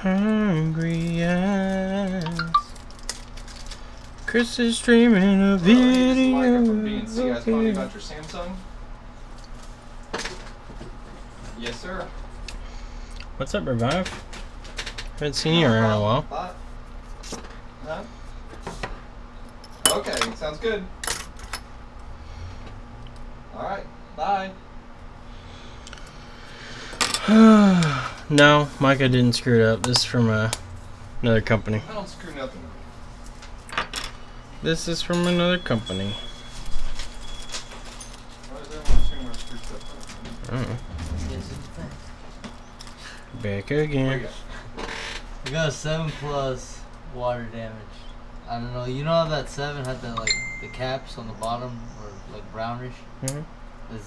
Hungry eyes. Chris is streaming a video. From BNC. Ask Bonnie about your Samsung. Yes, sir. What's up, Revive? Haven't seen you around in a while. Huh? Okay, sounds good. Alright, bye. No, Micah didn't screw it up. This is from another company. I don't screw nothing up. This is from another company. Why is everyone screwing my screw stuff up? I don't know. Back again. We got a 7 plus water damage. I don't know. You know how that 7 had the the caps on the bottom were like brownish?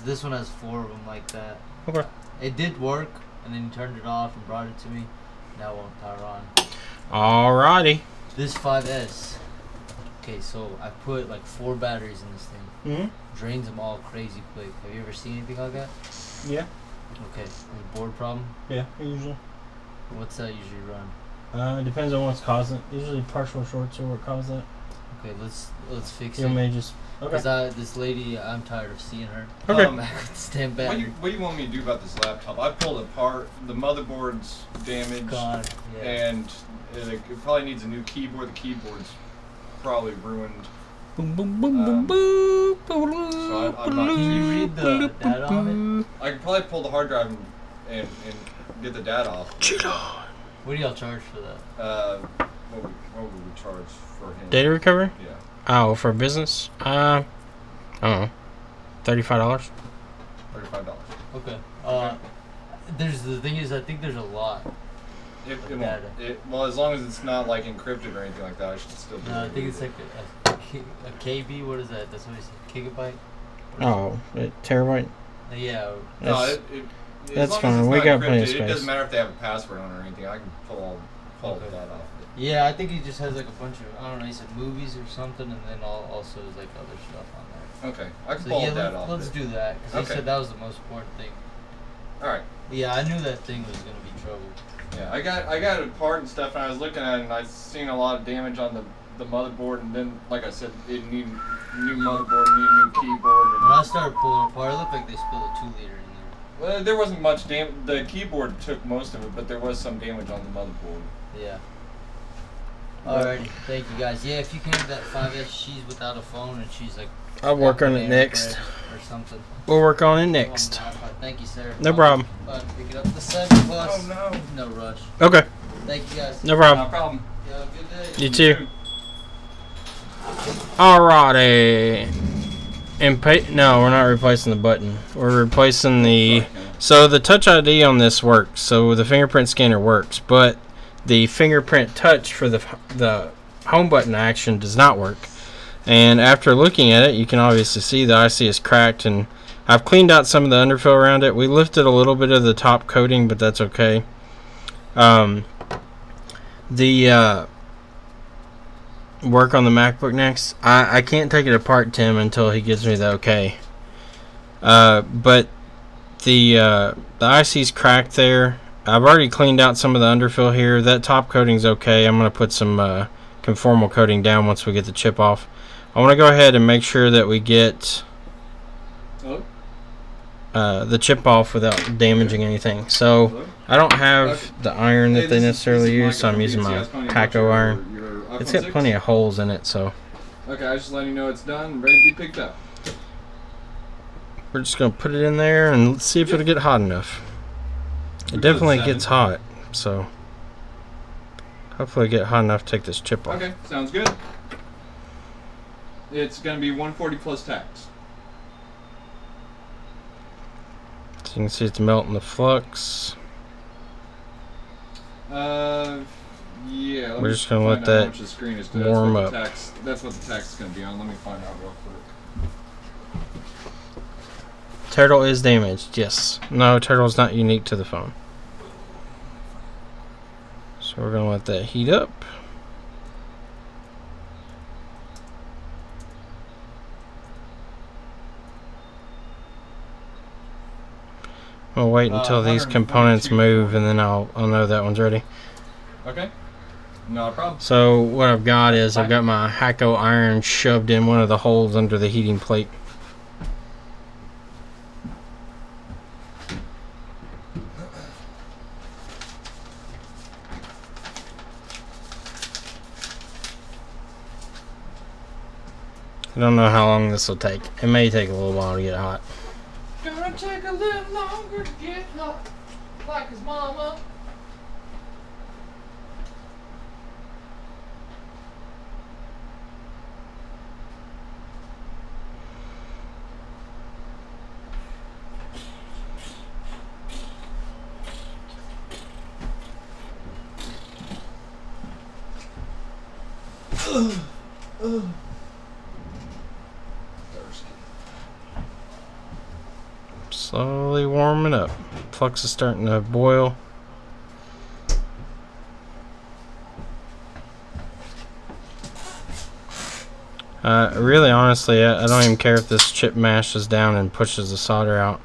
This one has 4 of them like that. Okay. It did work, and then you turned it off and brought it to me. Now it won't power on. Alrighty. This 5S. Okay, so I put like 4 batteries in this thing. Drains them all crazy quick. Have you ever seen anything like that? Yeah. Okay. A board problem? Yeah, usually. What's that usually run? It depends on what's causing it. Usually partial shorts are what cause that. Okay, let's fix You it. may just Because this lady, I'm tired of seeing her. Okay. Stand back. What do you want me to do about this laptop? I pulled it apart. The motherboard's damaged. God, yeah. And it probably needs a new keyboard. The keyboard's probably ruined. boom boom boom boom boom. So I'm not. Can you read the data on it? I could probably pull the hard drive and get the data off. What do y'all charge for that? What would we charge for him? Data recovery? Yeah. Oh, for business? I don't know. $35. $35. Okay. The thing is, I think there's a lot. Well, as long as it's not like encrypted or anything like that, I should still do it. No, I think it's like a KB. What is that? That's what he said. Gigabyte. Oh, terabyte? Yeah. That's fine. We got plenty of space. It doesn't matter if they have a password on it or anything. I can pull that off. Yeah, I think he just has like a bunch of, I don't know, he said movies or something, and then also like other stuff on there. Okay, I can pull that off. Let's do that, because he said that was the most important thing. Alright. Yeah, I knew that thing was going to be trouble. Yeah, I got it apart and stuff, and I was looking at it, and I seen a lot of damage on the motherboard, and then, like I said, it needed a new motherboard, needed a new keyboard. And when I started pulling apart, it looked like they spilled a 2-liter in there. Well, there wasn't much damage. The keyboard took most of it, but there was some damage on the motherboard. Yeah. Alrighty, thank you guys. Yeah, if you can have that 5S, she's without a phone, and she's like... I'll work on it next. Or something. We'll work on it next. Thank you, sir. No problem. Pick it up the 7 plus. Oh, no. No rush. Okay. Thank you guys. No problem. No problem. You have a good day. You too. Alrighty. No, we're not replacing the button. We're replacing the... So the Touch ID on this works. So the fingerprint scanner works. But the fingerprint touch for the home button action does not work. And after looking at it, you can obviously see the IC is cracked. And I've cleaned out some of the underfill around it. We lifted a little bit of the top coating, but that's okay. Work on the MacBook next. I can't take it apart, Tim, until he gives me the okay. But the IC's cracked there. I've already cleaned out some of the underfill here. That top coating's okay. I'm going to put some conformal coating down once we get the chip off. I want to go ahead and make sure that we get the chip off without damaging anything. So I don't have the iron that they necessarily use, so I'm using my Paco iron. It's got plenty of holes in it, so. Okay, I was just letting you know it's done and ready to be picked up. We're just going to put it in there and let's see if it'll get hot enough. It definitely gets hot, so hopefully get hot enough to take this chip off. Okay, sounds good. It's going to be 140 plus tax. So you can see it's melting the flux. Yeah. We're just going to let that warm up. That's what the tax is going to be on. Let me find out real quick. Turtle is damaged, yes. No, Turtle's not unique to the phone. So we're going to let that heat up. We'll wait until these components move and then I'll know that one's ready. Okay. Not a problem. So what I've got is I've got my Hakko iron shoved in one of the holes under the heating plate. I don't know how long this will take. It may take a little while to get hot. Gonna take a little longer to get hot, like his mama. Slowly warming up. Flux is starting to boil. Really, honestly, I don't even care if this chip mashes down and pushes the solder out.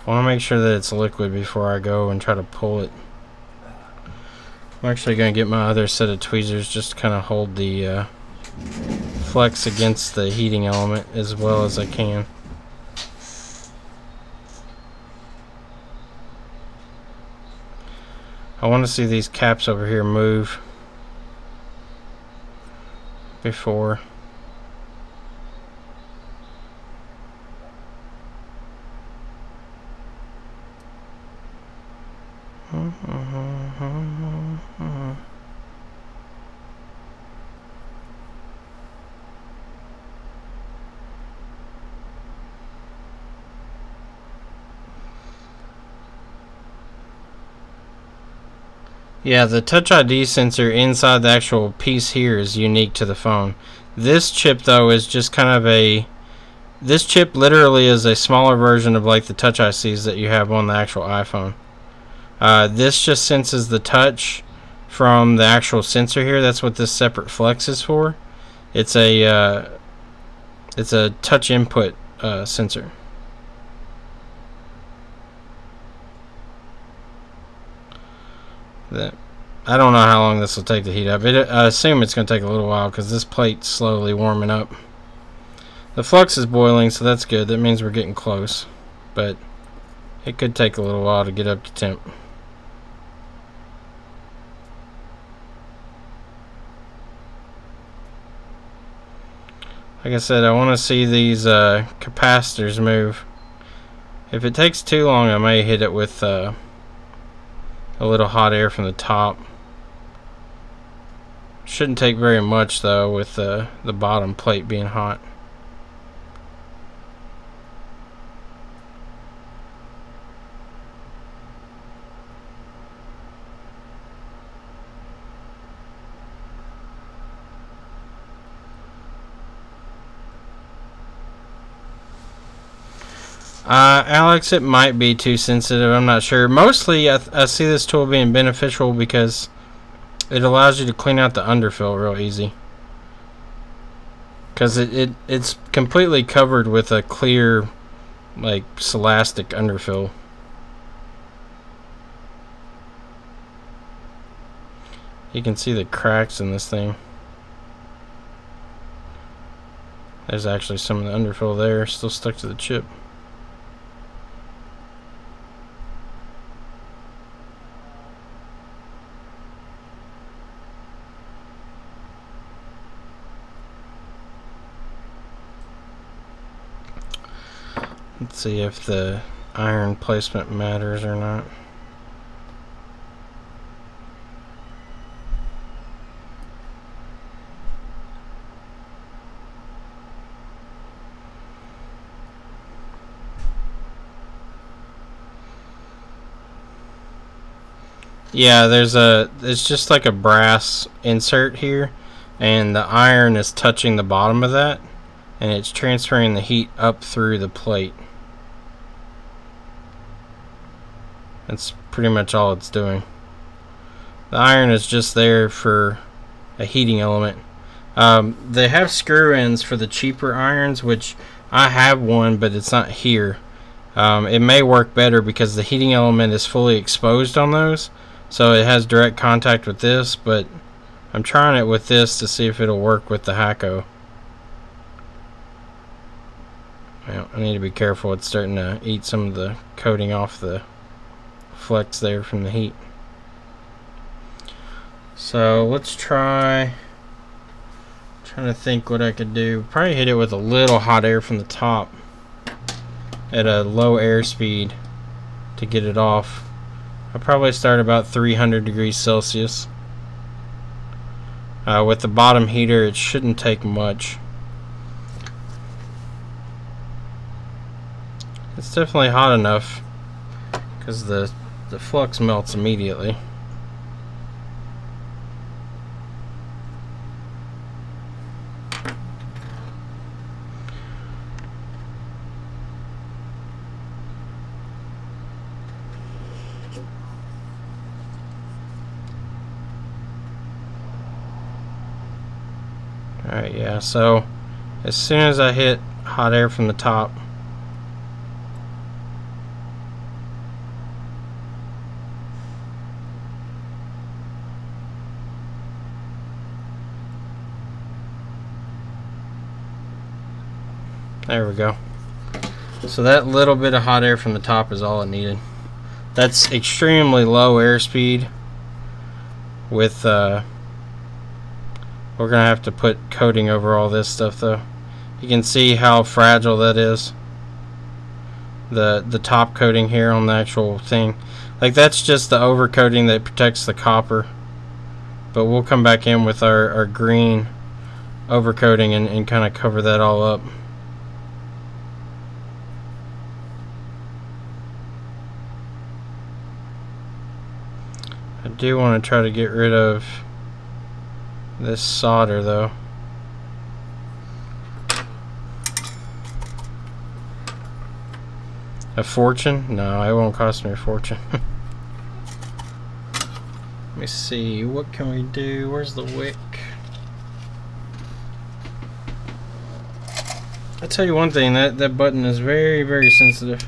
I want to make sure that it's liquid before I go and try to pull it. I'm actually going to get my other set of tweezers just to kind of hold the flex against the heating element as well as I can. I want to see these caps over here move before. Yeah, the Touch ID sensor inside the actual piece here is unique to the phone. This chip, though, is just kind of a... This chip literally is a smaller version of like the Touch ICs that you have on the actual iPhone. This just senses the touch from the actual sensor here. That's what this separate flex is for. It's a touch input sensor. I don't know how long this will take to heat up. I assume it's going to take a little while because this plate's slowly warming up. The flux is boiling, so that's good. That means we're getting close. But it could take a little while to get up to temp. Like I said, I want to see these capacitors move. If it takes too long, I may hit it with a little hot air from the top. Shouldn't take very much though, with the bottom plate being hot. Alex, it might be too sensitive. I'm not sure. Mostly, I see this tool being beneficial because it allows you to clean out the underfill real easy. Because it's completely covered with a clear, like, celastic underfill. You can see the cracks in this thing. There's actually some of the underfill there still stuck to the chip. Let's see if the iron placement matters or not. Yeah, it's just like a brass insert here, and the iron is touching the bottom of that, and it's transferring the heat up through the plate. That's pretty much all it's doing. The iron is just there for a heating element. They have screw ends for the cheaper irons, which I have one, but it's not here. It may work better because the heating element is fully exposed on those, so it has direct contact with this, but I'm trying it with this to see if it'll work with the Hako. Well, I need to be careful. It's starting to eat some of the coating off the flex there from the heat. So let's trying to think what I could do. Probably hit it with a little hot air from the top at a low airspeed to get it off. I'll probably start about 300 degrees Celsius. With the bottom heater, it shouldn't take much. It's definitely hot enough because the flux melts immediately. Alright, yeah, so as soon as I hit hot air from the top, there we go. So that little bit of hot air from the top is all it needed. That's extremely low airspeed with we're gonna have to put coating over all this stuff though. You can see how fragile that is. The top coating here on the actual thing. Like that's just the overcoating that protects the copper. But we'll come back in with our green overcoating and kind of cover that all up. I do want to try to get rid of this solder though. A fortune? No, it won't cost me a fortune. Let me see, what can we do? Where's the wick? I'll tell you one thing, that button is very, very sensitive.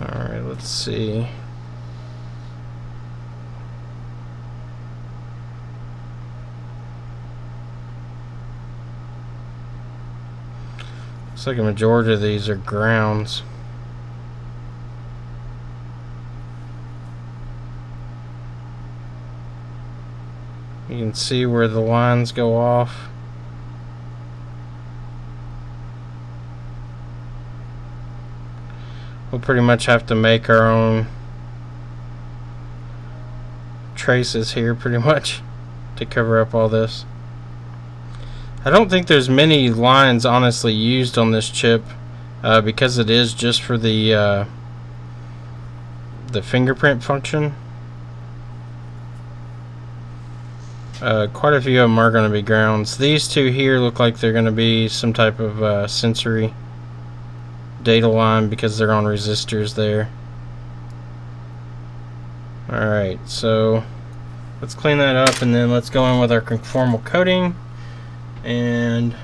Alright, let's see. Looks like a majority of these are grounds. You can see where the lines go off. We'll pretty much have to make our own traces here pretty much to cover up all this. I don't think there's many lines honestly used on this chip because it is just for the fingerprint function. Quite a few of them are going to be grounds. These two here look like they're going to be some type of sensory data line because they're on resistors there. Alright, so let's clean that up and then let's go in with our conformal coating and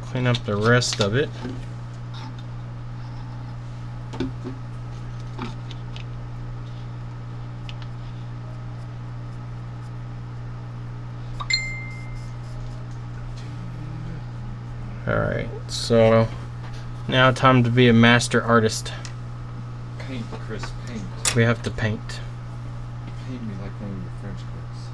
clean up the rest of it. Alright, so now time to be a master artist. Paint, Chris, paint. We have to paint. Paint me like one of your French cooks.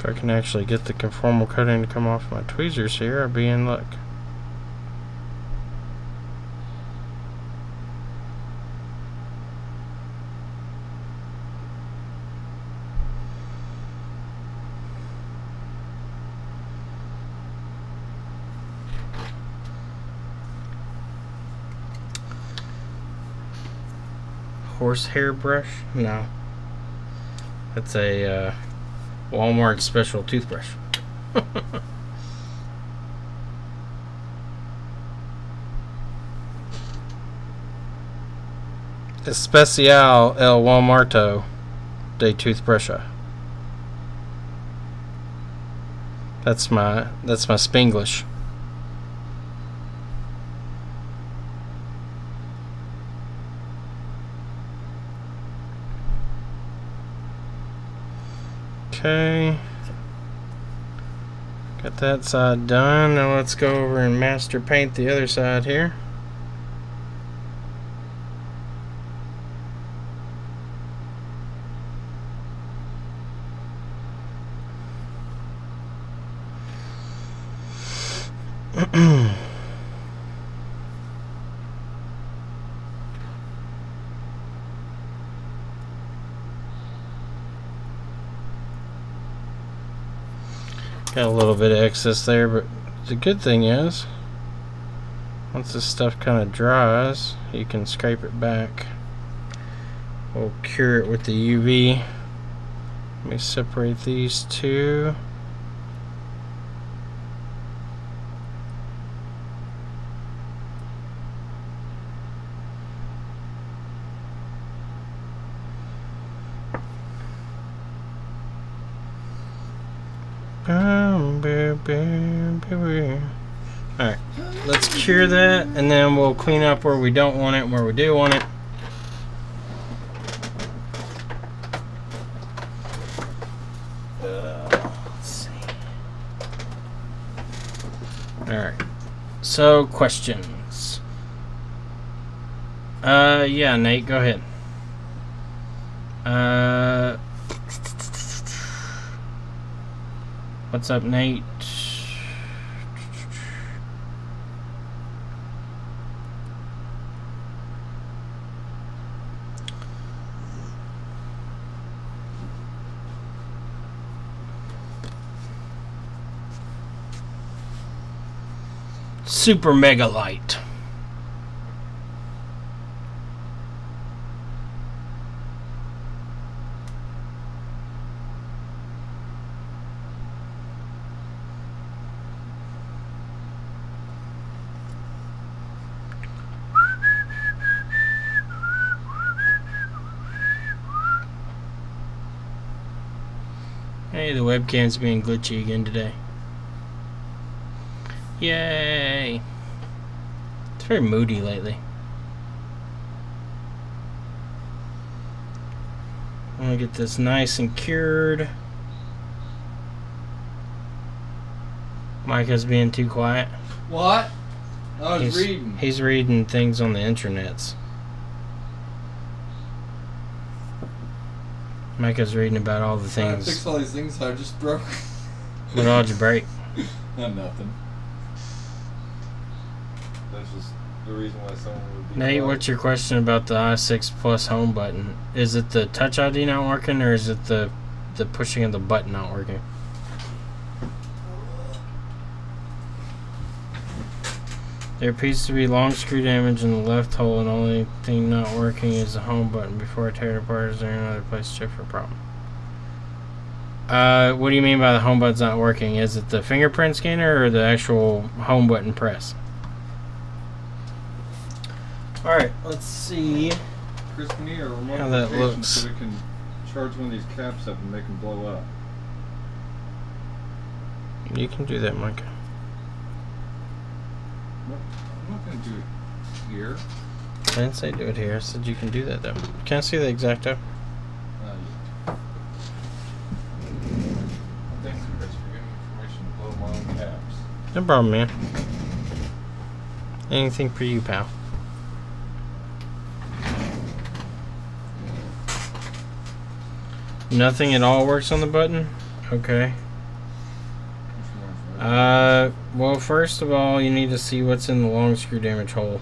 If I can actually get the conformal coating to come off my tweezers here, I'll be in luck. Horsehair brush? No. That's a Walmart special toothbrush. Especial el Walmarto de toothbrush. That's my Spanglish. Okay, got that side done. Now let's go over and master paint the other side here. Got a little bit of excess there, but the good thing is, once this stuff kind of dries, you can scrape it back. We'll cure it with the UV. Let me separate these two. Alright, let's cure that, and then we'll clean up where we don't want it and where we do want it. Let's see. Alright, so questions. Yeah, Nate, go ahead. What's up, Nate? Super mega light. Hey, the webcam's being glitchy again today. Yay! It's very moody lately. I'm gonna get this nice and cured. Micah's being too quiet. What? I was reading. He's reading things on the internets. Micah's reading about all the things. I fixed all these things I just broke. What all did you break? Not nothing. That's just the reason why someone would be. Nate, what's your question about the i6 Plus home button? Is it the Touch ID not working, or is it the pushing of the button not working? There appears to be long screw damage in the left hole, and the only thing not working is the home button. Before I tear it apart, is there another place to check for a problem? What do you mean by the home button's not working? Is it the fingerprint scanner or the actual home button press? Alright, let's see Chris, we need a remote how that location looks. so we can charge one of these caps up and make them blow up. You can do that, Micah. I'm not going to do it here. I didn't say do it here. I said you can do that, though. Can I see the X-Acto? Thanks, Chris, for giving me permission to blow my own caps. No problem, man. Anything for you, pal. Nothing at all works on the button? Okay. Well, first of all, you need to see what's in the long screw damage hole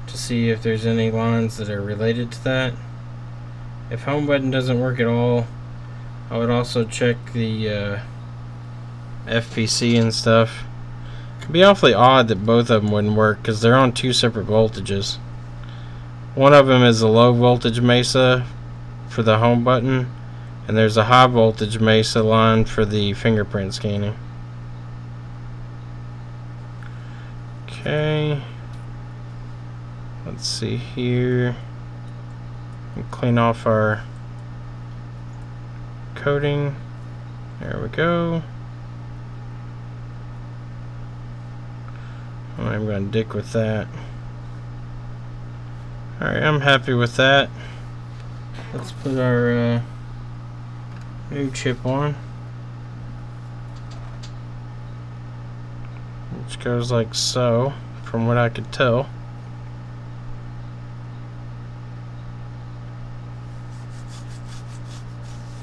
to see if there's any lines that are related to that. If home button doesn't work at all, I would also check the FPC and stuff. It'd be awfully odd that both of them wouldn't work because they're on two separate voltages. One of them is a low voltage mesa for the home button, and there's a high voltage mesa line for the fingerprint scanning. Okay, let's see here. We'll clean off our coating. There we go. I'm going to dick with that. Alright, I'm happy with that. Let's put our new chip on. Which goes like so, from what I could tell.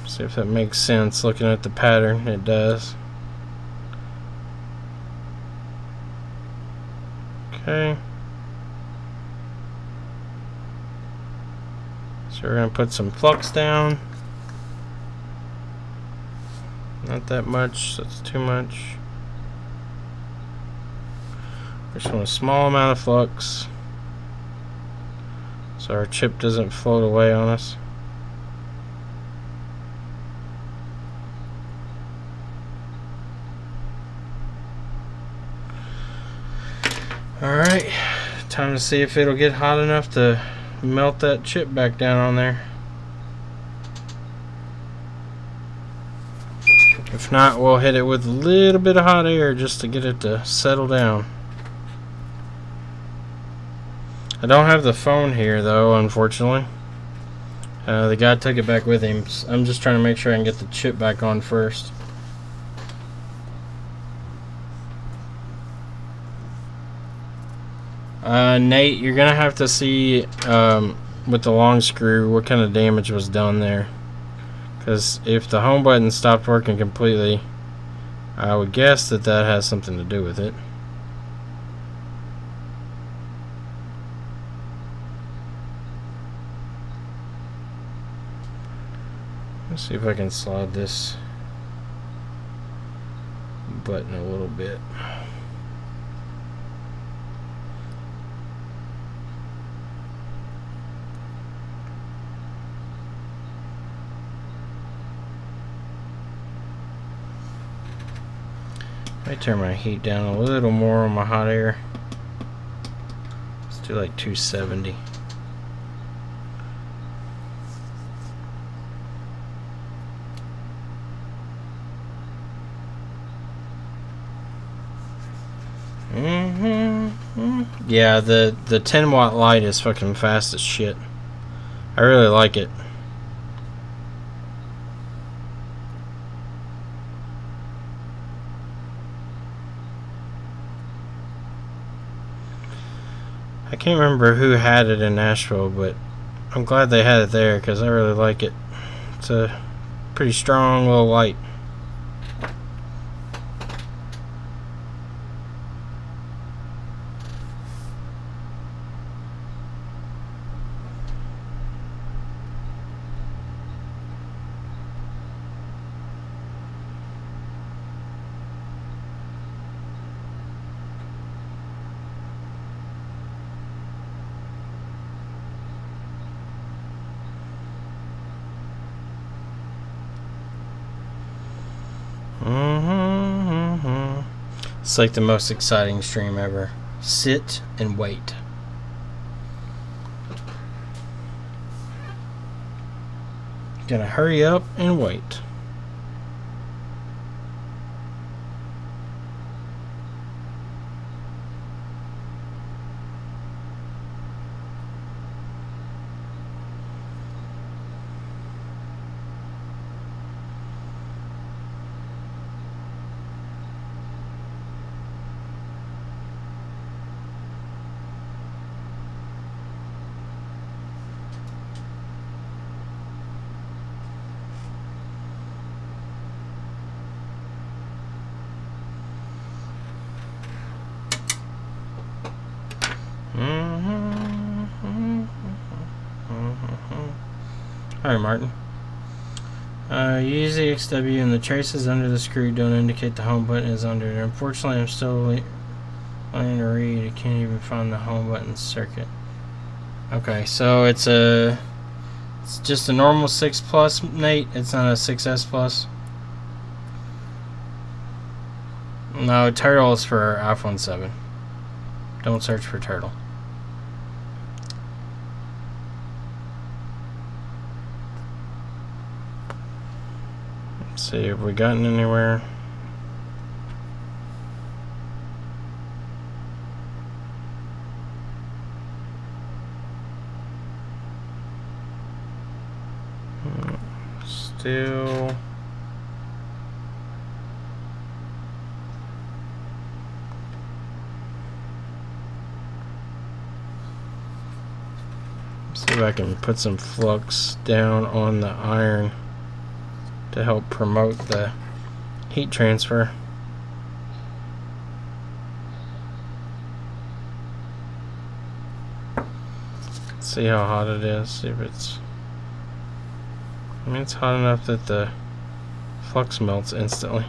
See if that makes sense looking at the pattern. It does. Okay. So we're going to put some flux down. Not that much, that's too much. Just want a small amount of flux so our chip doesn't float away on us. Alright, time to see if it'll get hot enough to melt that chip back down on there. If not, we'll hit it with a little bit of hot air just to get it to settle down. I don't have the phone here though, unfortunately. The guy took it back with him. I'm just trying to make sure I can get the chip back on first. Nate, you're gonna have to see with the long screw what kind of damage was done there, because if the home button stopped working completely, I would guess that that has something to do with it. Let's see if I can slide this button a little bit. I turn my heat down a little more on my hot air. Let's do like 270. Yeah, the 10-watt light is fucking fast as shit. I really like it. I can't remember who had it in Nashville, but I'm glad they had it there because I really like it. It's a pretty strong little light. It's like the most exciting stream ever. Sit and wait. Gonna hurry up and wait. Alright, Martin. Use the XW and the traces under the screw don't indicate the home button is under it. Unfortunately, I'm still learning to read. I can't even find the home button circuit. Okay, so it's just a normal 6 Plus, Nate. It's not a 6S Plus. No, Turtle is for iPhone 7. Don't search for Turtle. Let's see, have we gotten anywhere? Still. See if I can put some flux down on the iron to help promote the heat transfer. See how hot it is. See if it's. I mean, it's hot enough that the flux melts instantly.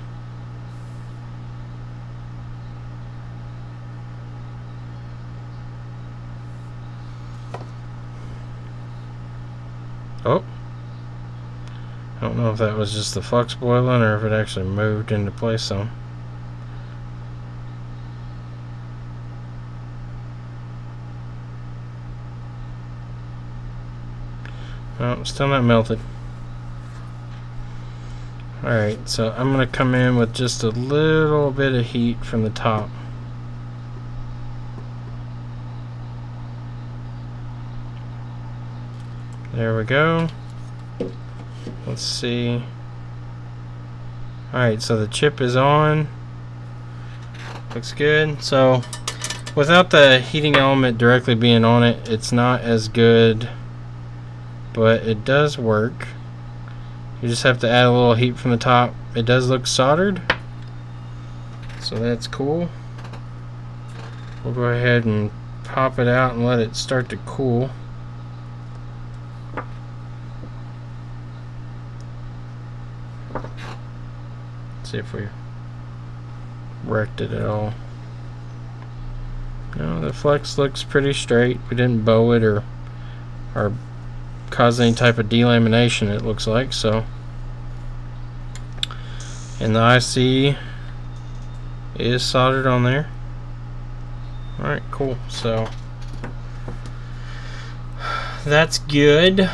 Oh. I don't know if that was just the flux boiling or if it actually moved into place some. Oh, still not melted. Alright, so I'm going to come in with just a little bit of heat from the top. There we go. Let's see. Alright, so the chip is on. Looks good. So, without the heating element directly being on it, it's not as good, but it does work. You just have to add a little heat from the top. It does look soldered, so that's cool. We'll go ahead and pop it out and let it start to cool. See if we wrecked it at all. No, the flex looks pretty straight. We didn't bow it or cause any type of delamination, it looks like. So, and the IC is soldered on there. Alright, cool. So that's good.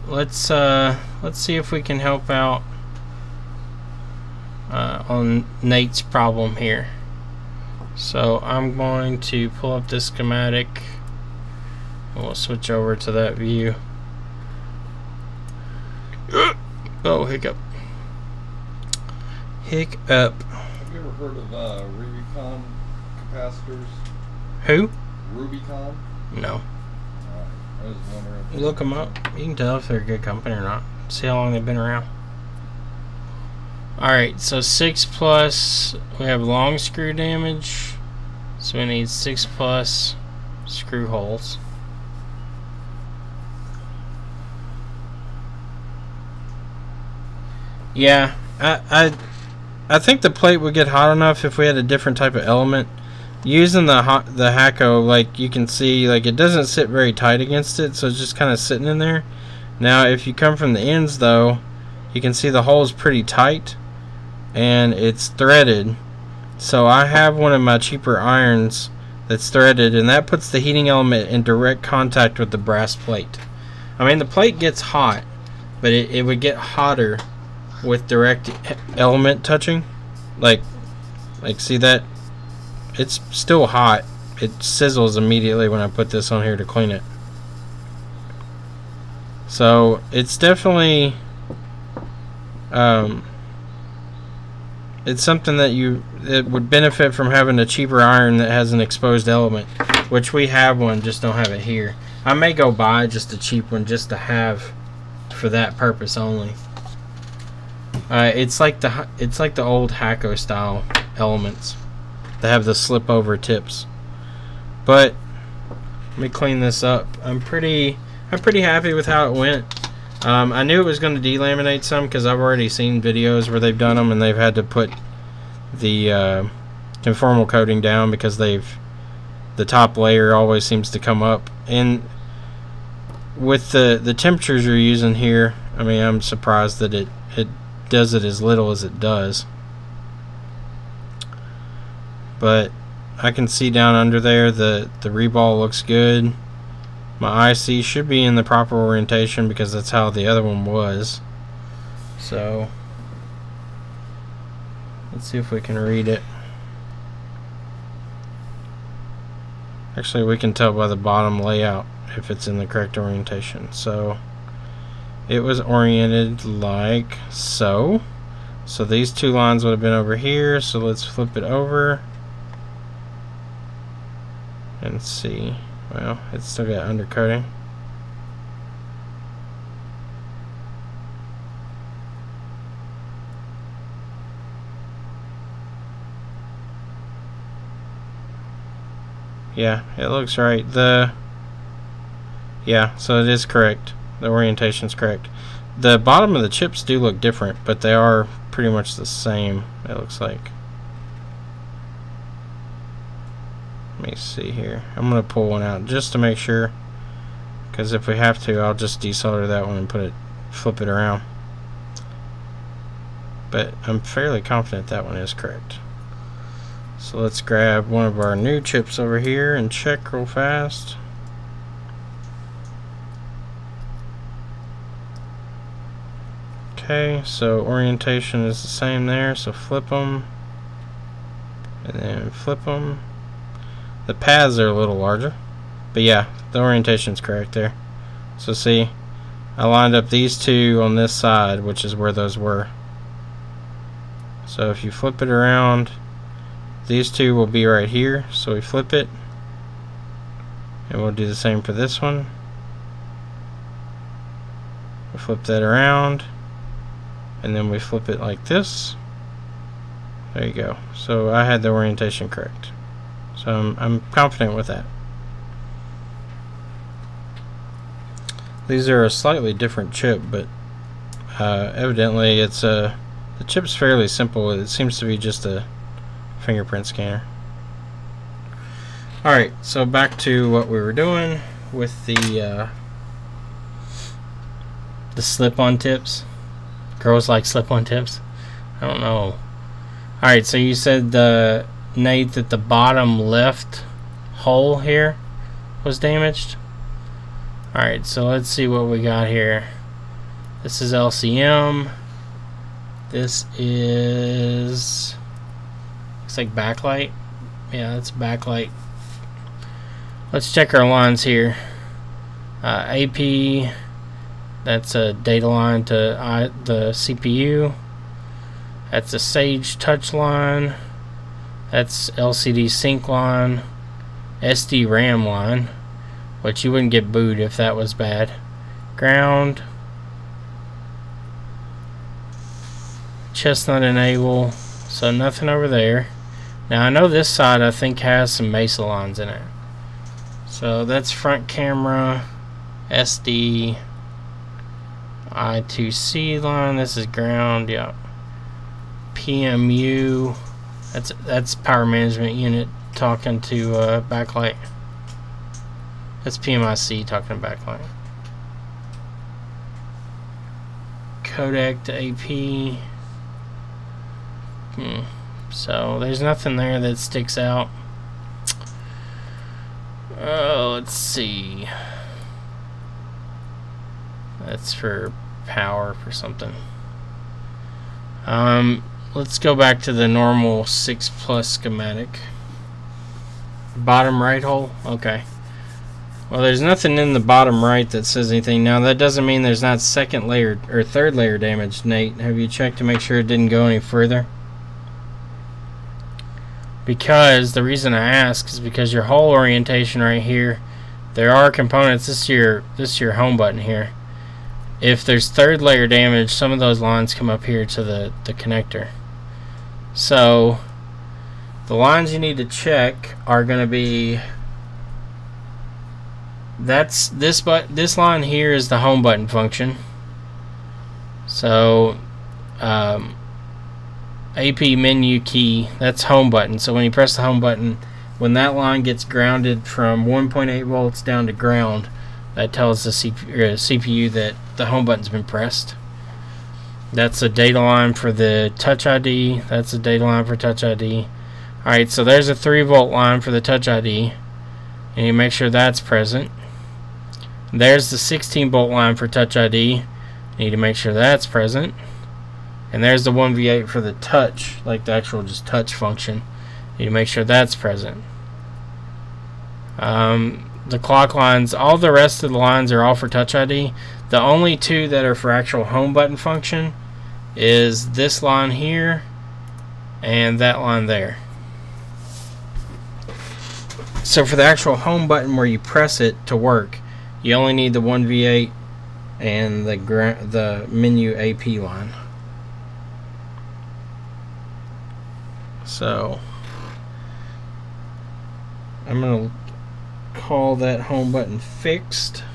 Let's see if we can help out on Nate's problem here. So I'm going to pull up this schematic and we'll switch over to that view. Oh, hiccup. Hiccup. Have you ever heard of Rubicon capacitors? Who? Rubicon? No. I was wondering. Look them up. You can tell if they're a good company or not. See how long they've been around. Alright, so 6 plus, we have long screw damage, so we need 6 plus screw holes. Yeah, I think the plate would get hot enough if we had a different type of element. Using the Hacko, like you can see, like it doesn't sit very tight against it, so it's just kind of sitting in there. Now, if you come from the ends, though, you can see the hole is pretty tight. And it's threaded, so I have one of my cheaper irons that's threaded, and that puts the heating element in direct contact with the brass plate. I mean, the plate gets hot, but it would get hotter with direct element touching. Like see that? It's still hot. It sizzles immediately when I put this on here to clean it. So it's definitely it's something that it would benefit from having a cheaper iron that has an exposed element, which we have one, just don't have it here. I may go buy just a cheap one just to have for that purpose only. It's like the old Hacko style elements that have the slip over tips. But let me clean this up. I'm pretty happy with how it went. I knew it was going to delaminate some because I've already seen videos where they've done them and they've had to put the conformal coating down because the top layer always seems to come up. And with the temperatures you're using here, I mean, I'm surprised that it does it as little as it does. But I can see down under there the reball looks good. My IC should be in the proper orientation because that's how the other one was. So let's see if we can read it. Actually, we can tell by the bottom layout if it's in the correct orientation. So it was oriented like so. So these two lines would have been over here. So let's flip it over and see. Well, it's still got undercoating. Yeah, it looks right. Yeah, so it is correct. The orientation's correct. The bottom of the chips do look different, but they are pretty much the same, it looks like. Let me see here. I'm going to pull one out just to make sure, because if we have to, I'll just desolder that one and flip it around. But I'm fairly confident that one is correct. So let's grab one of our new chips over here and check real fast. Okay, so orientation is the same there, so flip them and then flip them. The paths are a little larger, but yeah, the orientation's correct there. So see, I lined up these two on this side, which is where those were. So if you flip it around, these two will be right here. So we flip it, and we'll do the same for this one. We flip that around, and then we flip it like this. There you go. So I had the orientation correct. So I'm confident with that. These are a slightly different chip, but evidently it's the chip's fairly simple. It seems to be just a fingerprint scanner. Alright, so back to what we were doing with the slip-on tips. Girls like slip-on tips. I don't know. Alright, so you said Nate, that the bottom left hole here was damaged. Alright, so let's see what we got here. This is LCM. This is, looks like backlight. Yeah, that's backlight. Let's check our lines here. AP, that's a data line to the CPU. That's a Sage touch line. That's LCD sync line, SD RAM line, which you wouldn't get booed if that was bad. Ground, chestnut enable, so nothing over there. Now I know this side I think has some Mesa lines in it. So that's front camera, SD, I2C line, this is ground, yeah. PMU. That's power management unit talking to backlight. That's PMIC talking to backlight. Codec to AP. So there's nothing there that sticks out. Oh, let's see. That's for power for something. Let's go back to the normal 6+ schematic. Bottom right hole? Okay. Well, there's nothing in the bottom right that says anything. Now, that doesn't mean there's not second layer or third layer damage, Nate. Have you checked to make sure it didn't go any further? Because the reason I ask is because your hole orientation right here, there are components. This is your home button here. If there's third layer damage, some of those lines come up here to the connector. So the lines you need to check are going to be, that's this line here is the home button function. So AP menu key, that's home button. So when you press the home button, when that line gets grounded from 1.8 volts down to ground, that tells the CPU that the home button's been pressed. That's a data line for the Touch ID. That's a data line for Touch ID. Alright, so there's a 3 volt line for the Touch ID. And you make sure that's present. There's the 16 volt line for Touch ID. Need to make sure that's present. And there's the 1V8 for the touch, like the actual just touch function. You make sure that's present. The clock lines, all the rest of the lines are all for Touch ID. The only two that are for actual home button function is this line here and that line there. So for the actual home button where you press it to work, you only need the 1V8 and the menu AP line. So I'm going to call that home button fixed.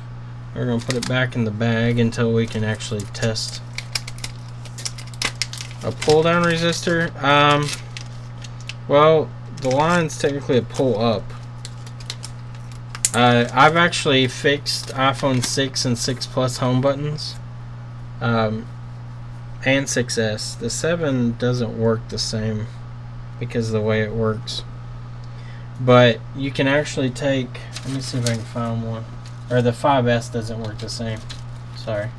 We're going to put it back in the bag until we can actually test a pull down resistor. Well, the line's technically a pull up. I've actually fixed iPhone 6 and 6 Plus home buttons, and 6S. The 7 doesn't work the same because of the way it works. But you can actually take, let me see if I can find one. Or the 5S doesn't work the same. Sorry.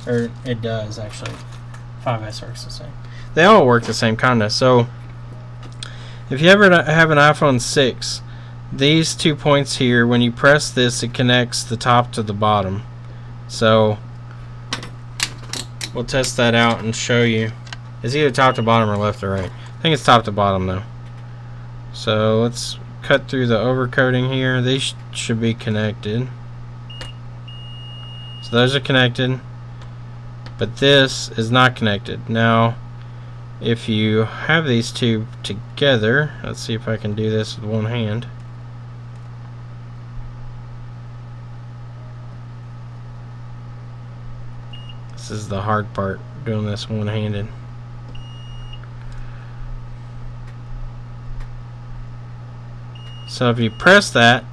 Or it does actually. 5S works the same. They all work the same kinda. So if you ever have an iPhone 6, these 2 points here, when you press this, it connects the top to the bottom. So we'll test that out and show you. It's either top to bottom or left to right. I think it's top to bottom though. So let's cut through the overcoating here. These should be connected. So those are connected, but this is not connected. Now if you have these two together, let's see if I can do this with one hand. This is the hard part, doing this one-handed. So if you press that,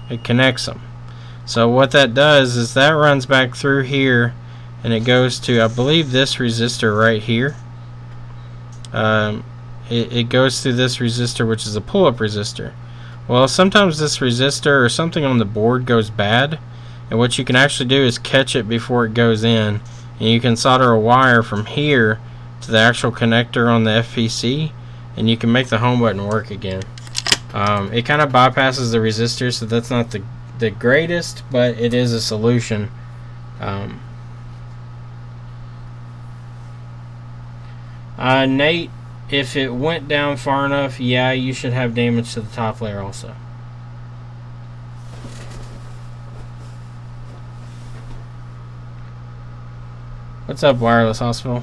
it connects them. So what that does is that runs back through here and it goes to, I believe, this resistor right here. It goes through this resistor, which is a pull-up resistor. Well, sometimes this resistor or something on the board goes bad, and what you can actually do is catch it before it goes in, and you can solder a wire from here to the actual connector on the FPC, and you can make the home button work again. It kind of bypasses the resistor, so that's not the greatest, but it is a solution. Nate, if it went down far enough, yeah, you should have damage to the top layer also. What's up, Wireless Hospital?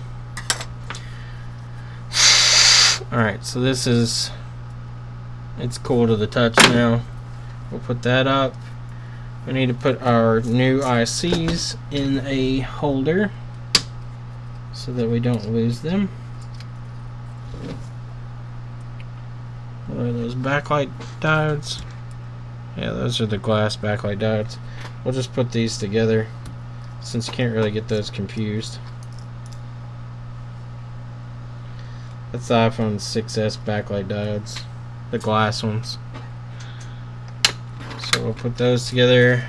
Alright, so this is, it's cool to the touch now. We'll put that up. We need to put our new ICs in a holder so that we don't lose them. What are those backlight diodes? Yeah, those are the glass backlight diodes. We'll just put these together since you can't really get those confused. That's the iPhone 6S backlight diodes, the glass ones. So we'll put those together.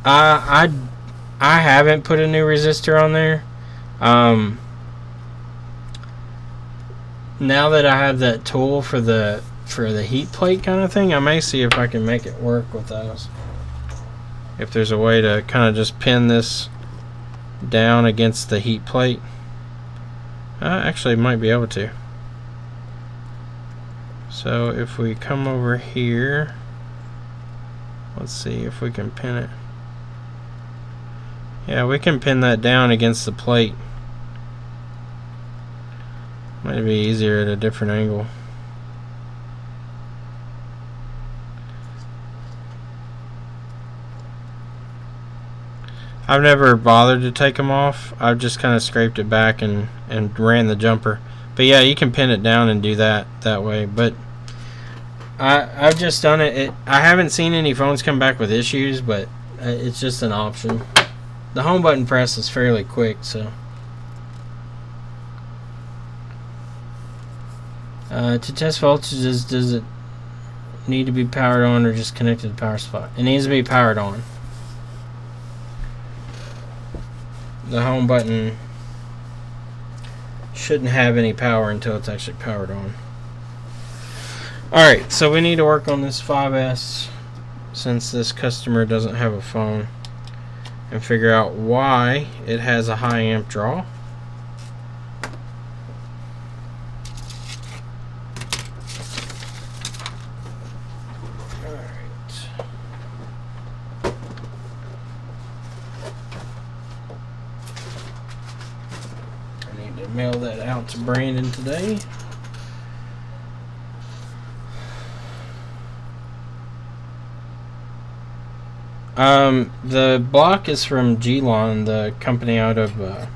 I haven't put a new resistor on there. Now that I have that tool for the heat plate kind of thing, I may see if I can make it work with those. If there's a way to kind of just pin this down against the heat plate. I actually might be able to. So if we come over here, let's see if we can pin it. Yeah, we can pin that down against the plate. Might be easier at a different angle. I've never bothered to take them off. I've just kind of scraped it back and ran the jumper. But yeah, you can pin it down and do that way. But I've just done it. I haven't seen any phones come back with issues, but it's just an option. The home button press is fairly quick, so. To test voltages, does it need to be powered on or just connected to the power supply? It needs to be powered on. The home button shouldn't have any power until it's actually powered on. Alright, so we need to work on this 5S since this customer doesn't have a phone and figure out why it has a high amp draw. Mail that out to Brandon today. The block is from Gilon, the company out of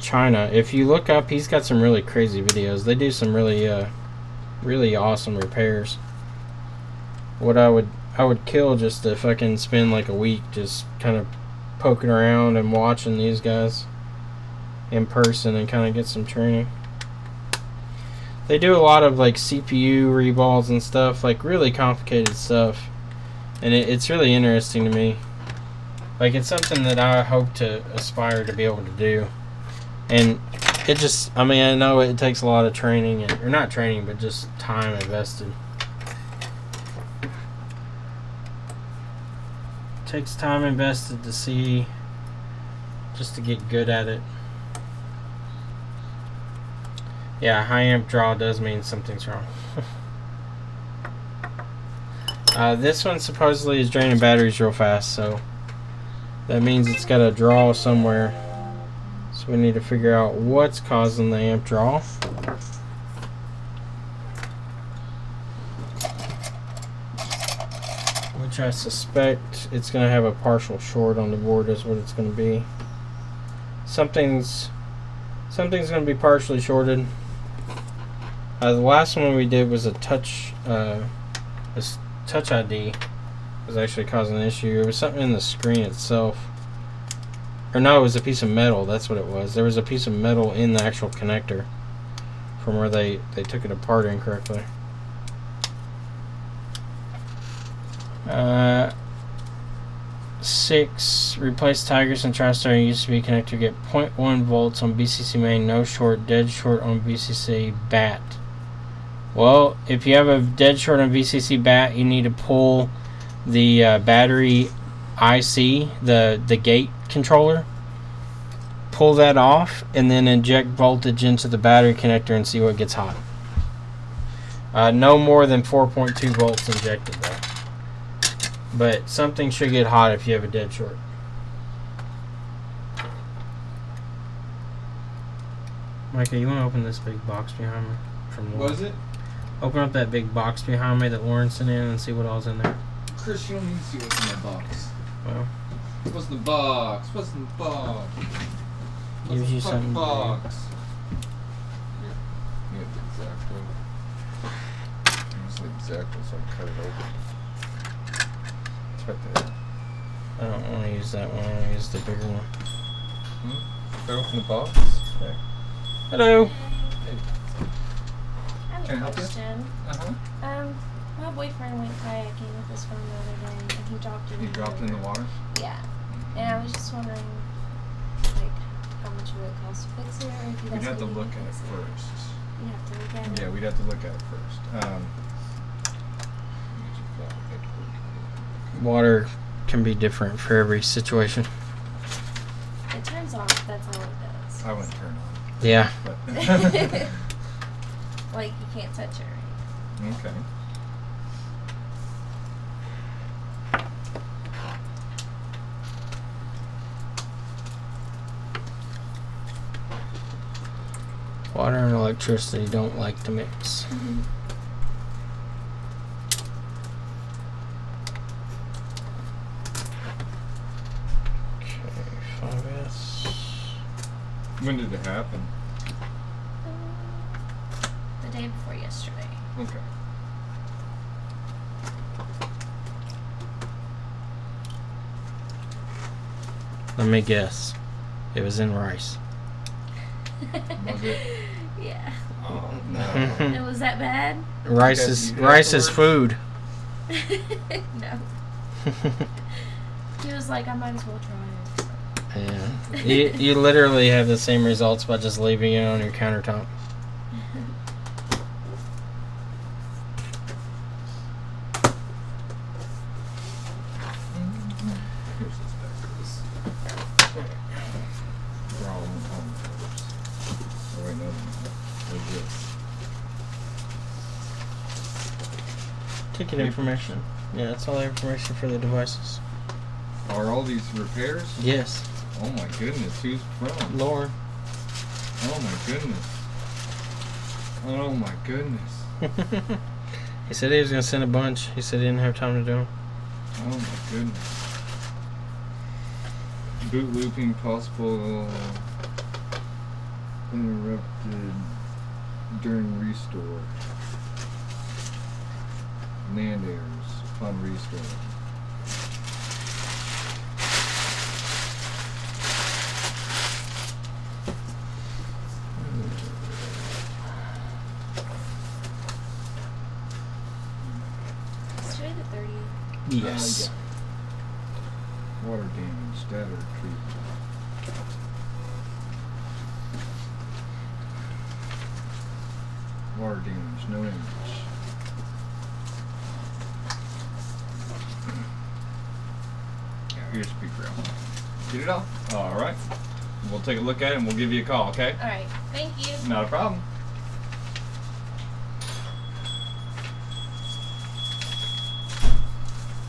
China. If you look up, he's got some really crazy videos. They do some really awesome repairs. What I would kill just to fucking spend like a week just kind of poking around and watching these guys in person and kind of get some training. They do a lot of like CPU reballs and stuff, like really complicated stuff, and it's really interesting to me. Like, it's something that I hope to aspire to be able to do. And it just, I mean, I know it takes a lot of training, or not training, but just time invested. It takes time invested to see, just to get good at it. Yeah, high amp draw does mean something's wrong. This one supposedly is draining batteries real fast, so that means it's got a draw somewhere. So we need to figure out what's causing the amp draw. Which I suspect it's going to have a partial short on the board is what it's going to be. Something's going to be partially shorted. The last one we did was a touch ID was actually causing an issue. It was something in the screen itself. Or no, it was a piece of metal. That's what it was. There was a piece of metal in the actual connector from where they took it apart incorrectly. 6. Replace Tigers and TriStar USB connector. Get 0.1 volts on BCC main. No short. Dead short on BCC bat. Well, if you have a dead short on VCC bat, you need to pull the battery IC, the gate controller. Pull that off and then inject voltage into the battery connector and see what gets hot. No more than 4.2 volts injected though. But something should get hot if you have a dead short. Micah, you want to open this big box behind me? From Lauren? What is it? Open up that big box behind me that Lauren sent in and see what all's in there. Chris, you don't need to see what's in that box. Well, what's in the box? What's in the box? Gives you something. Box. Yeah, exactly. It's exactly so I can cut it open. It's right there. I don't want to use that one. I want to use the bigger one. Open the box. There. Hello. Hey. I have a question. Uh-huh. My boyfriend went kayaking with his phone the other day, and he dropped it. You dropped it in the water? Yeah. And I was just wondering, like, how much would it cost to fix it, or if you guys We'd have to could look at fix it first. You have to look at it. Yeah, we'd have to look at it first. Water can be different for every situation. It turns off. That's all it does. I wouldn't turn on. Yeah. But Like, you can't touch it, right? okay. Water and electricity don't like to mix. Mm-hmm. When did it happen? The day before yesterday. Okay. Let me guess. It was in rice. Was it? Yeah. Oh no. It was that bad? Rice is food. No. He was like, I might as well try it. Yeah. You literally have the same results by just leaving it on your countertop. Ticket information. Yeah, that's all the information for the devices. Are all these repairs? Yes. Oh my goodness, who's from? Lauren. Oh my goodness. Oh my goodness. He said he was going to send a bunch. He said he didn't have time to do them. Oh my goodness. Boot looping possible interrupted during restore. NAND errors upon restore. Is today the 30th? Yes. Water damage, data retrieval. Water damage, no image. Here's speaker out. Get it off? Alright. We'll take a look at it and we'll give you a call, okay? Alright, thank you. Not a problem.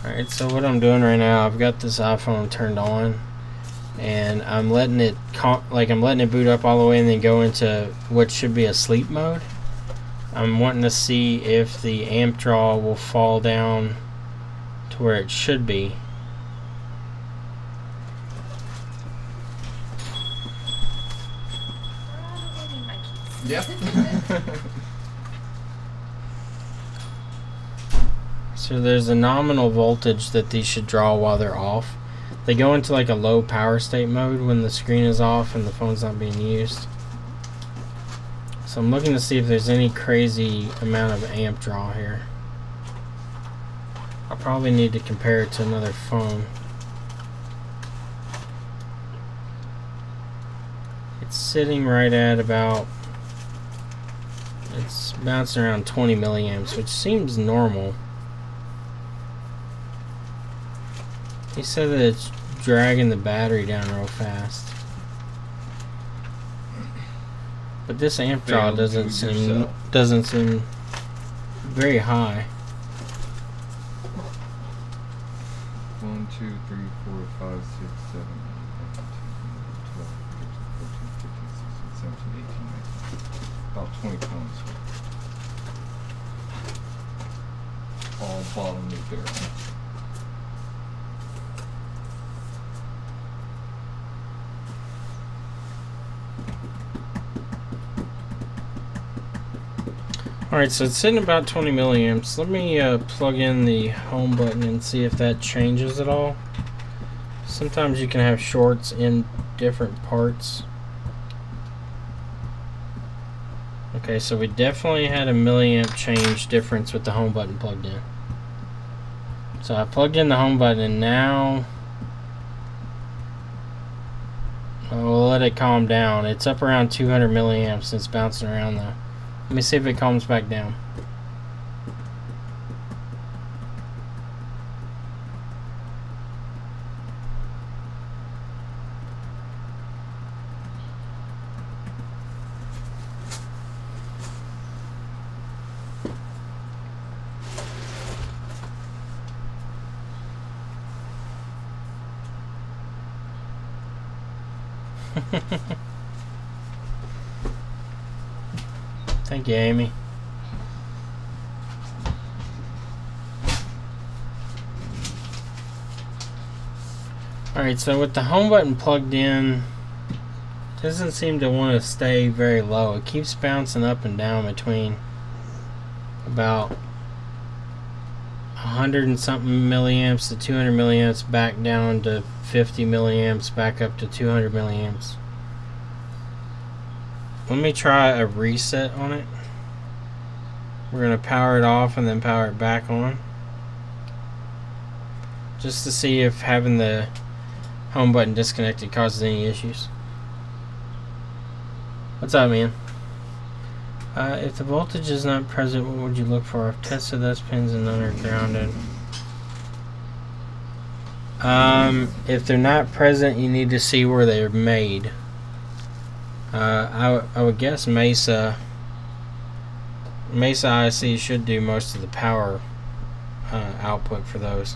Alright, so what I'm doing right now, I've got this iPhone turned on, and I'm letting it boot up all the way and then go into what should be a sleep mode. I'm wanting to see if the amp draw will fall down to where it should be. Yep. So there's a nominal voltage that these should draw while they're off. They go into like a low power state mode when the screen is off and the phone's not being used. So I'm looking to see if there's any crazy amount of amp draw here. I'll probably need to compare it to another phone. It's sitting right at about, it's bouncing around 20 milliamps, which seems normal. He said that it's dragging the battery down real fast. But this amp draw doesn't seem very high. 1, 2, 3, 4, 5, 6, 7, 8, 9, 10, 11, 12, 13, 14, 15, 16, 17, 18, 19. About 20 pounds. All bottom new barrel. Alright, so it's sitting about 20 milliamps. Let me plug in the home button and see if that changes at all. Sometimes you can have shorts in different parts. Okay, so we definitely had a milliamp change difference with the home button plugged in. So I plugged in the home button and now we'll let it calm down. It's up around 200 milliamps and it's bouncing around though. Let me see if it calms back down. Thank you, Amy. Alright, so with the home button plugged in doesn't seem to want to stay very low. It keeps bouncing up and down between about 100 and something milliamps to 200 milliamps, back down to 50 milliamps, back up to 200 milliamps. Let me try a reset on it. We're going to power it off and then power it back on, just to see if having the home button disconnected causes any issues. What's up, man? If the voltage is not present, what would you look for? I've tested those pins and none are grounded. If they're not present, you need to see where they're made. I would guess Mesa IC should do most of the power output for those.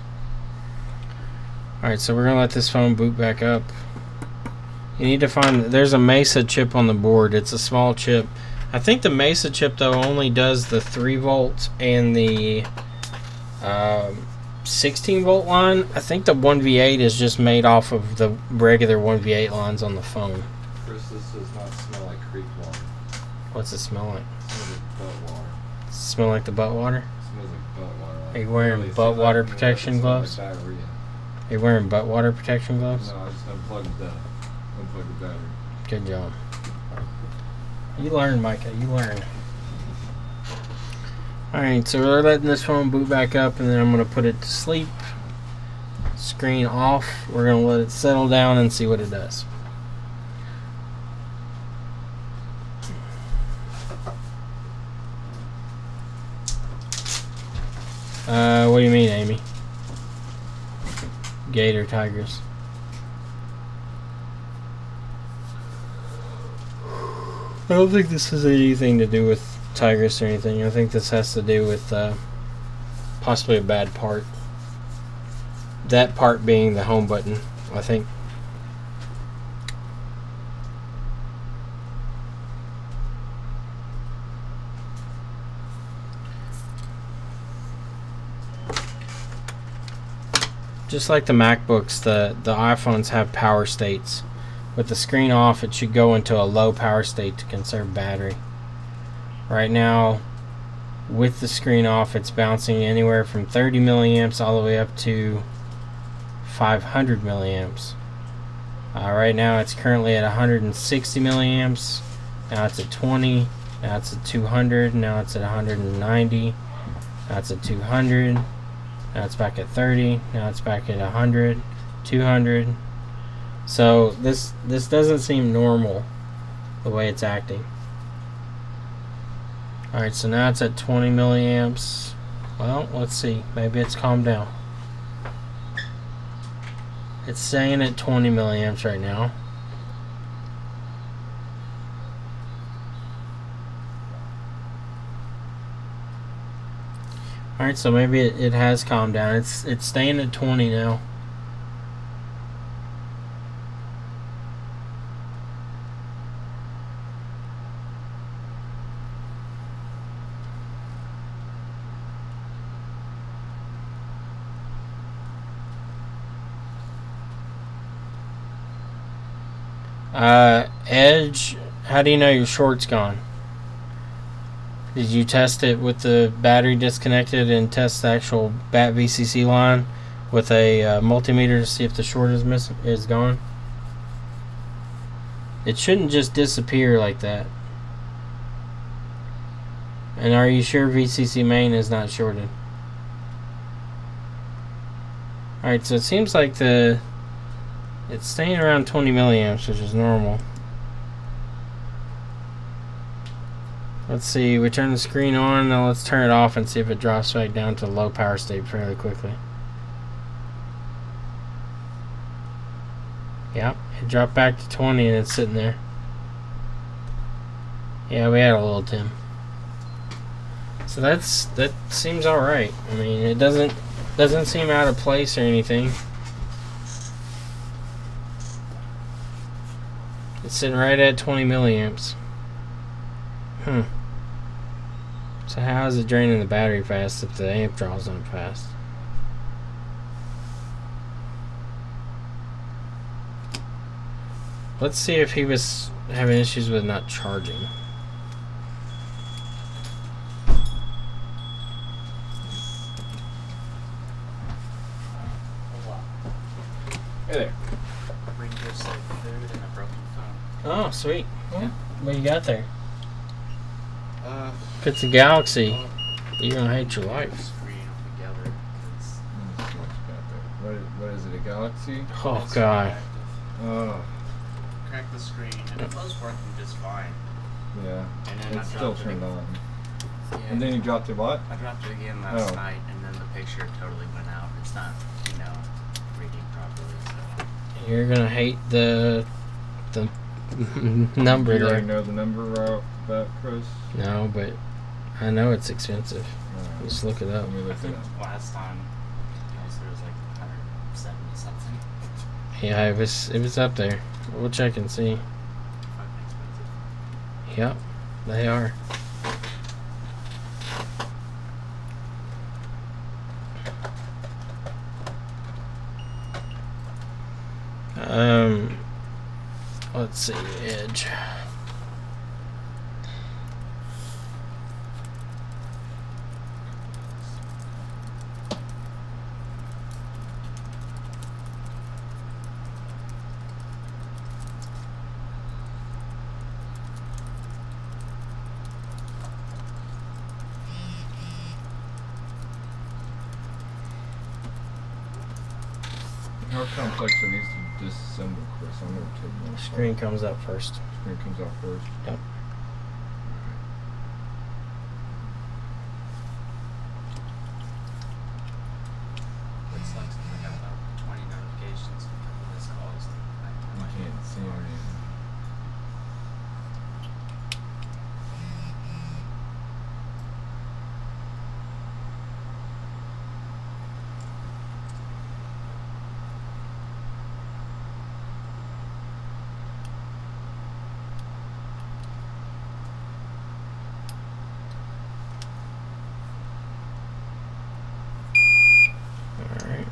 Alright, so we're going to let this phone boot back up. You need to find, there's a Mesa chip on the board. It's a small chip. I think the Mesa chip, though, only does the 3 volt and the 16 volt line. I think the 1V8 is just made off of the regular 1V8 lines on the phone. Chris, this does not smell like creek water. What's it smell like? It smells like butt water. Does it smell like the butt water? It smells like butt water. Are you wearing butt water protection gloves? Like diarrhea. Are you wearing butt water protection gloves? No, I just unplugged the battery. Good job. You learn, Micah. You learn. Alright, so we're letting this phone boot back up, and then I'm going to put it to sleep. Screen off. We're going to let it settle down and see what it does. What do you mean, Amy? Gator tigers. I don't think this has anything to do with tigers or anything. I think this has to do with possibly a bad part. That part being the home button, I think. Just like the MacBooks, the iPhones have power states. With the screen off, it should go into a low power state to conserve battery. Right now, with the screen off, it's bouncing anywhere from 30 milliamps all the way up to 500 milliamps. Right now, it's currently at 160 milliamps. Now it's at 20. Now it's at 200. Now it's at 190. Now it's at 200. Now it's back at 30. Now it's back at 100, 200. So this doesn't seem normal, the way it's acting. Alright, so now it's at 20 milliamps. Well, let's see. Maybe it's calmed down. It's staying at 20 milliamps right now. Alright, so maybe it has calmed down. It's staying at 20 now. Edge, how do you know your short's gone? Did you test it with the battery disconnected and test the actual BAT VCC line with a multimeter to see if the short is gone? It shouldn't just disappear like that. And are you sure VCC main is not shorted? Alright, so it seems like it's staying around 20 milliamps, which is normal. Let's see, we turn the screen on, now let's turn it off and see if it drops back down to low power state fairly quickly. Yep, it dropped back to 20 and it's sitting there. Yeah, we had a little Tim. So that seems alright. I mean, it doesn't seem out of place or anything. It's sitting right at 20 milliamps. So how is it draining the battery fast if the amp draws on it fast? Let's see if he was having issues with not charging. Hey there. Bring you some food and a broken phone. Oh, sweet. Yeah. What you got there? If it's a Galaxy, you're gonna hate your life. Screen together. It's What is it? A Galaxy? Oh god. Oh, cracked the screen and it was working just fine. yeah. And then It's I still dropped it turned again. on. Yeah, And then you dropped it what? I dropped it again last Oh. night, and then the picture totally went out. It's not, reading properly. So You're gonna hate the number You already there. know the number right off the bat, Chris? No, but I know it's expensive. Alright. Just look it up. Let me I look it think up. last time there was like 170 something. Yeah, it was up there. We'll check and see. Fucking expensive. Yep, they are. Let's see, Edge. How complex are these to disassemble, Chris? I'm gonna take one. Screen comes up first. Screen comes out first. Yep. What sucks is I got about 20 notifications from a couple of missed calls. I can't see anything. Alright.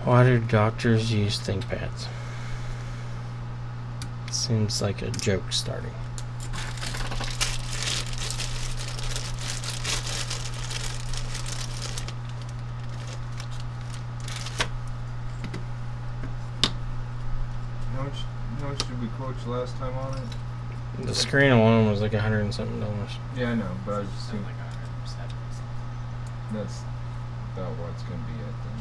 Why do doctors use ThinkPads? Seems like a joke starting. How much did we quote you last time on it? The screen alone was like $100 and something. Yeah, I know, but I was just Something thinking like 170 something. that's about what it's gonna be at then.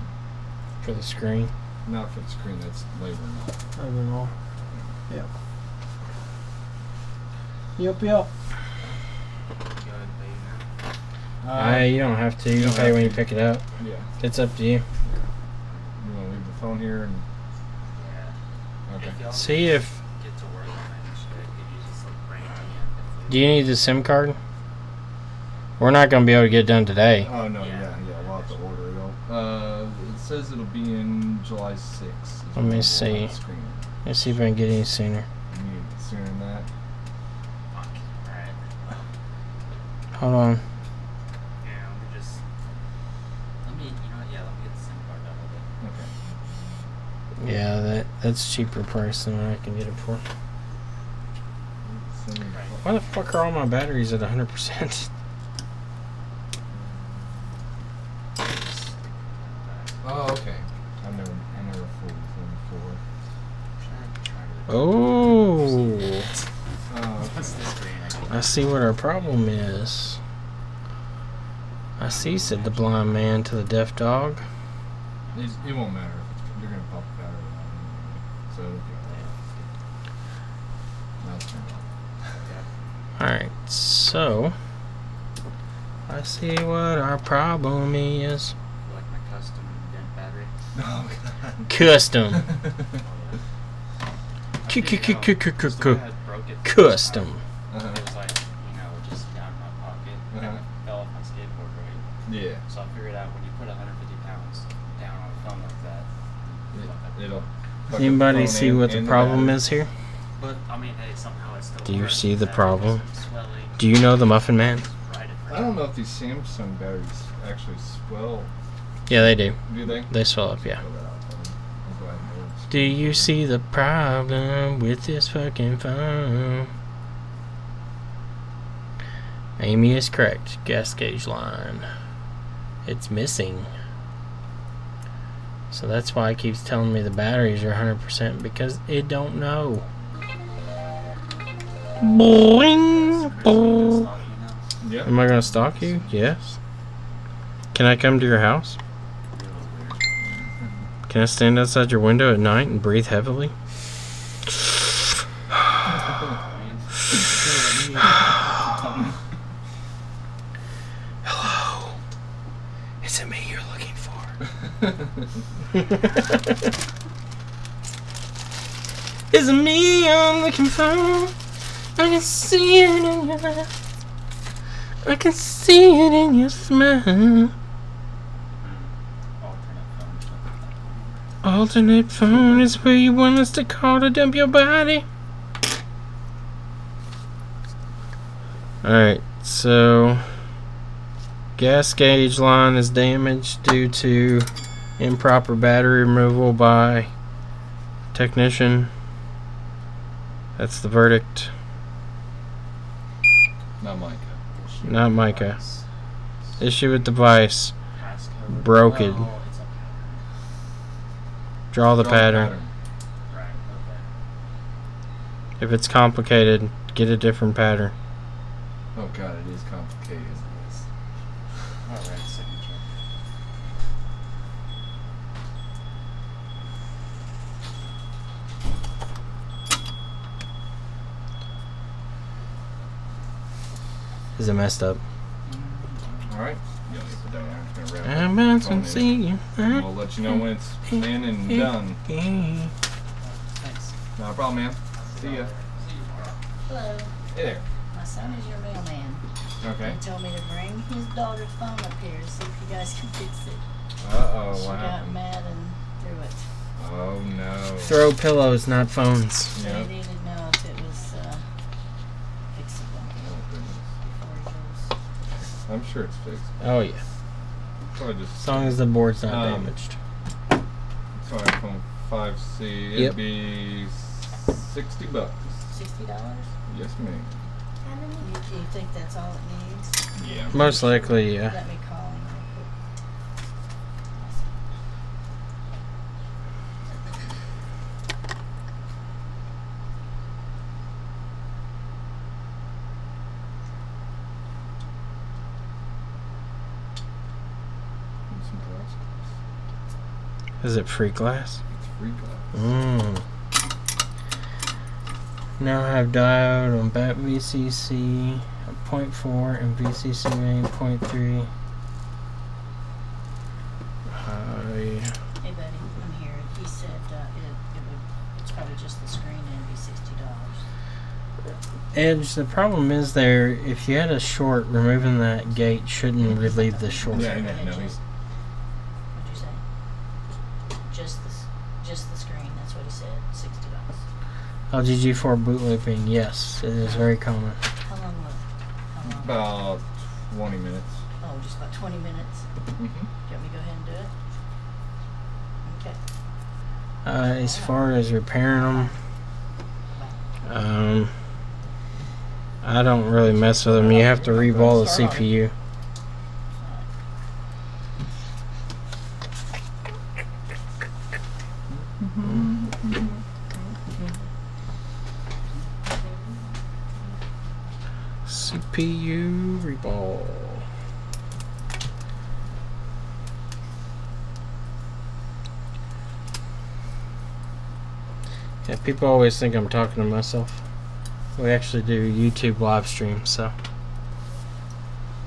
For the screen. Not for the screen, that's labor now. I don't know. Yeah. Yep. Go ahead and pay now. You don't have to. You you can don't pay have when you to. pick it up. Yeah. It's up to you. You wanna leave the phone here and Yeah. okay. If y'all See if. get to work on it and shit, could you just like bring it in? Do you need the SIM card? We're not going to be able to get it done today. Oh no, Yeah. yeah, we'll have to order it. It says it'll be in July 6th. is Let when me we'll see. have the screen. Let's see if I can get any sooner. You need it sooner than that. Fuck. Alright. Hold on. Yeah, let me just. Let me, you know what? Yeah, let me get the SIM card out of it. Okay. Yeah, that's cheaper price than what I can get it for. Send me- Why the fuck are all my batteries at 100%? Oh, okay. I never fooled with them before. Oh, What's the screen? I see what our problem is. I see, said the blind man to the deaf dog. It won't matter. You're gonna pop the battery out anyway. So it'll be alright. Now it's turned on. Alright, so I see what our problem is. Like my custom dent battery. Oh god. Custom. I figured out just the way I broke it the first Custom. time, Uh-huh. It was like, just down in my pocket. And Uh-huh. it fell off my skateboard, right? Yeah. So I figured out when you put 150 pounds down on a phone like that, It'll. fuck up the Anybody phone see and- what the and problem battery. is here? But I mean, hey, somehow it still Do you works. see the Battery problem? wasn't swelling. Do you know the Muffin Man? Right at I don't know if these Samsung batteries actually swell. Yeah, they do. Do they? They swell up, yeah. Fill that out. Do you see the problem with this fucking phone? Amy is correct. Gas gauge line. It's missing. So that's why it keeps telling me the batteries are 100% because it don't know. Boing, boing. Yeah. Am I gonna stalk you? Yes. Can I come to your house? Can I stand outside your window at night and breathe heavily? Hello. Is it me you're looking for? Is it me I'm looking for? I can see it in your eyes. I can see it in your smile. Alternate phone is where you want us to call to dump your body. Alright, so gas gauge line is damaged due to improper battery removal by technician. That's the verdict. Not Micah. Not Micah. Issue with device. Broke it. Draw the pattern. Right, okay. If it's complicated, get a different pattern. Oh god, it is complicated. Alright, signature. Is it messed up? Alright. Yeah, leave it down. I'm just gonna wrap I'm it. about to see you. And we'll let you know when it's in and done. Thanks. No problem, man. See ya. Hello. Hey there. My son is your mailman. Okay. He told me to bring his daughter's phone up here to see if you guys can fix it. Uh-oh, She what got happened? mad and threw it. Oh no. Throw pillows, not phones. So Yeah. he needed to know if it was fixable Oh, goodness. before he goes. I'm sure it's fixed. Oh yeah. Probably just As long as the board's not Um, damaged. so iPhone 5C. It'd Yep. be $60. $60? Yes, ma'am. Do you think that's all it needs? Yeah. Most likely, yeah. Let me call him real quick. Some glass. Is it free glass? It's free glass. Mmm. Now I have diode on bat VCC at 0.4 and VCC main 0.3. Hey buddy, I'm here. He said it's probably just the screen and it'd be $60. Edge, the problem is there, if you had a short, removing that gate shouldn't relieve the short. Yeah, no, he's. What'd you say? Just the screen. That's what he said. $60. LGG4 boot looping, yes, it is very common. How long was it? How long? About 20 minutes. Oh, just about 20 minutes. Mm-hmm. Do you want me to go ahead and do it? Okay. As far as repairing them, I don't really mess with them. You have to reball the CPU. CPU reball. Yeah, people always think I'm talking to myself. We actually do YouTube live streams, so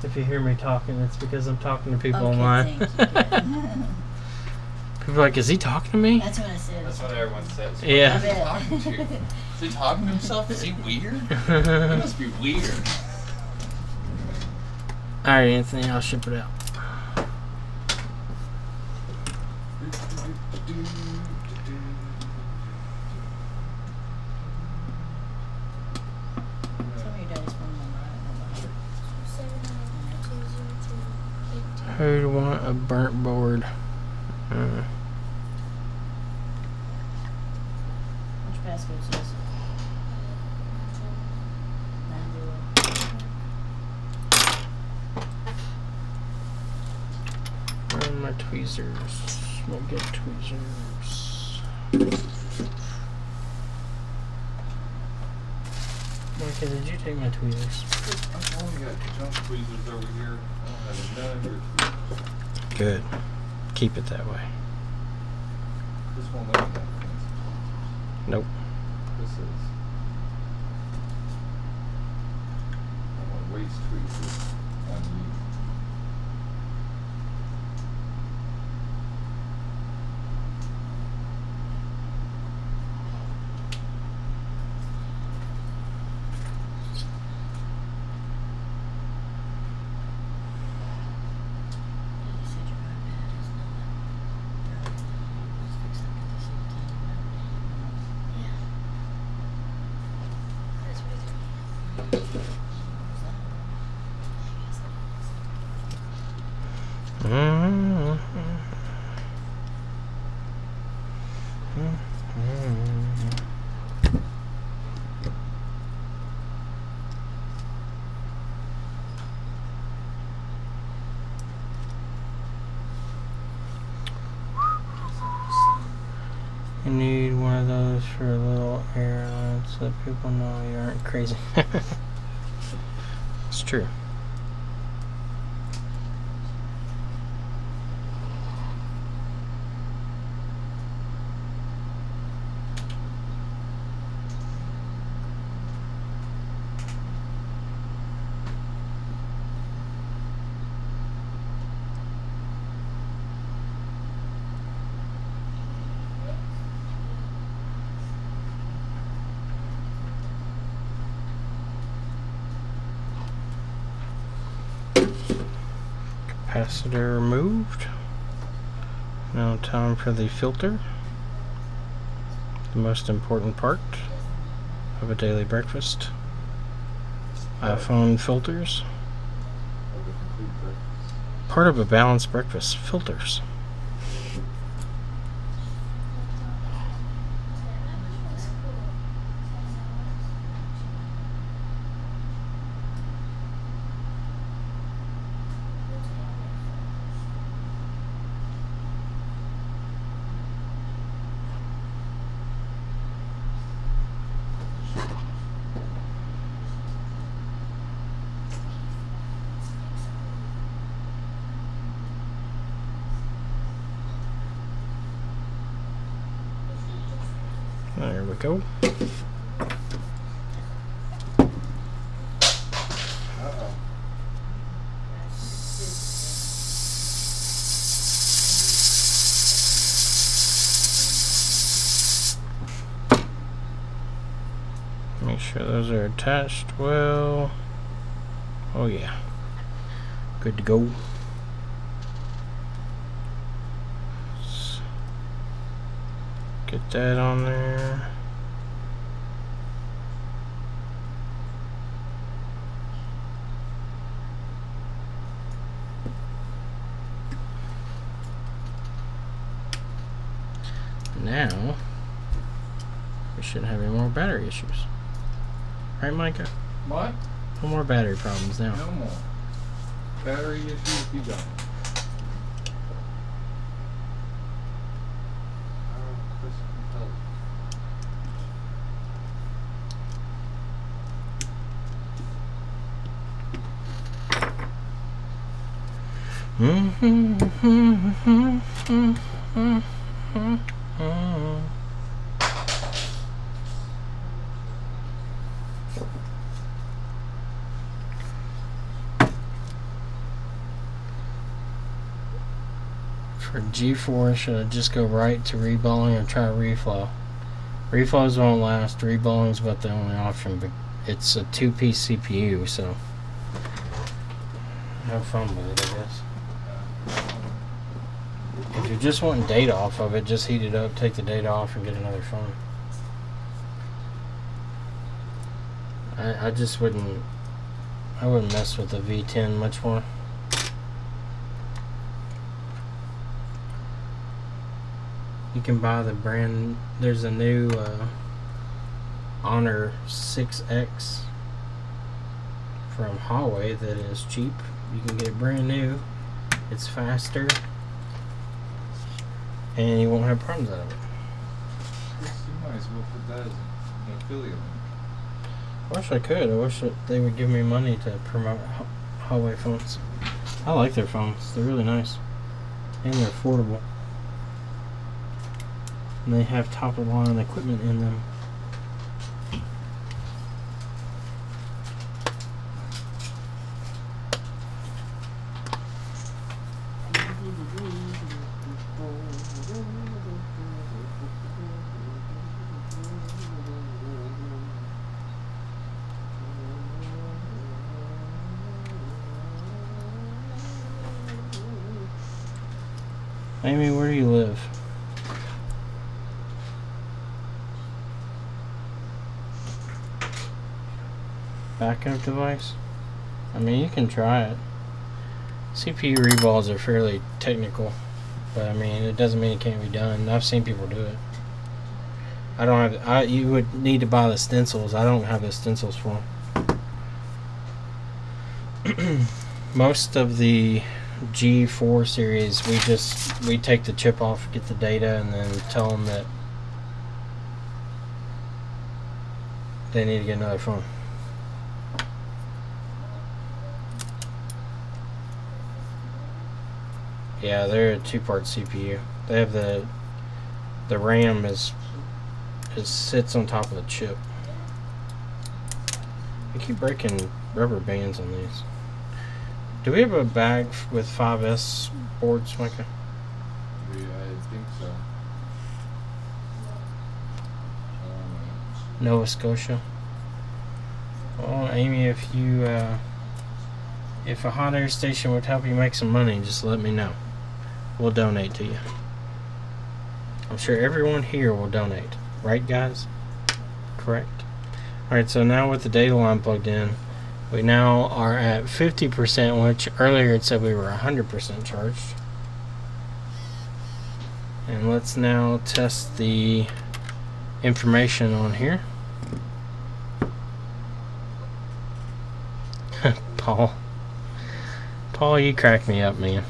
if you hear me talking, it's because I'm talking to people online. Thank you. People are like, is he talking to me? That's what I said. That's what everyone says. Yeah. I bet. Talking to you. Is he talking to himself? Is he weird? He must be weird. Alright, Anthony, I'll ship it out. Tell me your daddy's phone number. I don't know. Who'd want a burnt board? ask what it says. 90. Where are my tweezers? We'll get tweezers. Micah, did you take my tweezers? I've only got jump tweezers over here. I don't have none of your tweezers. Good. Keep it that way. This one let me have fancy. Nope. This is. I want waist tweezers on you. You said your iPad is not dirty. Let's fix that because it's 17. Yeah. That's what You need one of those for a little airline so that people know you aren't crazy. It's true. Capacitor removed. Now time for the filter. The most important part of a daily breakfast. iPhone filters. Of the complete breakfast. Part of a balanced breakfast. Filters. There we go. Uh-oh. Make sure those are attached well. Oh yeah. Good to go. Let's get that on there. Now we shouldn't have any more battery issues. Right, Micah? What? No more battery problems now. No more. Battery issues be gone. For G4, should I just go right to reballing or try reflow? Reflows won't last. Reballing is about the only option, but it's a 2-piece CPU, so have fun with it, I guess. If you're just wanting data off of it, just heat it up, take the data off, and get another phone. I just wouldn't. I wouldn't mess with the V10 much more. You can buy the brand. There's a new Honor 6X from Huawei that is cheap. You can get it brand new. It's faster, and you won't have problems out of it. You might as well put that as an affiliate link. I wish I could. I wish that they would give me money to promote Huawei phones. I like their phones. They're really nice, and they're affordable. And they have top-of-the-line equipment in them. Amy, where do you live? Backup device? I mean, you can try it. CPU reballs are fairly technical, but I mean, it doesn't mean it can't be done. I've seen people do it. I don't have. You would need to buy the stencils. I don't have the stencils for them. Most of the G4 series, we take the chip off, get the data, and then tell them that they need to get another phone. Yeah, they're a 2-part CPU. They have the RAM is sits on top of the chip. I keep breaking rubber bands on these. Do we have a bag with 5S boards, Micah? I think so. Nova Scotia. Well, Amy, if you if a hot air station would help you make some money, just let me know. We'll donate to you. I'm sure everyone here will donate. Right, guys? Correct? Alright, so now with the data line plugged in, we now are at 50%, which earlier it said we were 100% charged. And let's now test the information on here. Paul, you crack me up, man.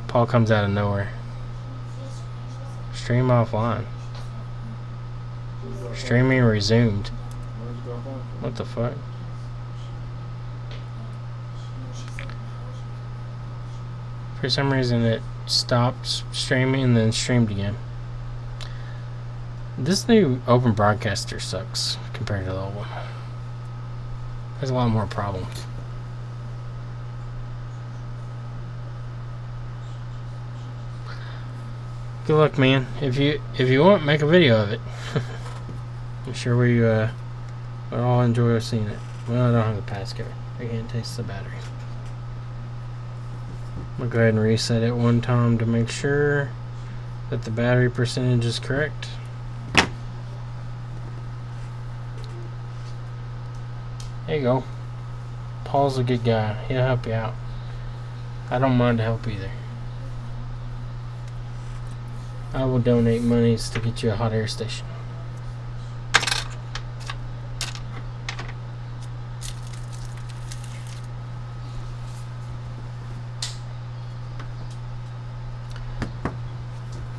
Paul comes out of nowhere. Stream offline. Streaming resumed. What the fuck? For some reason it stopped streaming and then streamed again. This new open broadcaster sucks compared to the old one. There's a lot more problems. Good luck, man. If you want, make a video of it. I'm sure we all enjoy seeing it. Well, I don't have the passcode. I can't taste the battery. I'm gonna go ahead and reset it one time to make sure that the battery percentage is correct. There you go. Paul's a good guy. He'll help you out. I don't mind to help either. I will donate monies to get you a hot air station.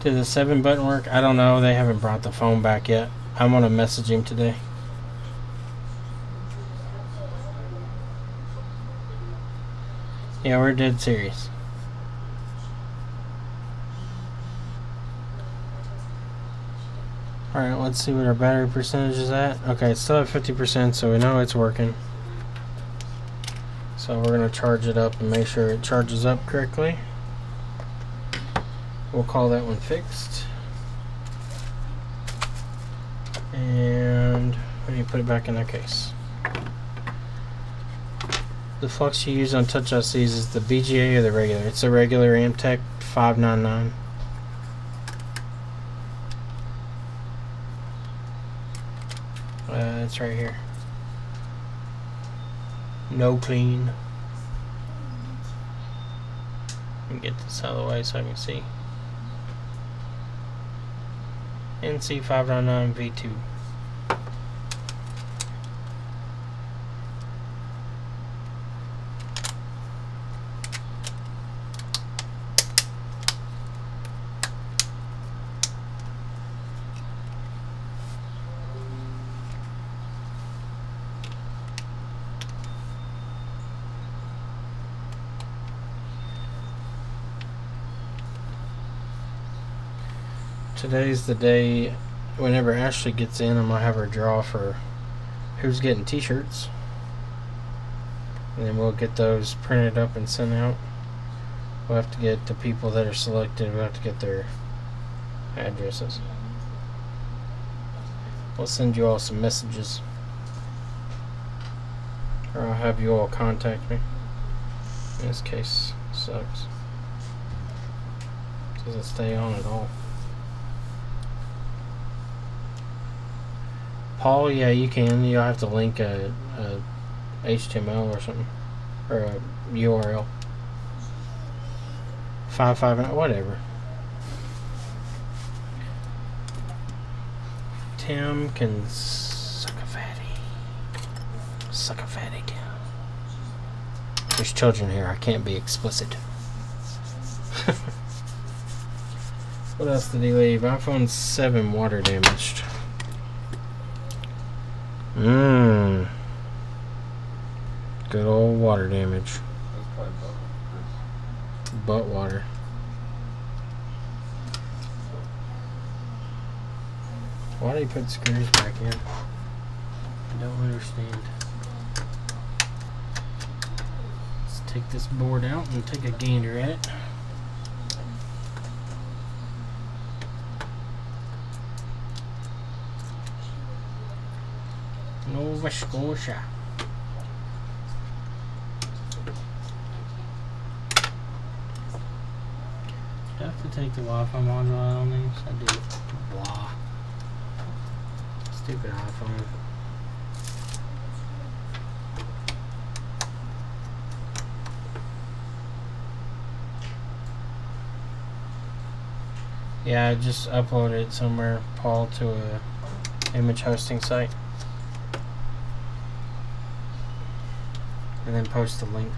Did the 7 button work? I don't know. They haven't brought the phone back yet. I'm gonna message him today. Yeah, we're dead serious. Alright, let's see what our battery percentage is at. Okay, it's still at 50%, so we know it's working. So we're going to charge it up and make sure it charges up correctly. We'll call that one fixed. And we need to put it back in their case. The flux you use on touch ICs is the BGA or the regular? It's a regular AMTECH 599. It's right here. No clean. Let me get this out of the way so I can see. NC599 V2. Today's the day. Whenever Ashley gets in, I'm gonna have her draw for who's getting t-shirts, and then we'll get those printed up and sent out. We'll have to get the people that are selected, we'll have to get their addresses. We'll send you all some messages, or I'll have you all contact me. In this case, sucks. Doesn't stay on at all. Paul, yeah, you can. You'll have to link a HTML or something, or a URL. 559, whatever. Tim can suck a fatty. Suck a fatty, Tim. There's children here. I can't be explicit. What else did he leave? iPhone 7 water damaged. Good old water damage. That's probably Butt water. Why do you put screws back in? I don't understand. Let's take this board out and take a gander at it. Nova Scotia. Do I have to take the Wi-Fi module out on these? I do. Blah. Stupid iPhone. Yeah, I just uploaded it somewhere, Paul, to a image hosting site. And then post the link.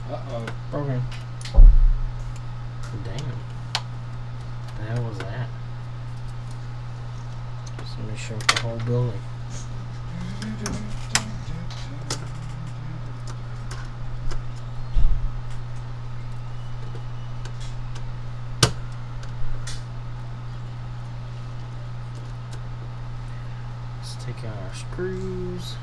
Uh-oh. Broken. Damn. The hell was that? Somebody shook the whole building. Let's take out our screws.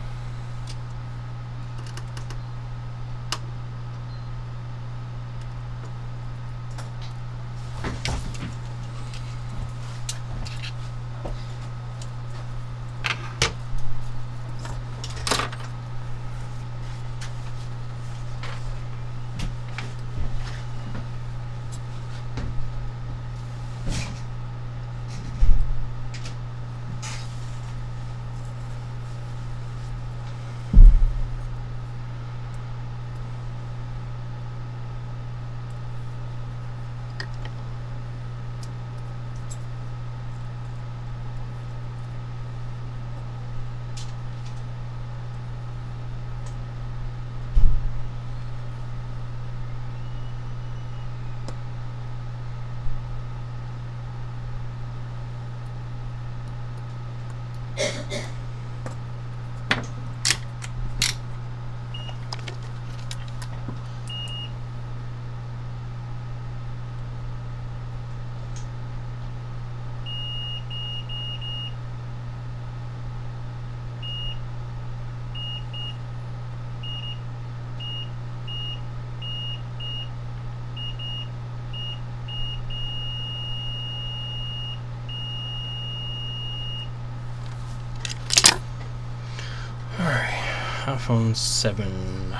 iPhone 7.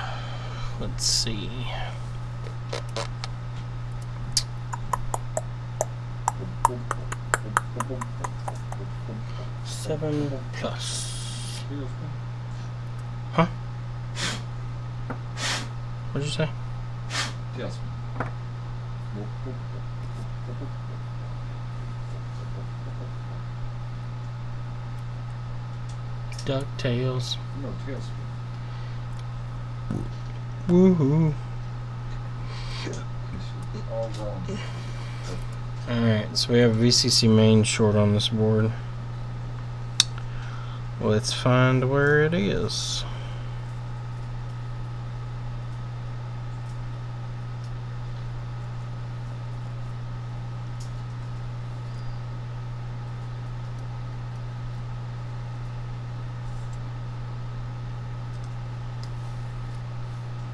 Let's see. 7 plus. Huh? What'd you say? Yes. DuckTales. No, tails. Woohoo. All wrong. Alright, so we have VCC main short on this board. Let's find where it is.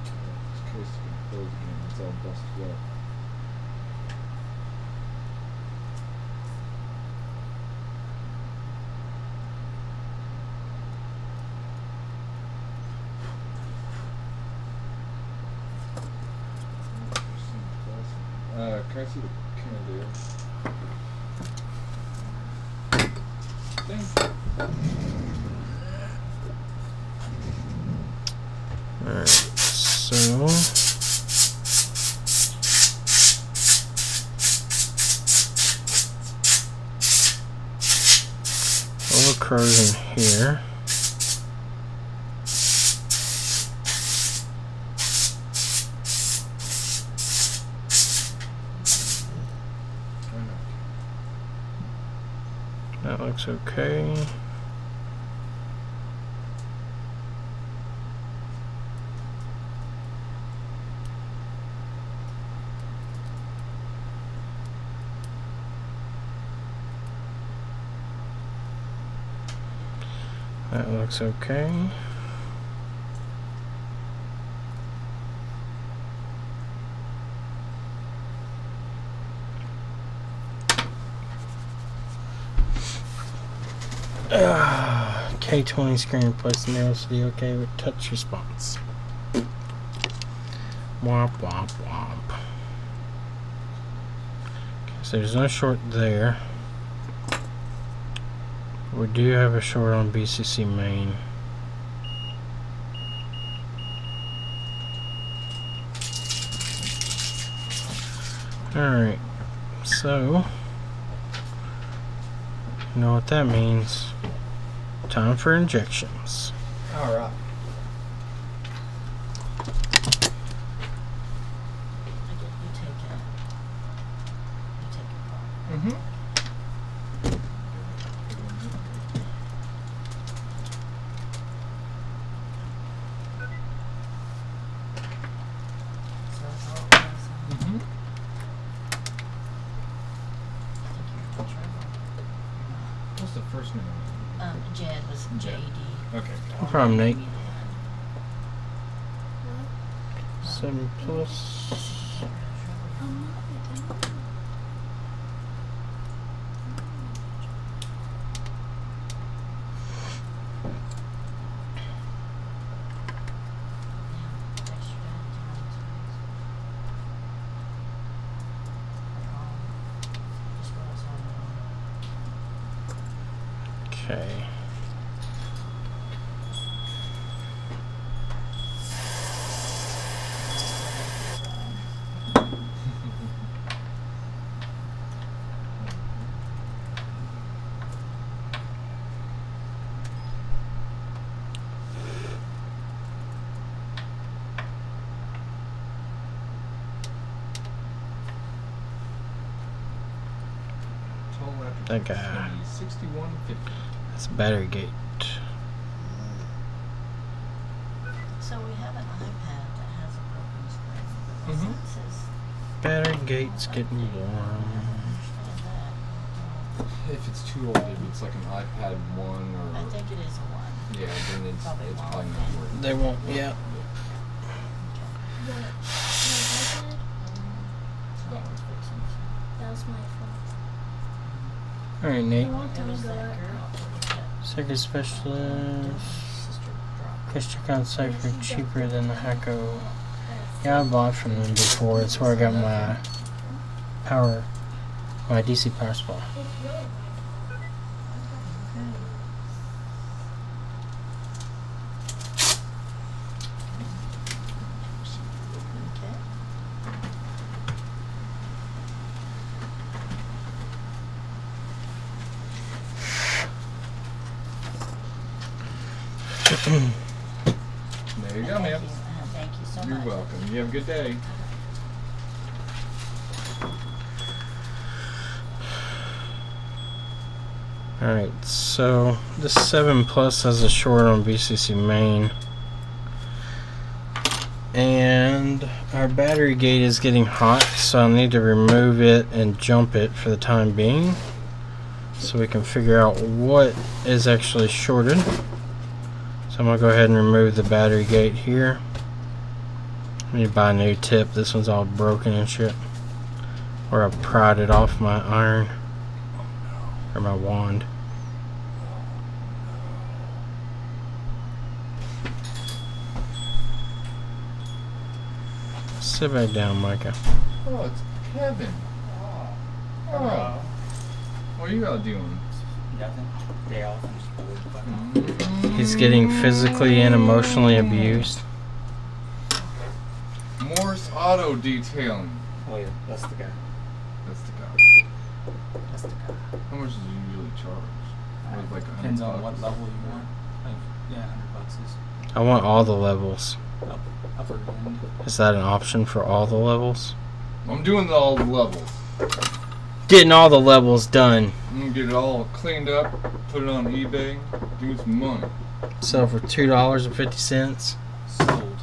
This case is gonna close again. It's all busted up. Can I see the candle? Thank you. Alright, so all occurs in here. That looks okay. That looks okay. K20 screen replaced in LCD, okay with touch response. Womp womp womp. Okay, so there's no short there. We do have a short on BCC main. Alright, so you know what that means. Time for injections. Alright. You take it. You take your call. Mm-hmm. So that's all it was. Mm-hmm. Take your trouble. What's the first name? Jed was Jed. JD. Okay. No problem, Nate. What? 7 plus. Oh, no, I didn't. Okay. That guy. 6150. That's battery gate. So we have an iPad that has a broken screen. But Mhm. it says Battery gate's getting warm. If it's too old, if it's like an iPad 1 or... I think it is a one. Yeah, then it's Probably probably won't. not working. They won't, yeah. What? My iPad? So it's fixing to- That was my fault. Alright, A Nate. long There time was ago. that girl that Circuit specialist. sister dropped. Chris check out Cypher cheaper than the Hacko. Yeah, I bought from them before. It's where I got my power, my DC power supply. It's really my fault. There you go, ma'am. Thank you so You're much. welcome. You have a good day. Alright, so this 7 Plus has a short on VCC main. And our battery gate is getting hot, so I'll need to remove it and jump it for the time being, so we can figure out what is actually shorted. So I'm going to go ahead and remove the battery gate here. I need to buy a new tip. This one's all broken and shit. Or I pried it off my iron. Or my wand. Sit back down, Micah. Oh, it's Kevin. Oh. What are you all doing? Nothing. Day off. I'm just bored. Fucking. He's getting physically and emotionally abused. Morse Auto Detailing. Oh yeah, that's the guy. That's the guy. That's the guy. How much does he usually charge? Or like Depends on $100? what level you want. Like, yeah, $100 is I want all the levels. upper end. Is that an option for all the levels? I'm doing all the levels. Getting all the levels done. I'm gonna get it all cleaned up, put it on eBay, give me some money. Sell for $2.50. Sold.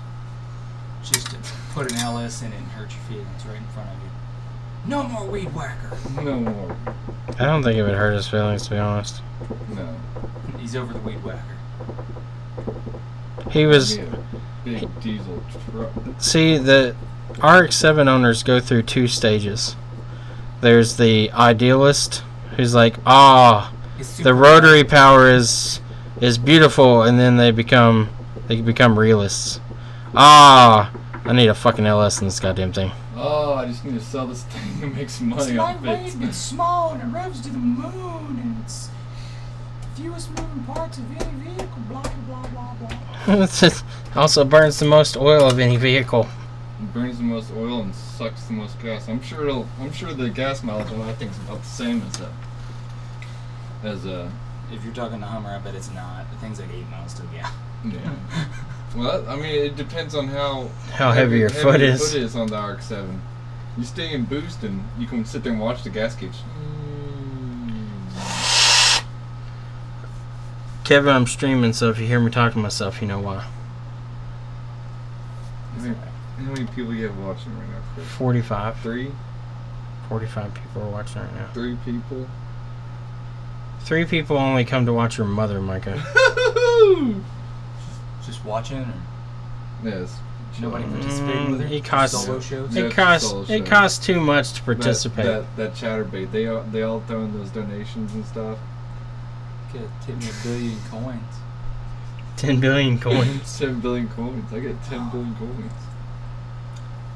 Just to put an LS in it and hurt your feelings right in front of you. No more weed whacker. No more. I don't think it would hurt his feelings, to be honest. No. He's over the weed whacker. He was. Give me a big diesel truck. See, the RX-7 owners go through 2 stages. There's the idealist, who's like, the rotary power is beautiful, and then they become realists. I need a fucking LS in this goddamn thing. Oh, I just need to sell this thing and make some money It's off it. lightweight, it's small, and it revs to the moon, and it's fewest moving parts of any vehicle, blah, blah, blah, blah. It also burns the most oil of any vehicle. It burns the most oil and sucks the most gas. I'm sure the gas mileage on that thing's about the same as If you're talking the Hummer, I bet it's not. The thing's like 8 miles to the gallon. yeah. Well, I mean, it depends on how heavy your foot is. Foot is on the RX-7. You stay in boost and you can sit there and watch the gas gauge. Kevin, I'm streaming, so if you hear me talk to myself, you know why. How many people you have watching right now, Chris? 45. 3? 45 people are watching right now. 3 people? 3 people only come to watch your mother, Micah. Just watching, or Yes. nobody participating with her? It costs. Solo shows? Yeah. It costs too much to participate. That chatterbait, they all throw in those donations and stuff. Could tip me $1 billion coins. 10 billion coins. 10 billion coins. I get 10 billion coins.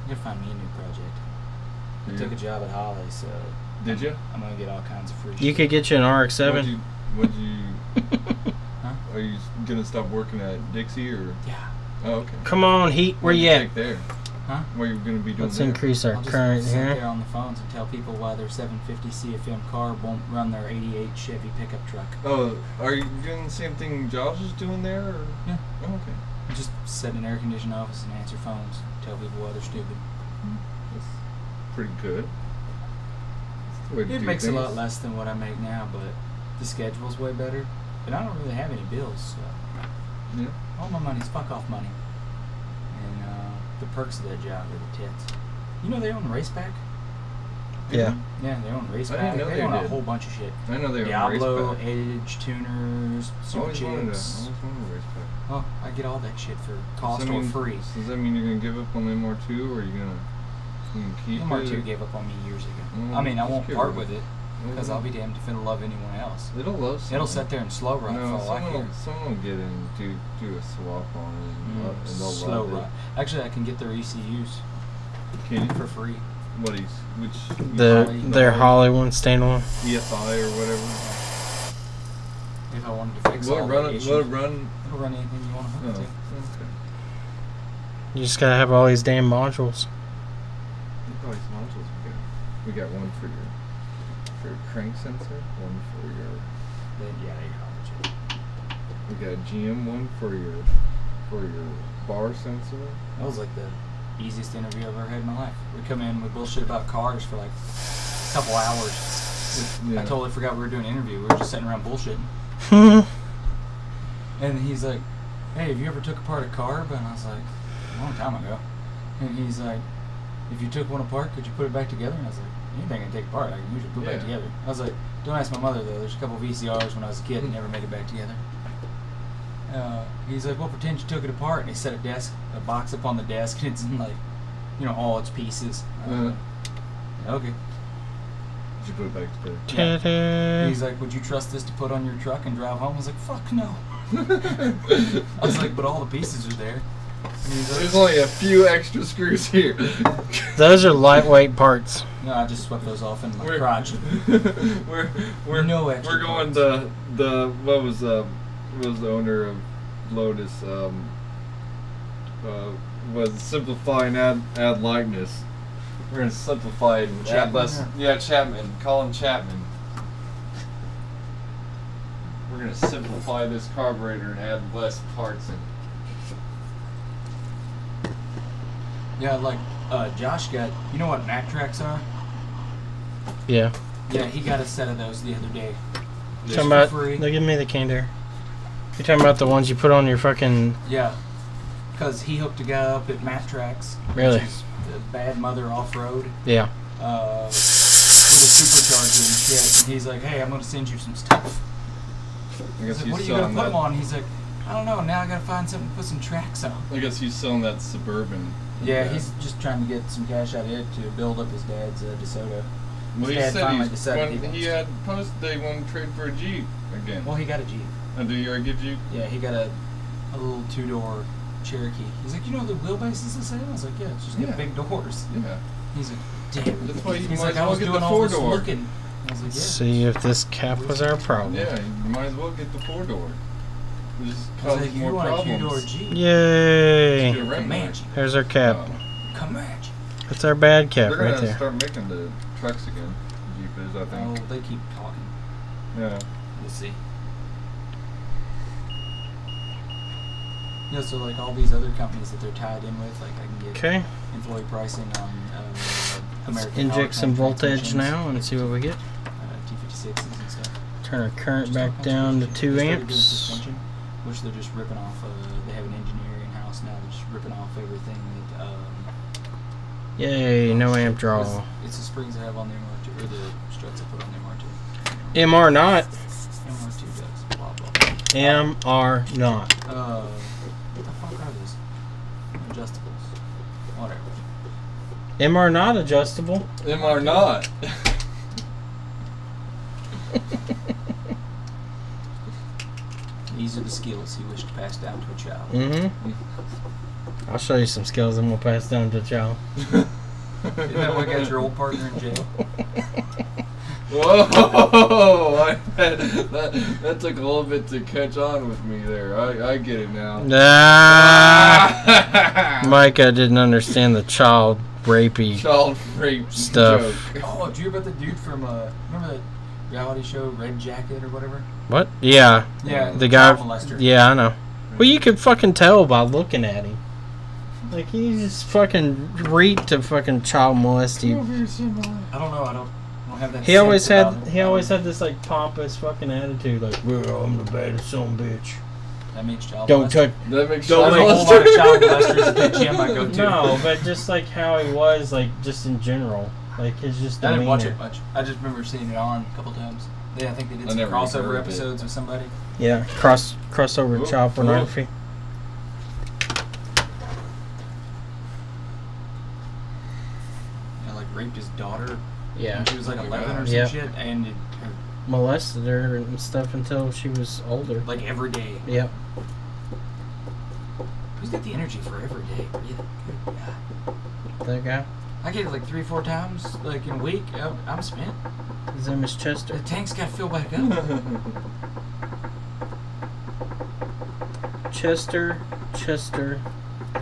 You gotta find me a new project. I Yeah. took a job at Holly, so Did you? I'm gonna get all kinds of free You shit. could get you an RX-7. Would you? Huh? Are you gonna stop working at Dixie or? Yeah. Oh, okay. Come on, Heat, where you at? Take there? Huh? What are you gonna be doing Let's there? increase our I'll just current sit there here. on the phones and tell people why their 750 CFM car won't run their 88 Chevy pickup truck. Oh, are you doing the same thing Josh is doing there? Or? Yeah. Oh, okay. Just sit in an air-conditioned office and answer phones and tell people why they're stupid. That's pretty good. That's the way to It do makes things. a lot less than what I make now, but the schedule's way better. And I don't really have any bills, so Yeah. all my money's fuck-off money. And the perks of that job are the tits. You know they own Raceback? Yeah. Yeah, they own Raceback. I didn't know they they own a did. whole bunch of shit. I know they were Diablo, Raceback. Edge, Tuners, I Super always wanted Chicks. a Raceback. Oh, I get all that shit for cost Does that or mean- free. Does that mean you're gonna give up on MR2 or are you gonna keep it? MR2 gave up on me years ago. Oh, I mean, I just won't get part rid with of it, because I'll be damned if it'll love anyone else. It'll love someone. It'll sit there and slow run No, for all I care. someone will get in and do a swap on it and they'll Slow love run. Actually, I can get their ECUs it. Can you? for free. What is which Their Holly one standalone. EFI or whatever? If I wanted to fix Will all it the run? issues. Will it run? It'll run anything you want to Oh, hook it okay. to. You just gotta have all these damn modules. Probably some modules we got one for your crank sensor, one for your. Then, yeah, they got all the shit. We got a GM one for your bar sensor. That was like the easiest interview I've ever had in my life. We come in with bullshit about cars for like a couple hours. Yeah. I totally forgot we were doing an interview. We were just sitting around bullshitting. And he's like, hey, have you ever took apart a car? And I was like, a long time ago. And he's like, if you took one apart, could you put it back together? And I was like, anything I can take apart, I can usually put back together. I was like, don't ask my mother though. There's a couple VCRs when I was a kid and never made it back together. He's like, well, pretend you took it apart. And he set a box up on the desk, and it's in like, you know, all its pieces. Okay. Did you put it back together? Yeah. He's like, would you trust this to put on your truck and drive home? I was like, fuck no. I was like, but all the pieces are there. There's only a few extra screws here. Those are lightweight parts. No, I just swept those off in my crotch. We're no extra. We're going parts. the what was the owner of Lotus was simplify and add lightness. We're gonna simplify it and add less. Yeah, Chapman. Colin Chapman. We're gonna simplify this carburetor and add less parts in. Yeah, like Josh got. You know what Mac tracks are? Yeah. Yeah, he got a set of those the other day. Just Talking for about, free. no, give me the candor. You're talking about the ones you put on your fucking... Yeah, because he hooked a guy up at Mac Tracks. Really? Which is the Bad Mother Off-Road. Yeah. With a supercharger and shit. And he's like, hey, I'm going to send you some stuff. I guess Like, what are he's you going selling to put that. them on? He's like, I don't know. Now I got to find something to put some tracks on. I guess he's selling that Suburban. Yeah, he's just trying to get some cash out of it to build up his dad's DeSoto. Well, he His dad said finally he's decided when he had posted they want to trade for a Jeep again. Well, he got a Jeep. And do you already get Jeep? Yeah, he got a little two-door Cherokee. He's like, you know the wheelbase is the same? I was like, yeah, it's just got big doors. Yeah. He's like, damn. That's why you He's might like, as I well was get doing the all this four-door. looking. I was like, yeah. See if this cap was our problem. Yeah, you might as well get the 4-door. It just I was causes like, you more want a problems. two-door Jeep? Yay! Get a Wrangler. Comanche. There's our cap. Comanche. That's our bad cap They're right gonna there. start making the trucks again. Jeep is, I think. Oh, they keep talking. Yeah. We'll see. Yeah, so like all these other companies that they're tied in with, like I can get Okay. employee pricing on American Inject some powertrain voltage transmissions, now and see what we get. T56s and stuff. Turn our current Just all back kinds of down to shit. 2 They started doing amps. suspension, which they're just ripping off. They have an engineer in house now. They're just ripping off everything that. Yay, no amp draw. It's the springs I have on the MR2 or the struts I put on the MR2. MR not. MR2 does. Blah blah blah. MR not. What the fuck are these? Adjustables. Whatever. MR not adjustable. MR not. These are the skills he wished to pass down to a child. Mm-hmm. I'll show you some skills I'm going to pass down to the child. Isn't that what got your old partner in jail? Whoa! That took a little bit to catch on with me there. I get it now. didn't understand the child rapey Child rape stuff. joke. Oh, did you hear about the dude from, remember that reality show, Red Jacket or whatever? What? Yeah. Yeah, The guy. child molester. Yeah, I know. Well, you could fucking tell by looking at him. Like, he just fucking reeked to fucking child molest you. I don't know, I don't have that He always sense about had him. he always had this like pompous fucking attitude, like, well, I'm the baddest son bitch. That makes child Don't molester. touch. That makes Don't child make a whole lot of molester. child molesters at the gym I go to. No, but just like how he was, like just in general, like his just I demeanor. didn't watch it much. I just remember seeing it on a couple times. Yeah, I think they did I some never crossover heard of it. episodes with somebody. Yeah, crossover Whoop, child pornography. And like raped his daughter Yeah, when she was like 11 or some Yeah. shit, and it, molested her and stuff until she was older. like every day. Yep. Who's got the energy for every day? Really? Good God. That guy. I get it like 3-4 times, like in a week. I'm spent. His name is The Chester. tank's got to fill back up. Chester,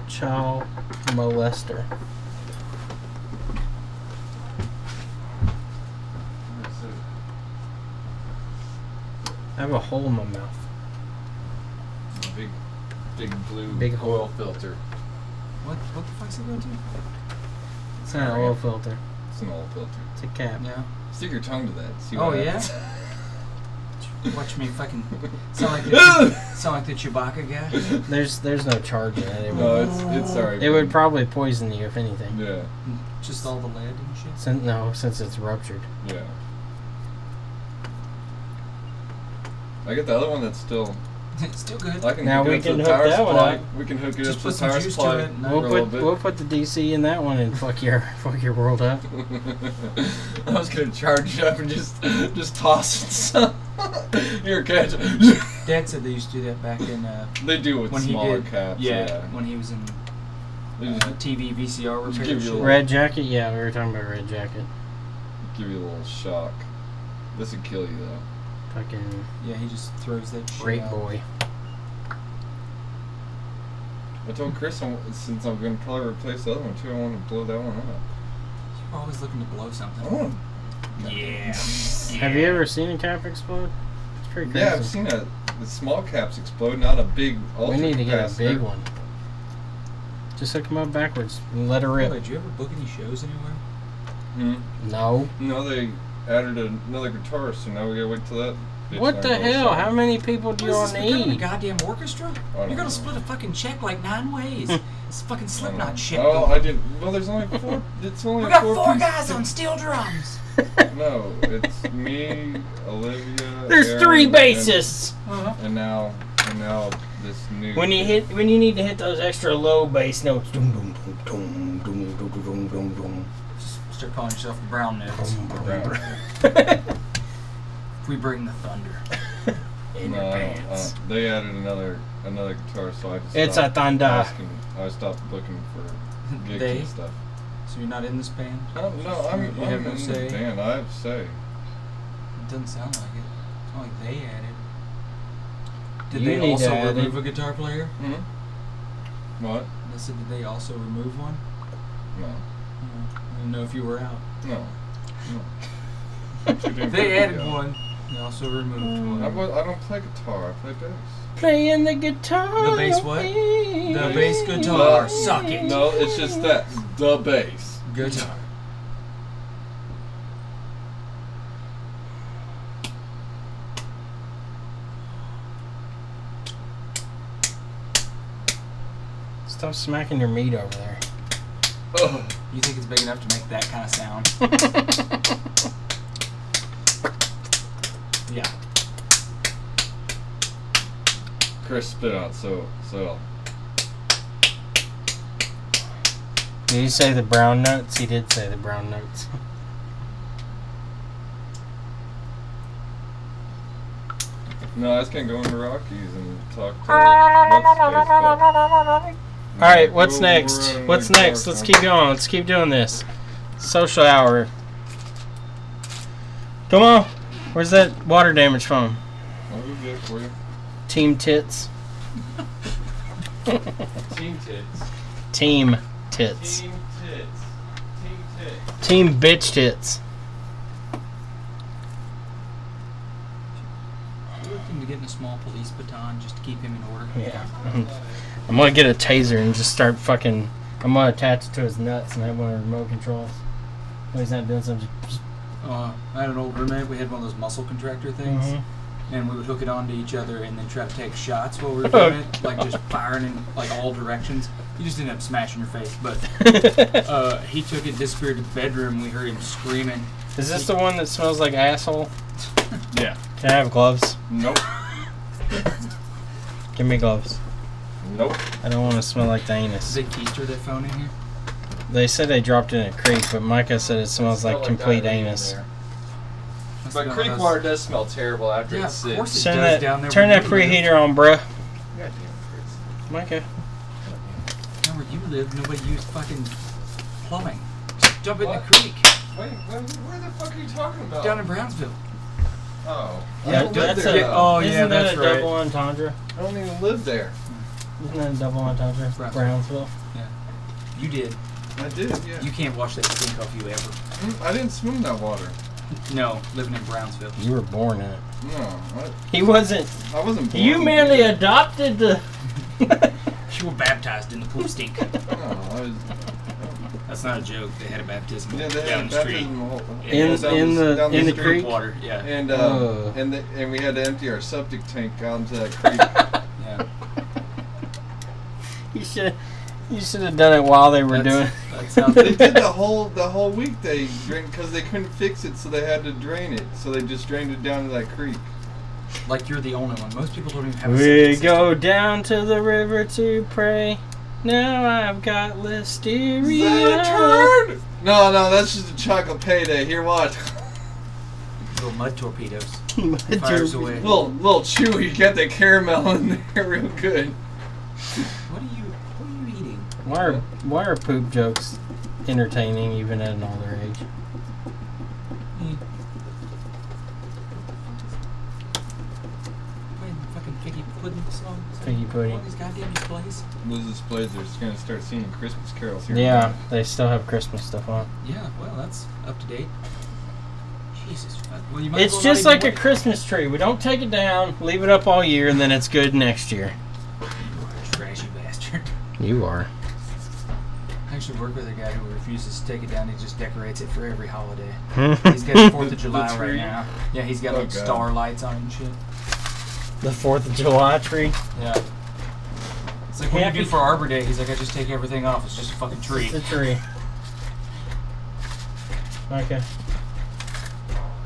child molester. I have a hole in my mouth. big blue Big hole. oil filter. What the fuck's it go to? It's not an oil filter. It's an oil filter. It's a cap. Yeah. Stick your tongue to that. See Oh what yeah. happens. Watch me fucking sound like the Chewbacca guy. There's no charge in it. No, it's alright. It would probably poison you if anything. Yeah. Just all the lead and shit. Since it's ruptured. Yeah. I get the other one that's still. It's still good. I can Now hook we it up can to the hook power that one supply. up. We can hook it Just up to put the some power juice to supply it and for a little bit. We'll put the DC in that one and fuck your world up. I was gonna charge it up and just toss it some. Here, catch it. Dad said they used to do that back in. They do with when smaller he did, caps. Yeah, when he was in They just TV VCR repair. give you a shit. little- Red jacket? Yeah, we were talking about red jacket. give you a little shock. This would kill you though. Fucking Yeah, he just throws that shit great out. boy. I told Chris since I'm gonna probably replace the other one too, I want to blow that one up. You're always looking to blow I something. want. Yeah. Have you ever seen a cap explode? It's pretty crazy. Yeah, I've seen the small caps explode, not a big ultra We need to get a capacitor. big one. Just hook them up backwards and let her Wait, rip. did you ever book any shows anywhere? No. No, they added another guitarist, so now we gotta wait till that. bitch What not the goes hell? on. How many people do you all What is this becoming a need? goddamn orchestra? I You're don't gonna know. split a fucking check like 9 ways. It's fucking Slipknot shit. Oh, going. I didn't. Well, there's only 4. It's only We a got 4 4 piece- guys on steel drums. No, it's me, Olivia. There's Aaron, 3 bassists. And now this new. When you need to hit those extra low bass notes. Dum, dum, dum, dum, dum, dum, dum, dum, dum. Just start calling yourself the brown notes. We bring the thunder. In your pants. They added another guitar, so I just. It's stopped a thunder. asking- I stopped looking for gigs They? and stuff. So you're not in this band? No, I'm You have no in say? the band. I have say. It doesn't sound like it. It's not like they added. Did You they need also to add remove it. a guitar player? Hmm. What? I said, did they also remove one? No. I didn't know if you were out. No. I'm too damn They good added to go. one. They also removed I one. don't play guitar. I play bass. Playing the guitar. The bass what? The The bass guitar. Suck it. No, it's just that. The bass. Guitar. Stop smacking your meat over there. Ugh. You think it's big enough to make that kind of sound? Yeah. Chris spit out, so. Did he say the brown notes? He did say the brown notes. No, I was gonna go in the Rockies and talk to what's Alright, what's next? What's next? Let's keep going. Let's keep doing this. Social hour. Come on. Where's that water damage from? I'll go get it for you. Team Tits. Team tits. Team Tits. Team tits. Team tits. Team Bitch Tits. You're looking to getting a small police baton just to keep him in order. Yeah. I'm gonna get a taser and just start fucking. I'm gonna attach it to his nuts and have one of the remote controls. When he's not doing something. Just, I had an old roommate. We had one of those muscle contractor things, and we would hook it onto each other and then try to take shots while we were doing it, like just firing in like all directions. You just ended up smashing your face. But he took it, disappeared to the bedroom. We heard him screaming. Is this the one that smells like asshole? Yeah. Can I have gloves? Nope. Give me gloves. Nope. I don't want to smell like the Is anus. it keister that phone in here? They said they dropped it in a creek, but Micah said it smells like complete anus. Must But smell creek those- water does smell terrible after Yeah, it of sits. course it Turn does down there. that where you live. preheater on, bruh. Goddamn, Micah. Down where you live, nobody used fucking plumbing. Just jump in the What? creek. Wait, where the fuck are you talking about? Down in Brownsville. Oh. Yeah, I don't live that's there, a. though. Oh, Isn't yeah, that that's a right. double entendre? I don't even live there. Isn't that a double entendre? Brownsville. Brownsville. You did. I did, yeah. You can't wash that stink off you ever. I didn't swim that water. No, living in Brownsville. You were born in it. No, He wasn't. I wasn't born. You merely adopted the. You were baptized in the poop stink. No, I was. That's not a joke. They had a baptism Yeah, they down had the street. baptism the whole In the street. creek. Water. Yeah. And Oh. and we had to empty our septic tank out into that creek. Yeah. You should have done it while they were doing. That's how They did the whole week. They drained because they couldn't fix it, so they had to drain it. So they just drained it down to that creek. Like you're the only one. Most people don't even have a We septic go system. down to the river to pray. Now I've got listeria. Is that a turd? No, that's just a chocolate payday. Here, watch. Little mud torpedoes. Mud Fires torpedo. away. Little chewy. You got the caramel in there real good. What are you eating? Why are poop jokes entertaining even at an older age? Playing fucking piggy pudding songs. Piggy pudding. All these goddamn displays. Those displays are just gonna start singing Christmas carols here. Yeah, they still have Christmas stuff on. Yeah, well, that's up to date. Jesus. Well, you might as It's well just not like even a Christmas tree. We don't take it down, leave it up all year, and then it's good next year. You are a trashy bastard. You are. I actually work with a guy who refuses to take it down. He just decorates it for every holiday. The He's got 4th of July right tree? now. Yeah, he's got Oh, like God. star lights on and shit. 4th of July tree. Yeah. It's like, what do you do for Arbor Day? He's like, I just take everything off. It's just a fucking tree. It's a tree. Okay.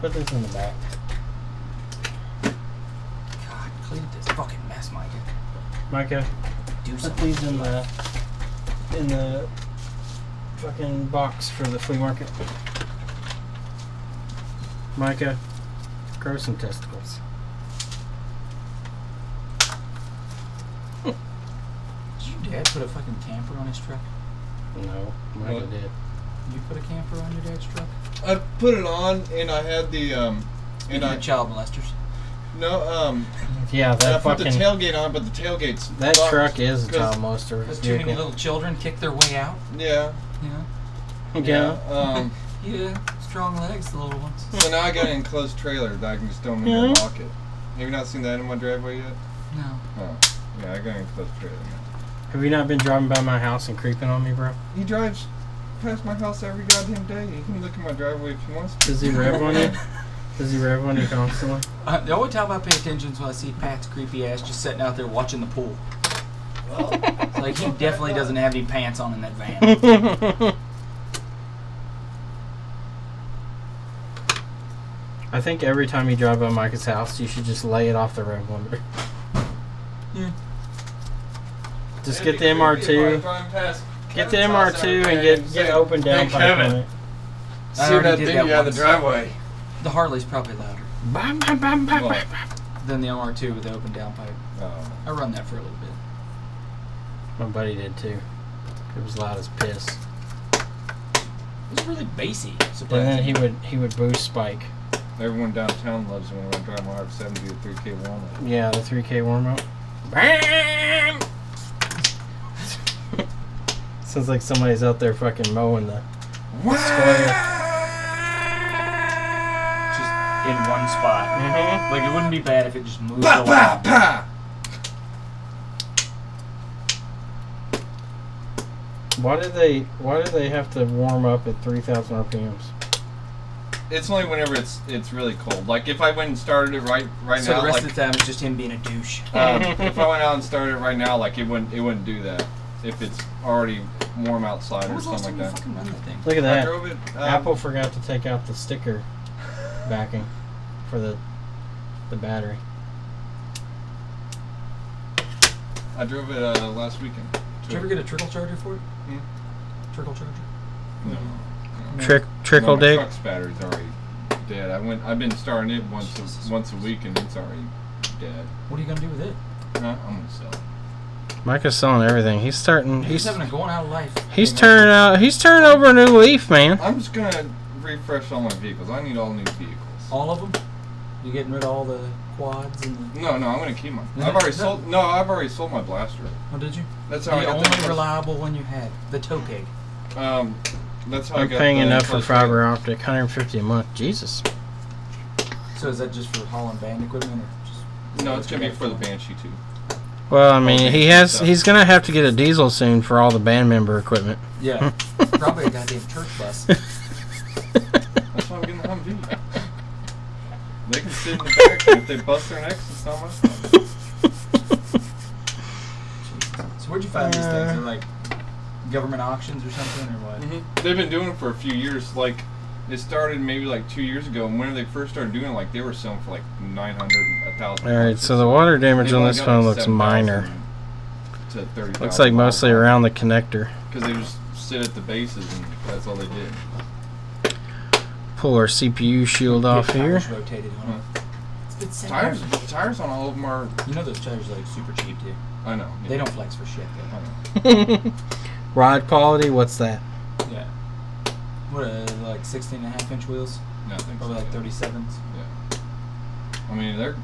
Put this in the back. God, clean up this fucking mess, Micah. Micah, Do put something. these in the fucking box for the flea market. Micah, grow some testicles. Did your dad put a fucking camper on his truck? No, Micah What? did. You put a camper on your dad's truck? I put it on, and I had the And I child molesters. Yeah, I that put the fucking tailgate on, but the tailgate's that fucked truck is a 'cause- child molester Because too many vehicle. little children kick their way out. Yeah. Yeah. Yeah. Yeah. Strong legs, the little ones. So now I got an enclosed trailer that I can just don't Yeah. even lock it. Have you not seen that in my driveway yet? No. Oh. Yeah, I got an enclosed trailer now. Have you not been driving by my house and creeping on me, bro? He drives past my house every goddamn day. He can look at my driveway if he wants to. Does he rev on you? Does he rev on you constantly? The only time I pay attention is when I see Pat's creepy ass just sitting out there watching the pool. It's like he definitely doesn't have any pants on in that van. I think every time you drive by Micah's house, you should just lay it off the rev limiter. Yeah. Just get the MR2. Get the MR2 and get open down pipe on it. I See already that did thing that you have the once. driveway. The Harley's probably louder Bam, bam, bam, bam, Well, bam, bam. than the MR2 with the open down pipe. Oh. I run that for a little bit. My buddy did too. It was loud as piss. It was really bassy. And then Surprisingly. he would boost spike. Everyone downtown loves when I drive my R70 with 3K warm up. Yeah, the 3K warm up. Bam! Sounds like somebody's out there fucking mowing the square. Just in one spot. Mm-hmm. Like it wouldn't be bad if it just moved Pa, pa, around. pa. Why do they have to warm up at 3,000 RPMs? It's only whenever it's really cold. Like if I went and started it right So now, the rest like of the time it's just him being a douche. if I went out and started it right now, like it wouldn't do that. If it's already warm outside When or was the last something time like you that. fucking run that thing? Look at I that. drove it. Apple forgot to take out the sticker backing for the battery. I drove it last weekend. Did you ever get a trickle charger for it? Hmm? Trickle charger? No. Trickle My dig. truck's battery's already dead. I've been starting it once a week and it's already dead. What are you gonna do with it? I'm gonna sell it. Micah's selling everything. He's starting. He's He's having a going out of life. he's turning out. He's turning over a new leaf, man. I'm just gonna refresh all my vehicles. I need all new vehicles. All of them? You getting rid of all the quads and the... No, I'm gonna keep my. No, I've already no. sold. No, I've already sold my blaster. Oh, did you? That's how I The got only the reliable one you had. The tow peg. That's how I I'm got paying the enough for plus fiber optic. $150 a month. Jesus. So is that just for hauling band equipment, or just? No, it's gonna be for the Banshee too. Well, I mean, he's gonna have to get a diesel soon for all the band member equipment. Yeah. Probably a goddamn church bus. That's why I'm getting the Humvee. They can sit in the back, and if they bust their necks, it's not my fault. So where'd you find these things? They're like government auctions or something, or what? They've been doing it for a few years. Like, it started maybe like 2 years ago, and when they first started doing it, like they were selling for like $900, $1,000. Alright, so the water damage on this phone looks minor. To $30,000. Looks like mostly around the connector. Because they just sit at the bases, and that's all they did. Pull our CPU shield off here. Tires rotated on it. It's been Tires on all of them are. You know those tires are like super cheap too. I know. Yeah. They don't flex for shit though. Rod quality, what's that? Yeah. What like 16.5-inch wheels? Nothing. Probably like 37s. Yeah. I mean, they're.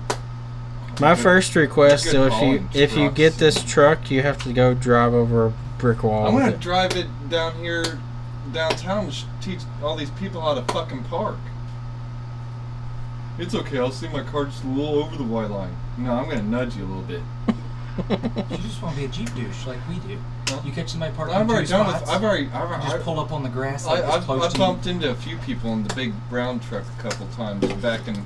My first request, good so hauling if you trucks. get this truck, you have to go drive over a brick wall. I'm with gonna it. drive it down here, downtown, and teach all these people how to fucking park. It's okay. I'll see my car just a little over the white line. No, I'm gonna nudge you a little bit. You just want to be a Jeep douche like we do. Huh? You catch somebody parked I've in already two done spots. it. I've just pull up on the grass like this I've close to bumped into a few people in the big brown truck a couple times, backing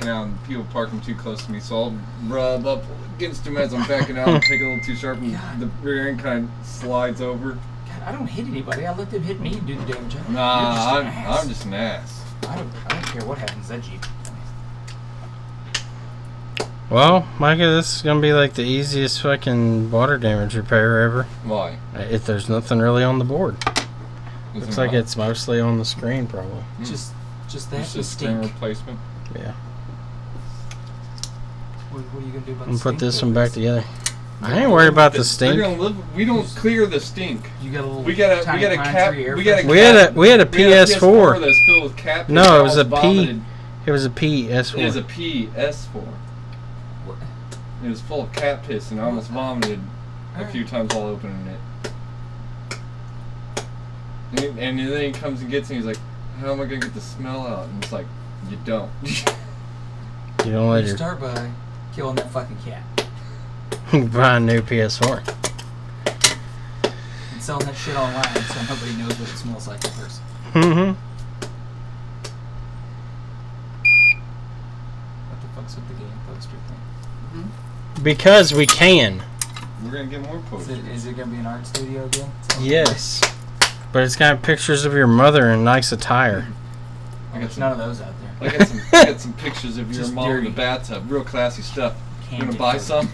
out, and people parking too close to me. So I'll rub up against them as I'm backing out and take it a little too sharp, and the rear end kind of slides over. God, I don't hit anybody. I let them hit me and do the damage. Nah, I'm just an ass. I don't care what happens. That Jeep. Well, Micah, this is gonna be like the easiest fucking water damage repair ever. Why? If there's nothing really on the board. Is Looks there like not? it's mostly on the screen, probably. Just that It's the just screen stink. replacement. Yeah. What are you gonna do about I'm the gonna put stink? this one back together. I ain't worried about the stink. We're gonna live, we don't clear the stink. You got a little. We got a tiny pine cap. tree air We got a freshener. We had a We had a PS4. that's filled with cap. No, it was a vomited. It was a PS4. It was a PS4. What? It was full of cat piss, and I almost vomited a few times while opening it. And then he comes and gets me. He's like, "How am I gonna get the smell out?" And it's like, "You don't." You don't let You your start by killing that fucking cat buy a new PS4. and selling that shit online so nobody knows what it smells like in person. Mm-hmm. What the fuck's with the game poster thing? Because we can. We're gonna get more posters. Is it gonna be an art studio again? Yes. But it's got pictures of your mother in nice attire. I got There's some, none of those out there. I got some pictures of your Just mom in dirty. the bathtub. Real classy stuff. You Can't wanna get buy those. some?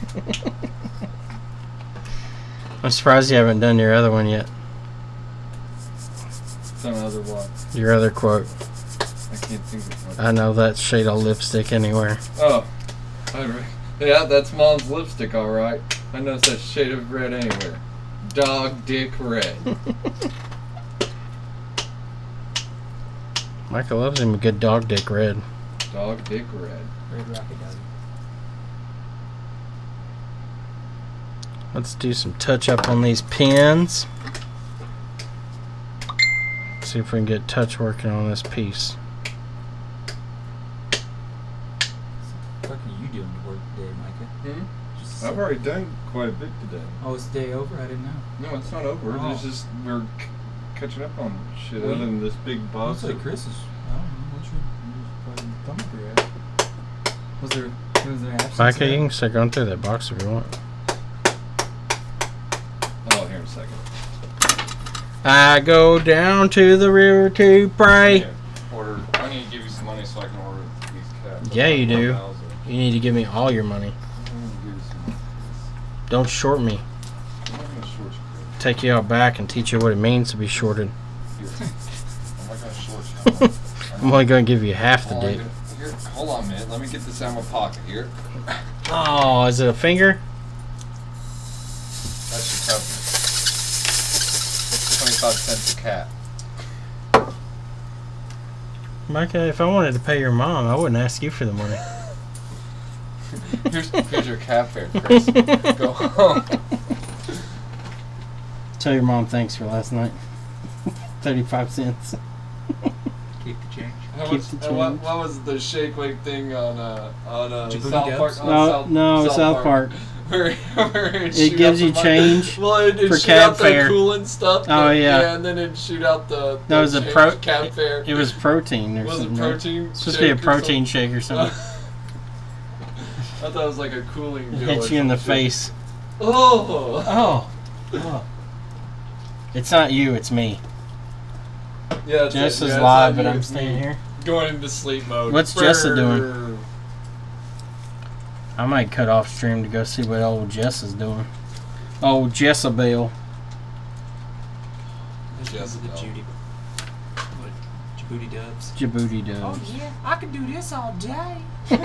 I'm surprised you haven't done your other one yet. Some other one. Your other quote. I can't think of what. I know that shade of lipstick anywhere. Oh. Yeah, that's mom's lipstick, alright. I noticed that shade of red anywhere. Dog dick red. Michael loves him a good dog dick red. Dog dick red. Red Rocket Dog. Let's do some touch up on these pins. See if we can get touch working on this piece. What are you doing to work today, Micah? Just I've already done quite a bit today. Oh, it's the day over? I didn't know. No, it's not over. Oh. It's just we're catching up on shit Well, other than this big box. Looks like Chris is. I don't know. What's your fucking thumb up your ass? Was there absence? Micah, there? you can start going through that box if you want. Oh, here in a second. I go down to the river to pray. Here, order. I need to give you some money so I can order these caps. Yeah, you do. 1,000. You need to give me all your money. I'm gonna give you some money. Don't short me. I'm not gonna short you. Take you out back and teach you what it means to be shorted. Here. I'm not gonna short you. I'm only going to give you half the Hold on, dick. here, hold on a minute. Let me get this out of my pocket here. Oh, is it a finger? That should cover it. 25 cents a cap. Micah, if I wanted to pay your mom, I wouldn't ask you for the money. Here's your cap fare, Chris. Go home. Tell your mom thanks for last night. 35 cents. Keep the change. Keep the change. What was the shake weight thing on Djibouti South Park? Dubs? No, South Park. Where It gives you change well, it'd for shoot cab out the fare. coolant stuff. Oh, yeah. and then it'd shoot out the No, it was a change cab fare. It was protein or Was it something. right? protein? It's supposed to be a shake or protein something? shake or something. I thought it was like a cooling It deal. hits or you in the some shit. face. Oh. Oh. It's not you, it's me. Yeah, it's Jess it. is Yeah, it's live, not but you, I'm it's staying me. here. Going into sleep mode. What's Jessa doing? Brrr. I might cut off stream to go see what old Jess is doing. Old Jezebel. Jessica. The Judy. What? Djibouti Dubs. Djibouti Oh Dubs. yeah, I can do this all day. Do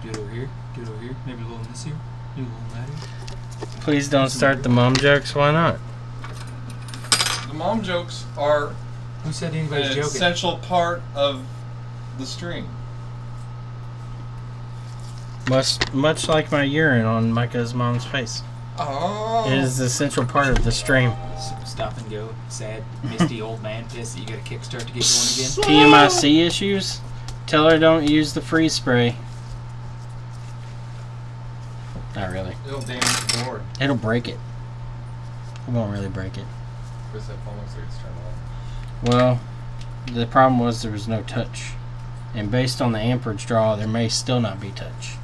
it over here. Do it over here. Maybe a little in this here. Maybe a little in that here. Please don't start the mom jokes. Why not? The mom jokes are Who said an anybody's joking? essential part of the stream. Much like my urine on Micah's mom's face. Oh. It is the central part of the stream. Stop and go. Sad, misty old man piss that you got to kickstart to get going again. PMIC issues? Tell her don't use the freeze spray. Not really. It'll damage the board. It'll break it. It won't really break it. Chris, that phone looks like it's turned on. Well, the problem was there was no touch. And based on the amperage draw, there may still not be touch.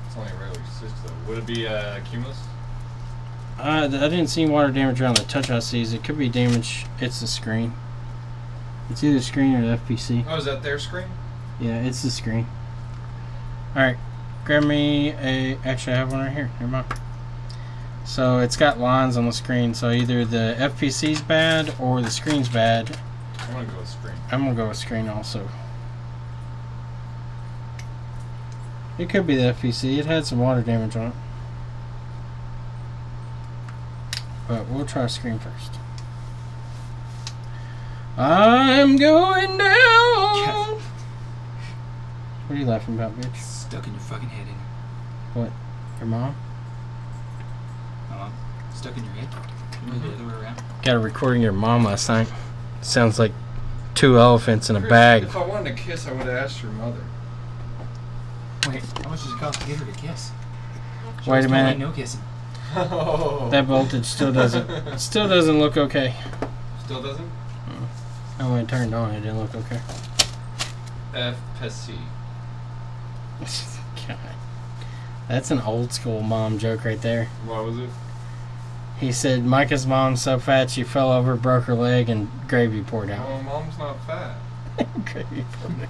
It's only a regular switch though. Would it be Cumulus? I didn't see water damage around the touch ICs. It could be damage. It's the screen. It's either screen or the FPC. Oh, is that their screen? Yeah, it's the screen. Alright, grab me a... Actually, I have one right here. Never mind. So, it's got lines on the screen. So, either the FPC's bad or the screen's bad. I'm gonna go with screen. I'm going to go with screen also. It could be the FPC. It had some water damage on it. But we'll try screen first. I'm going down! Yes. What are you laughing about, bitch? Stuck in your fucking head, ain't it? Your mom? Stuck in your head? The other way around? Got a recording of your mom last night. Sounds like two elephants in a Chris, bag. If I wanted to kiss, I would have asked your mother. Wait, how much does it cost to get her to kiss? She Wait was a told minute. No kissing. Oh. That voltage still doesn't look okay. Still doesn't? Oh, when it turned on, it didn't look okay. FPC. God. That's an old school mom joke right there. What was it? He said, Micah's mom's so fat she fell over, broke her leg, and gravy poured out. Oh, mom's not fat. Gravy poured out.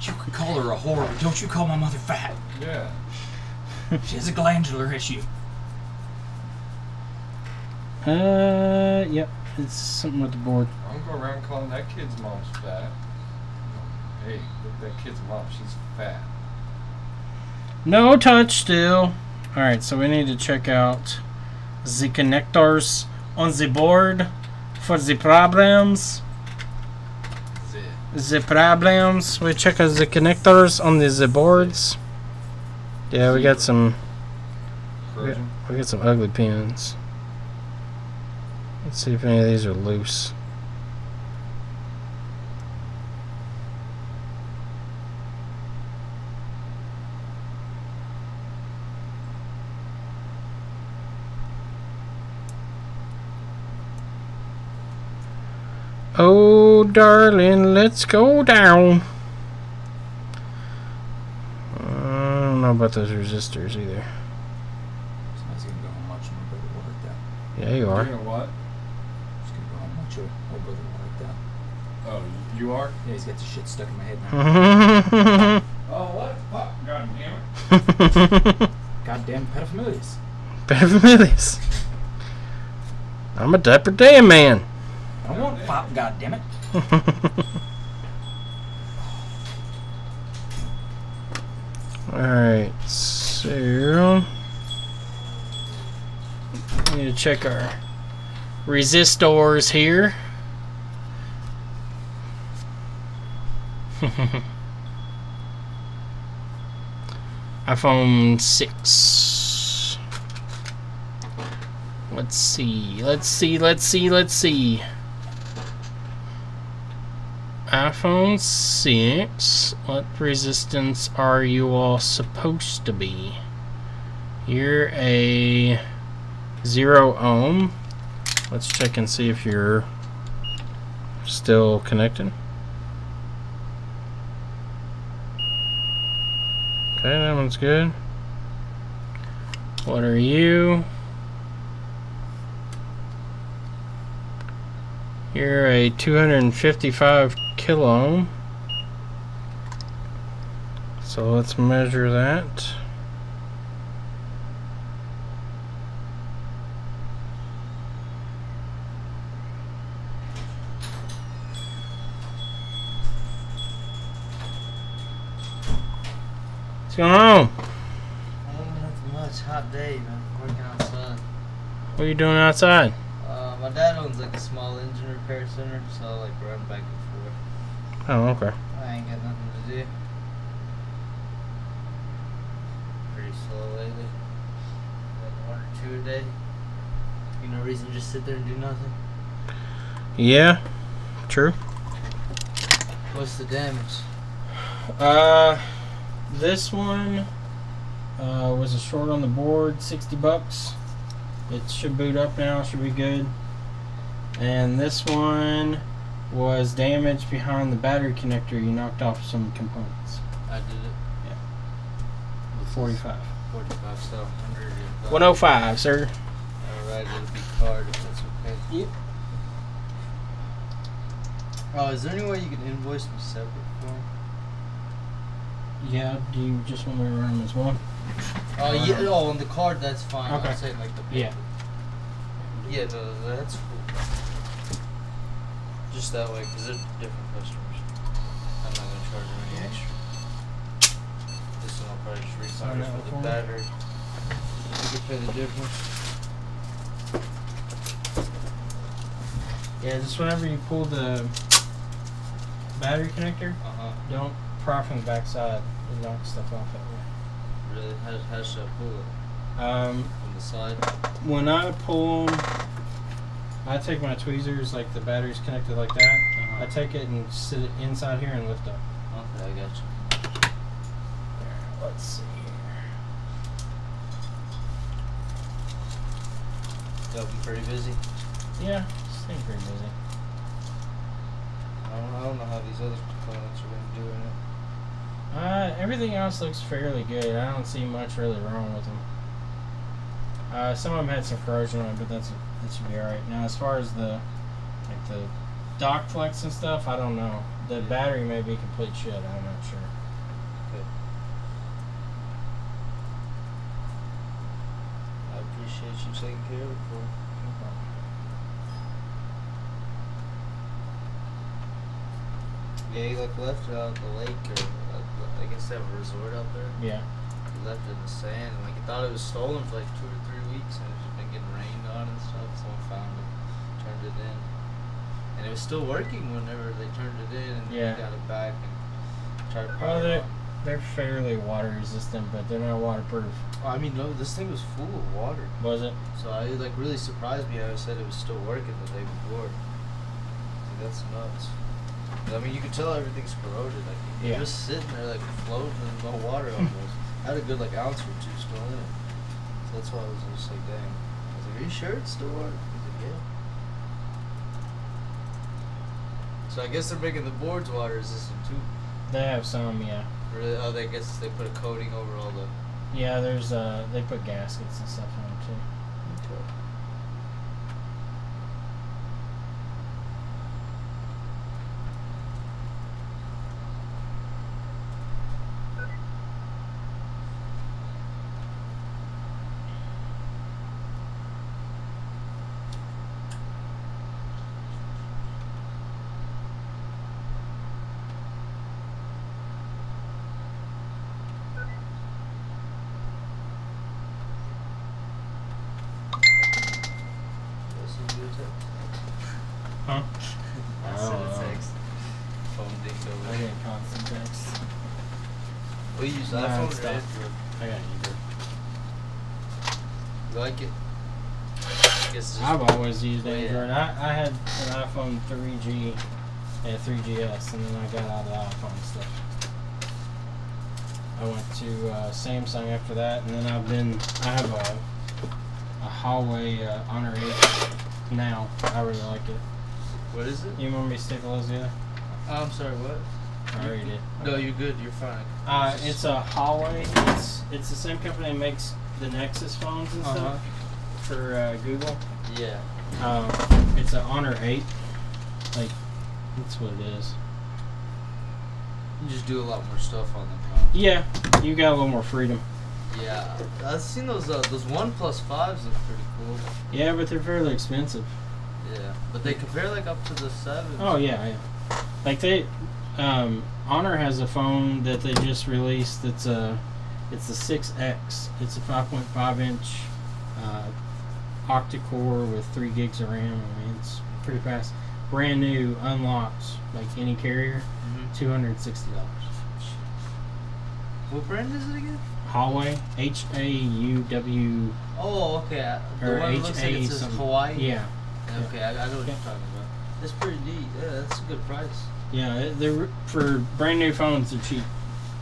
You can call her a whore, but don't you call my mother fat. Yeah. She has a glandular issue. Yep. It's something with the board. I don't go around calling that kid's mom's fat. Hey, look at that kid's mom. She's fat. No touch still. Alright, so we need to check out the connectors on the board for the problems. The problems. We check out the connectors on the boards. Yeah, we got some. Corrosion. We got some ugly pins. Let's see if any of these are loose. Oh, darling, let's go down. I don't know about those resistors either. Somebody's gonna go home much and my brother will like that. Yeah, you are. You know what? Just gonna go home much and my brother will like that. Oh, you are? Yeah, he's got the shit stuck in my head now. Oh, what? Fuck. God damn it. Goddamn pedophiles. Pedophiles. I'm a dapper damn man. I don't want pop, goddammit. Alright, so we need to check our resistors here. iPhone 6. Let's see. iPhone 6. What resistance are you all supposed to be? You're a 0 ohm. Let's check and see if you're still connected. Okay, that one's good. What are you? You're a 255 kilo ohm. So let's measure that. What's going on? Nothing much. Hot day, man. Working outside. What are you doing outside? My dad owns like a small engine repair center, so I like run back and forth. Oh, okay. I ain't got nothing to do. Pretty slow lately. Like 1 or 2 a day. You no reason to just sit there and do nothing. Yeah, true. What's the damage? This one was a short on the board, $60. It should boot up now, should be good. And this one was damaged behind the battery connector. You knocked off some components. I did it. Yeah. 45. 45, so 100. 105, sir. Alright, it'll be card if that's okay. Yep. Oh, is there any way you can invoice me separate for them? Yeah, do you just want me to run them as one? Oh, yeah, oh, on the card, that's fine. Okay. I'm saying like the paper. Yeah. Yeah, no, that's cool. Just that way, because they're different customers. I'm not going to charge them any extra. This one I'll probably just refund Sign that for the one. battery. You can pay the difference. Yeah, just whenever you pull the battery connector, Uh-huh. don't pry from the back side. You knock stuff off that way. Really? How should I pull it? Um, From the side? when I pull them, I take my tweezers, like the battery's connected like that. Uh-huh. I take it and sit it inside here and lift up. Okay, I got you. There, let's see here. Y'all been pretty busy? Yeah, staying pretty busy. I don't know how these other components are going to do in it. Everything else looks fairly good. I don't see much really wrong with them. Some of them had some corrosion on it, but that should be alright. Now, as far as the dock flex and stuff, I don't know. The battery may be complete shit. I'm not sure. Okay. I appreciate you taking care of it for me. No problem. Yeah, he like left it out at the lake, or I guess they have a resort out there. Yeah. He left it in the sand, and like he thought it was stolen for like 2 or 3 weeks, and it's just been getting rained on and stuff. Someone found it, turned it in, and it was still working whenever they turned it in, and Yeah. they got it back and tried to Well, power it on. they're fairly water resistant, but they're not waterproof. I mean, no, this thing was full of water, Was it? so I like really surprised me how I said it was still working the day before. Like, that's nuts. I mean, you could tell everything's corroded. Like, you're Yeah. just sitting there, like, floating in no water almost. I had a good, like, ounce or two still in it. So that's why I was just like, dang. I was like, are you sure it's still working? He's like, yeah. So I guess they're making the boards water resistant, too. They have some, yeah. Really? Oh, I guess they put a coating over all the... Yeah, there's they put gaskets and stuff on them too. Okay. Huh? I sent a text. Phone dinged over. I get constant text. Well, you use Nah, iPhone it's or not. Android? I got either. You like it? I guess it's just I've always used Oh, yeah. Android. I had an iPhone 3G Yeah, 3GS, and then I got out of the iPhone stuff. I went to Samsung after that, and then I have a Huawei Honor 8 now. I really like it. What is it? You want me to stick those together? I'm sorry, what? I already did. No, you're good. You're fine. It's a Huawei. It's the same company that makes the Nexus phones and stuff for Google. Yeah. It's an Honor 8. Like, that's what it is. You just do a lot more stuff on them, huh? Yeah, you got a little more freedom. Yeah, I've seen those OnePlus 5s look pretty cool. Yeah, but they're fairly expensive. Yeah, but they compare like up to the 7s. Oh yeah. Like Honor has a phone that they just released. It's the 6X. It's a 5.5 inch octa-core with 3 gigs of RAM. I mean, it's pretty fast. Brand new, unlocked, like any carrier. $260. What brand is it again? Huawei, H-A-U-W. Oh, okay. The Or one that looks like it says something. Hawaii. Yeah. Okay, I know what you're talking about. That's pretty neat. Yeah, that's a good price. Yeah, they're for brand new phones. They're cheap.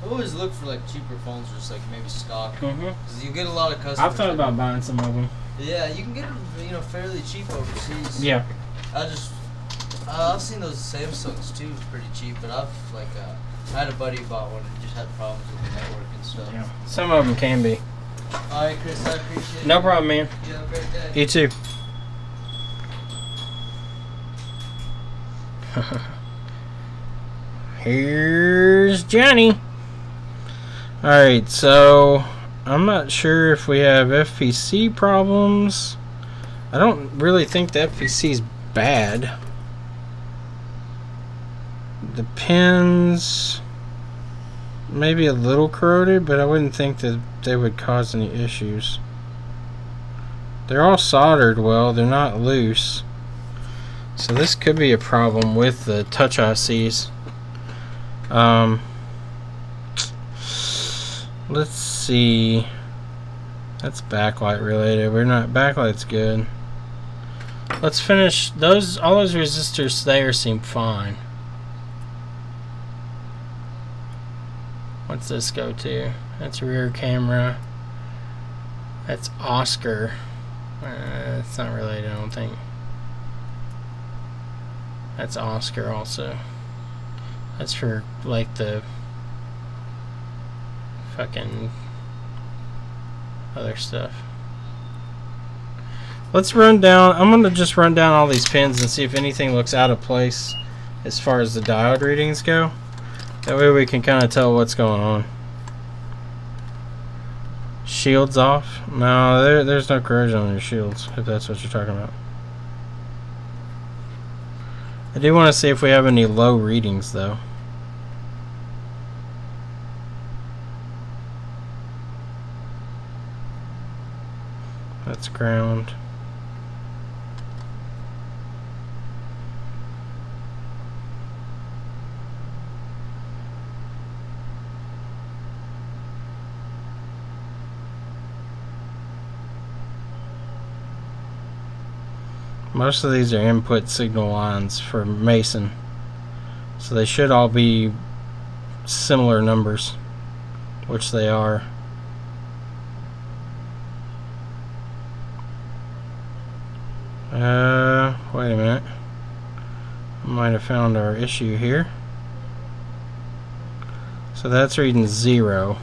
I always look for like cheaper phones, just like maybe stock. Mm-hmm. Cause you get a lot of customers. I've thought about buying some of them. Yeah, you can get them, fairly cheap overseas. Yeah. I've seen those Samsungs too, pretty cheap. But I had a buddy who bought one and just had problems with the network and stuff. Yeah. Some of them can be. All right, Chris, I appreciate it. No problem, man. You have a great day. You too. Here's Johnny. Alright, so I'm not sure if we have FPC problems. I don't really think the FPC is bad. The pins maybe a little corroded, but I wouldn't think that they would cause any issues. They're all soldered well, they're not loose. So this could be a problem with the touch ICs. Let's see. That's backlight related. We're not. Backlight's good. Let's finish those. All those resistors there seem fine. What's this go to? That's rear camera. That's Oscar. It's not related, I don't think. That's Oscar also. That's for like the fucking other stuff. Let's run down. I'm gonna just run down all these pins and see if anything looks out of place as far as the diode readings go. That way we can kind of tell what's going on. Shields off? No, there's no corrosion on your shields, if that's what you're talking about. I do want to see if we have any low readings though. That's ground. Most of these are input signal lines for Mason, so they should all be similar numbers, which they are. Wait a minute. I might have found our issue here. So that's reading 0.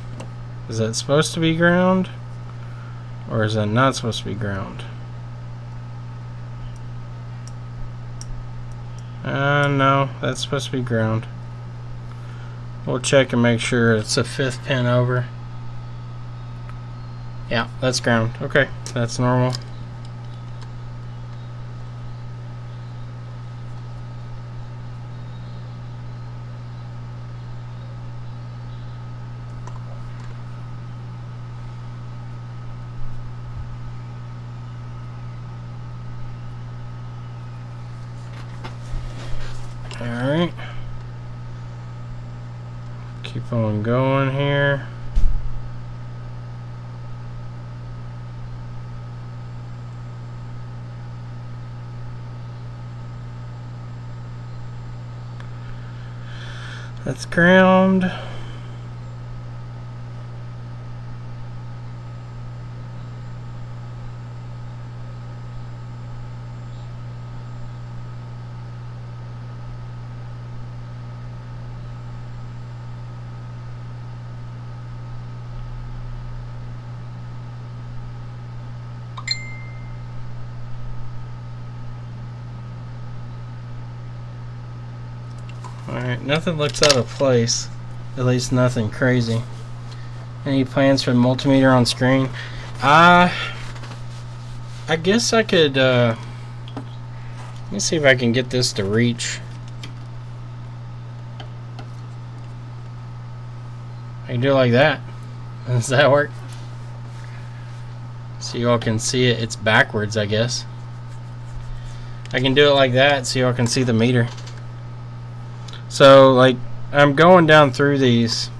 Is that supposed to be ground? Or is that not supposed to be ground? No, that's supposed to be ground. We'll check and make sure it's a 5th pin over. Yeah, that's ground. Okay, that's normal. Alright. Keep on going here. That's ground. Alright, nothing looks out of place. At least nothing crazy. Any plans for the multimeter on screen? I guess I could, let me see if I can get this to reach. I can do it like that. Does that work? So you all can see it. It's backwards, I guess. I can do it like that so you all can see the meter. So, like, I'm going down through these.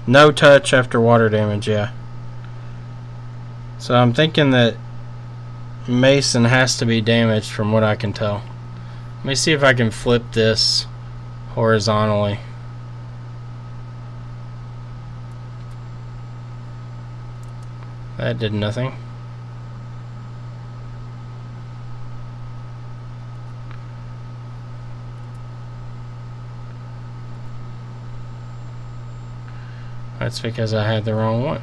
No touch after water damage, yeah. So I'm thinking that Mason has to be damaged from what I can tell. Let me see if I can flip this horizontally. That did nothing. That's because I had the wrong one.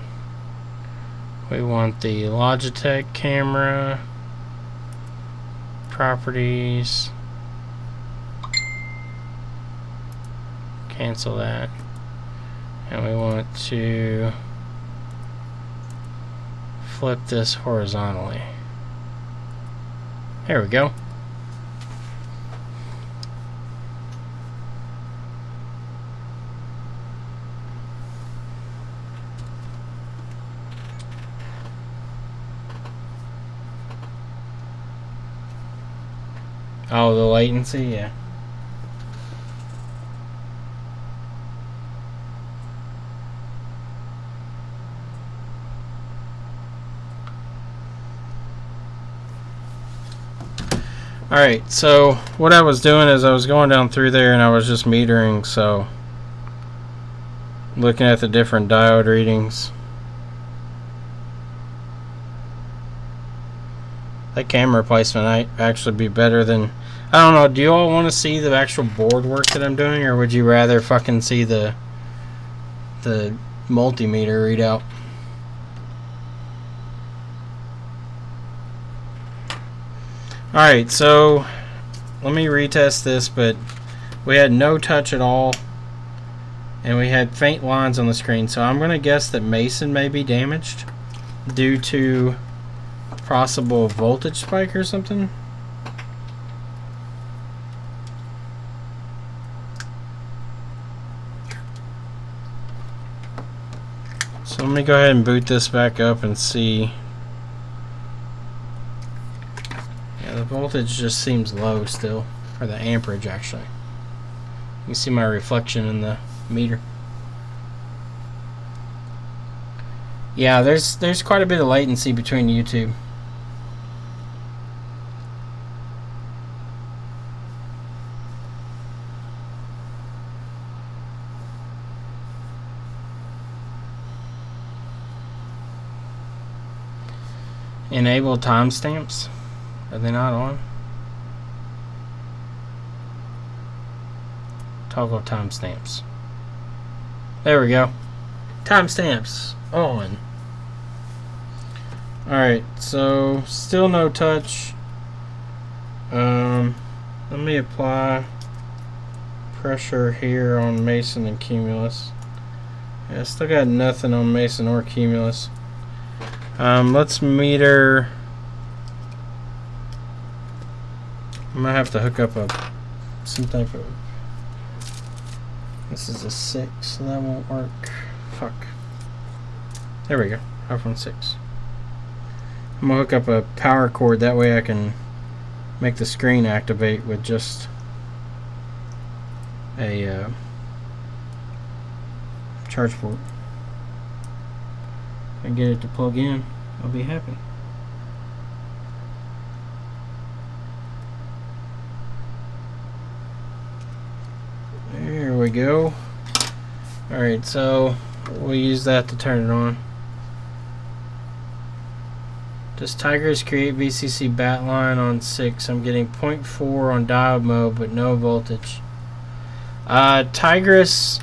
We want the Logitech camera, properties, cancel that, and we want to flip this horizontally. There we go. Oh, the latency, yeah. Alright, so what I was doing is I was going down through there and I was just metering, so looking at the different diode readings. That camera placement might actually be better than, I don't know, do you all want to see the actual board work that I'm doing, or would you rather fucking see the multimeter readout? Alright, so let me retest this, but we had no touch at all and we had faint lines on the screen, so I'm going to guess that Mason may be damaged due to possible voltage spike or something. So let me go ahead and boot this back up and see. Yeah, the voltage just seems low still, or the amperage actually. You can see my reflection in the meter. Yeah, there's quite a bit of latency between YouTube. Enable timestamps. Are they not on? Toggle timestamps. There we go. Timestamps on. Alright, so still no touch. Let me apply pressure here on Mason and Cumulus. Yeah, still got nothing on Mason or Cumulus. Let's meter. I'm gonna have to hook up some type of. This is a 6, so that won't work. Fuck. There we go. iPhone 6. I'm gonna hook up a power cord, that way I can make the screen activate with just a charge port. And get it to plug in, I'll be happy. There we go. Alright, so we'll use that to turn it on. Does Tigris create VCC bat line on 6? I'm getting 0.4 on diode mode, but no voltage. Tigris,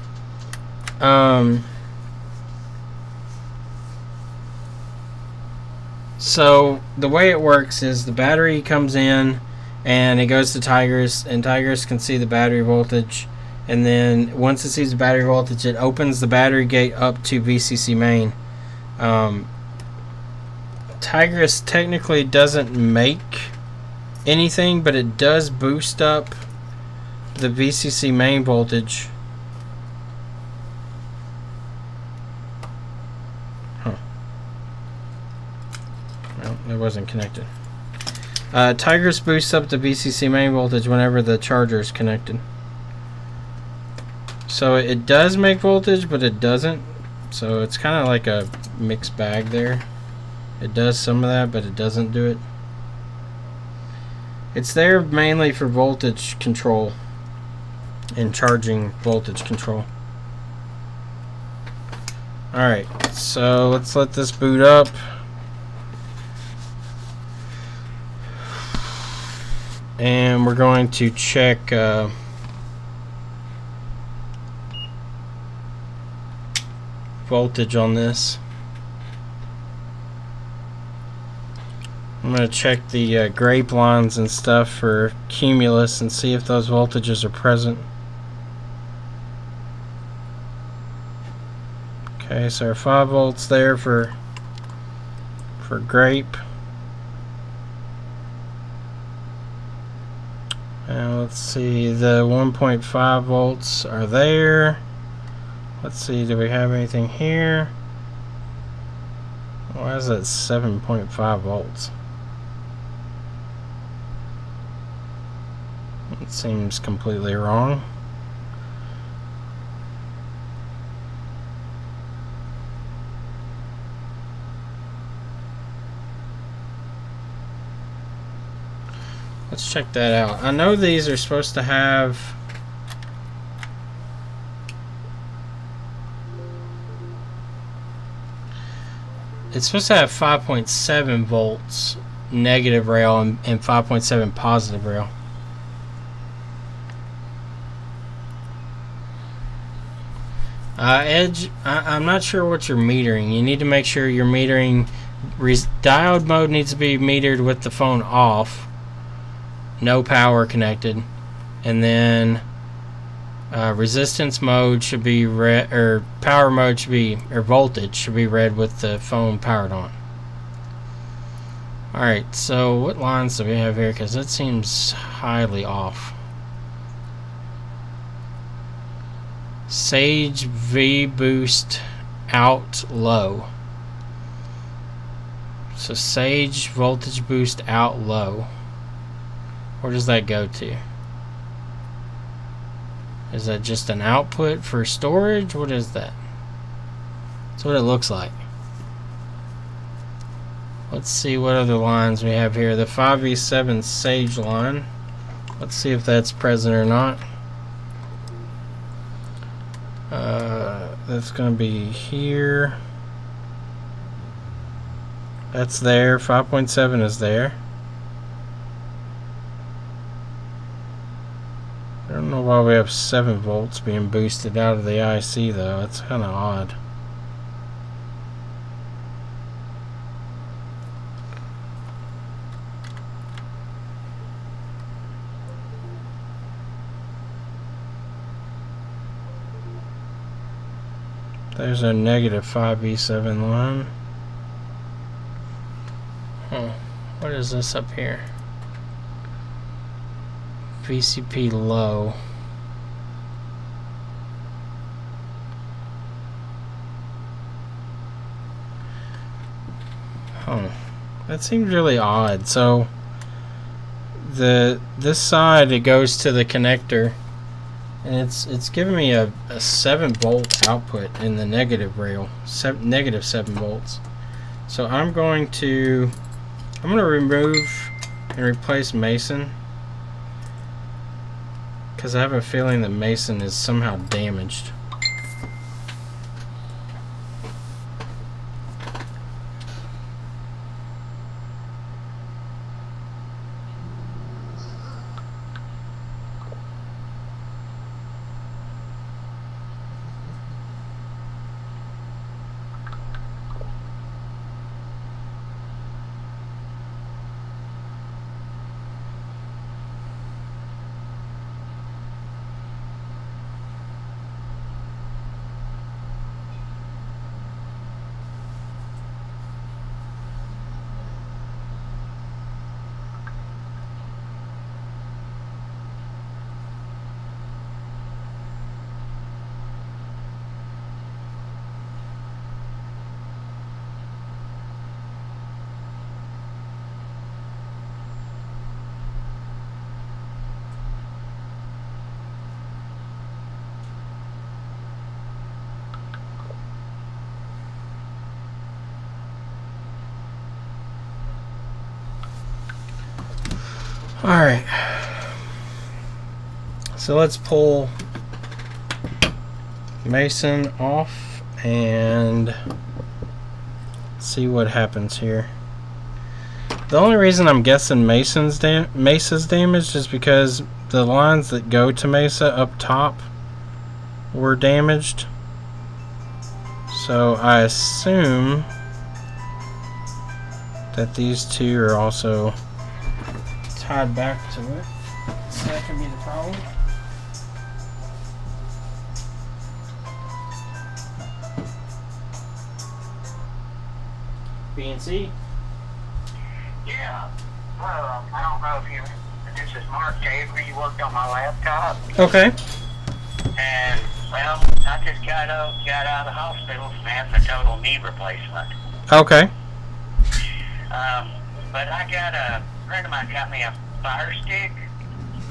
so the way it works is the battery comes in and it goes to Tigris, and Tigris can see the battery voltage, and then once it sees the battery voltage, it opens the battery gate up to VCC main. Tigris technically doesn't make anything, but it does boost up the VCC main voltage. Well, it wasn't connected. Tigris boosts up the VCC main voltage whenever the charger is connected. So it does make voltage, but it doesn't. So it's kind of like a mixed bag there. It does some of that, but it doesn't do it. It's there mainly for voltage control and charging voltage control. Alright, so let's let this boot up. And we're going to check voltage on this. I'm going to check the grape lines and stuff for cumulus and see if those voltages are present. Okay, so our 5 volts there for grape. And let's see, the 1.5 volts are there. Let's see, do we have anything here? Why is that 7.5 volts? It seems completely wrong. Let's check that out. I know these are supposed to have it's supposed to have 5.7 volts negative rail and 5.7 positive rail. Edge, I'm not sure what you're metering. You need to make sure you're metering. Diode mode needs to be metered with the phone off, no power connected, and then resistance mode should be red, or power mode should be, or voltage should be red with the phone powered on. Alright, so what lines do we have here? Because that seems highly off. Sage V boost out low. So Sage voltage boost out low. Where does that go to? Is that just an output for storage? What is that? That's what it looks like. Let's see what other lines we have here. The 5V7 Sage line. Let's see if that's present or not. That's going to be here. That's there. 5.7 is there. I don't know why we have 7 volts being boosted out of the IC though. That's kind of odd. There's our negative 5V7 line. What is this up here? VCP low. That seems really odd. So this side, it goes to the connector, and it's giving me a 7 volt output in the negative rail, negative 7 volts. So I'm going to remove and replace Mason, Because I have a feeling that Mason is somehow damaged. Alright, so let's pull Mason off and see what happens here. The only reason I'm guessing Mesa's damaged is because the lines that go to Mesa up top were damaged. So I assume that these two are also tied back to it, so that could be the problem. BNC? Yeah. Well, I don't know if you. This is Mark Tabor. You worked on my laptop. Okay. And well, I just got out of the hospital from having a total knee replacement. Okay. But I got a friend of mine got me a Fire Stick.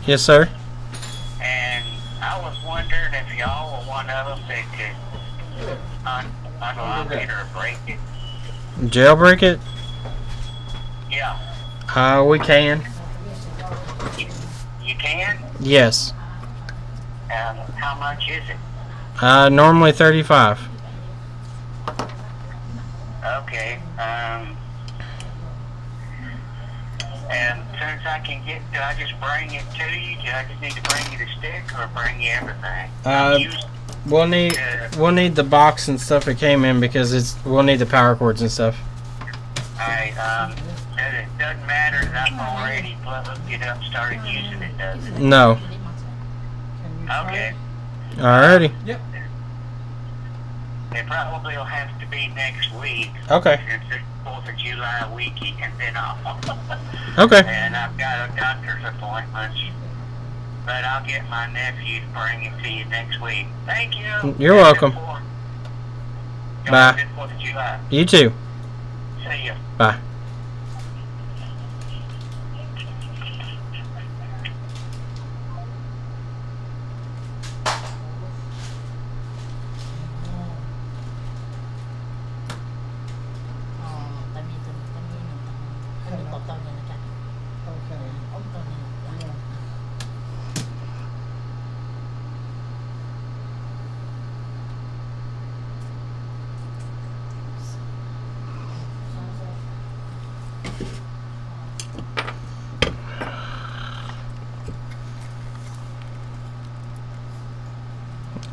Yes, sir. And I was wondering if y'all were one of them that could unlock it or break it. Jailbreak it? Yeah. We can. You can? Yes. How much is it? Normally 35. Okay. And as soon as I can get, do I just bring it to you? Do I just need to bring you the stick or bring you everything? We'll need the box and stuff it came in because we'll need the power cords and stuff. Alright, it doesn't matter that I've already hooked it up and started using it, does it? No. Okay. Alrighty. Yep. It probably will have to be next week. Okay. Since it's 4th of July weekend and then off. Okay. And I've got a doctor's appointment. But I'll get my nephew to bring it to you next week. Thank you. You're welcome. Bye. 4th of July. You too. See ya. Bye.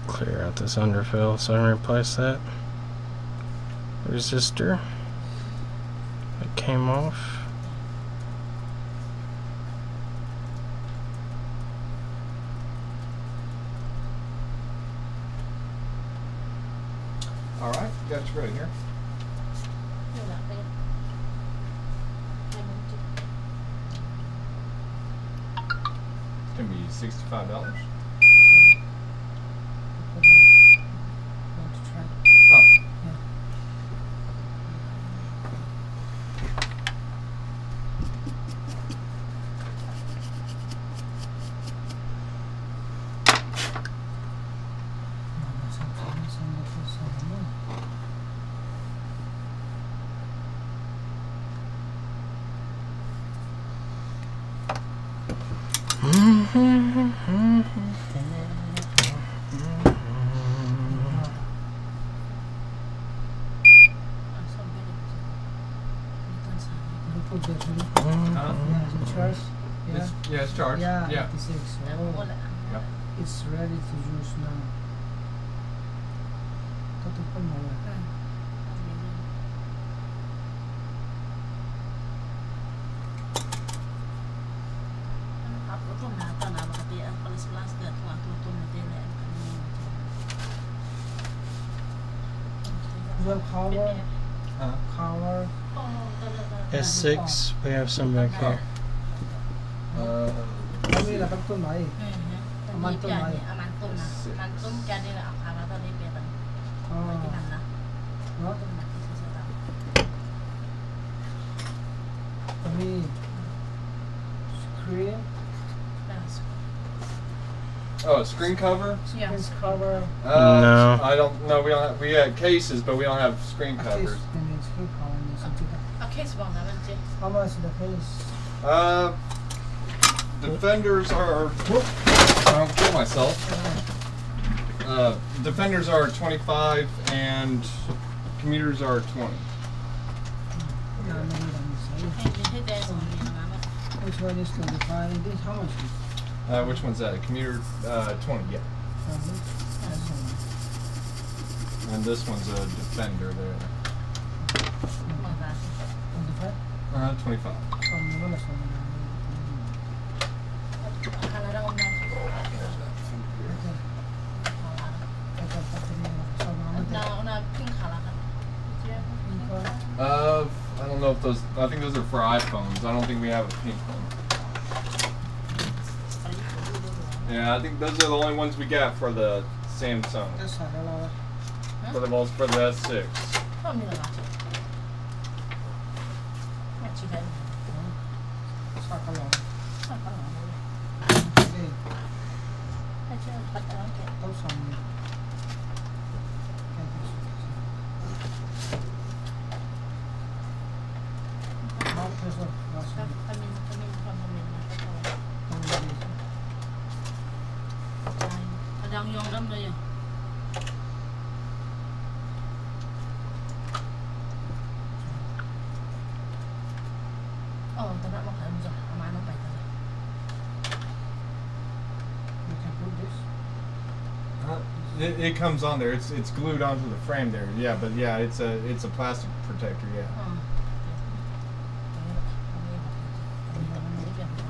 Clear out this underfill so I can replace that resistor that came off. Alright, got you ready here. It's going to be $65. put battery. Huh? Yeah, it's charged. Yeah. Yeah, it's charged. Yeah, Yeah. 86. Oh, Yep. it's ready to use now. Tutupan mo lang. You have cover, Huh? cover. S6. We have some back here. Kami lakad to na eh. Amanton na eh. No? Kami screen, Oh, screen cover? screen cover. No. I don't. No, we don't. Have, we had cases, but we don't have screen At covers. least they need screen cover and something. How much is the case? Defenders are. Whoop, I don't kill myself. Defenders are 25 and commuters are 20. Yeah, maybe let me say. Which one is 25? And this, how much is? Which one's that? Commuter 20. Yeah. That's all. And this one's a defender there. 25? 25. Mura na sa mga. I don't know if those. I think those are for iPhones. I don't think we have a pink one. Yeah, I think those are the only ones we got for the Samsung. That's not a lot. For the S6. Saka lang. Okay. 1,000. How peso? You can put this. It comes on there. It's glued onto the frame there. Yeah, but yeah, it's a plastic protector. Yeah.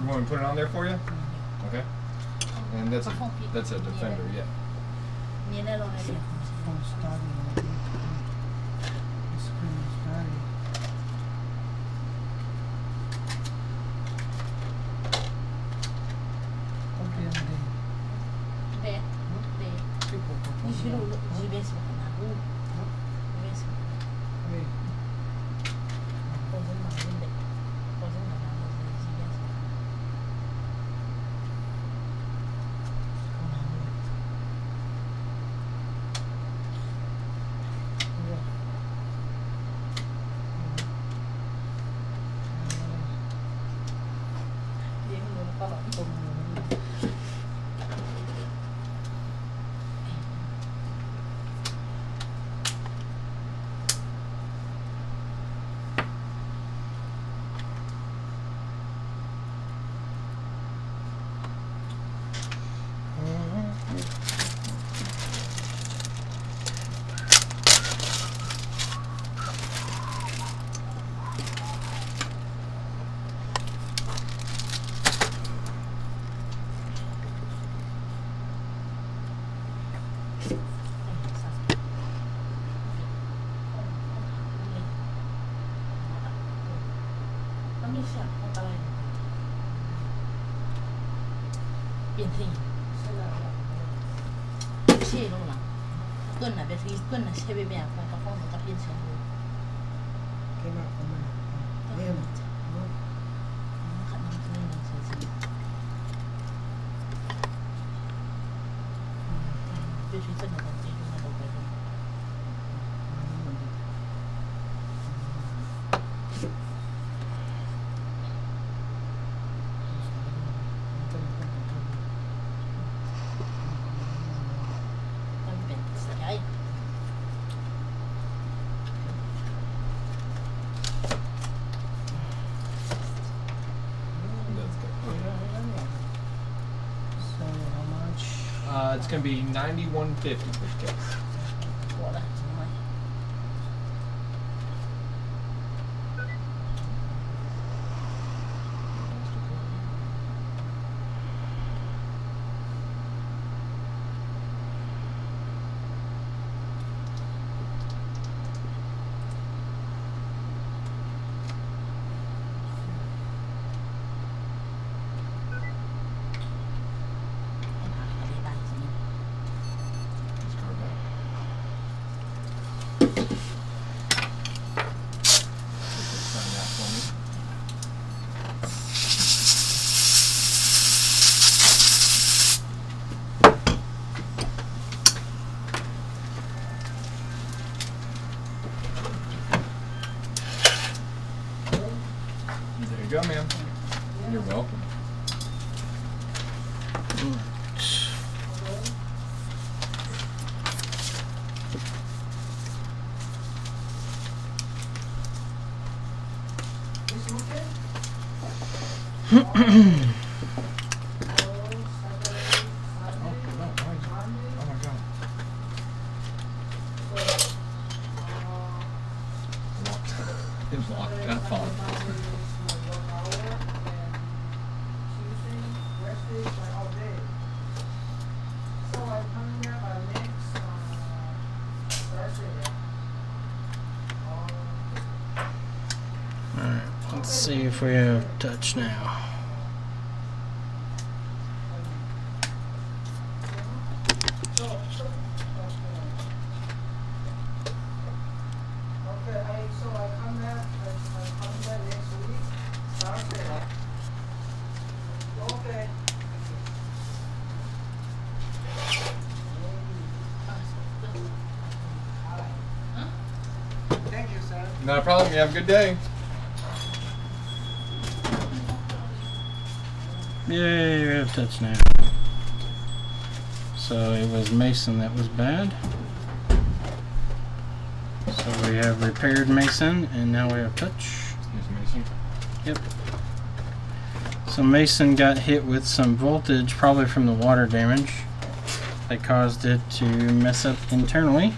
You want me to put it on there for you? Okay. And that's a defender. Yeah. Phone starting. The screen is starting. Okay, I'm there. People propose. Wait. Came out from there. Yeah. It's gonna be $91.50 for the case. What? This card back. Sign that for me. There you go, ma'am. You're welcome. Oh my god. It's locked up on. Alright, let's see if we have touch now. Not a problem. You have a good day. Yay, we have touch now. So it was Mason that was bad. So we have repaired Mason, and now we have touch. Here's Mason. Yep. So Mason got hit with some voltage, probably from the water damage, that caused it to mess up internally.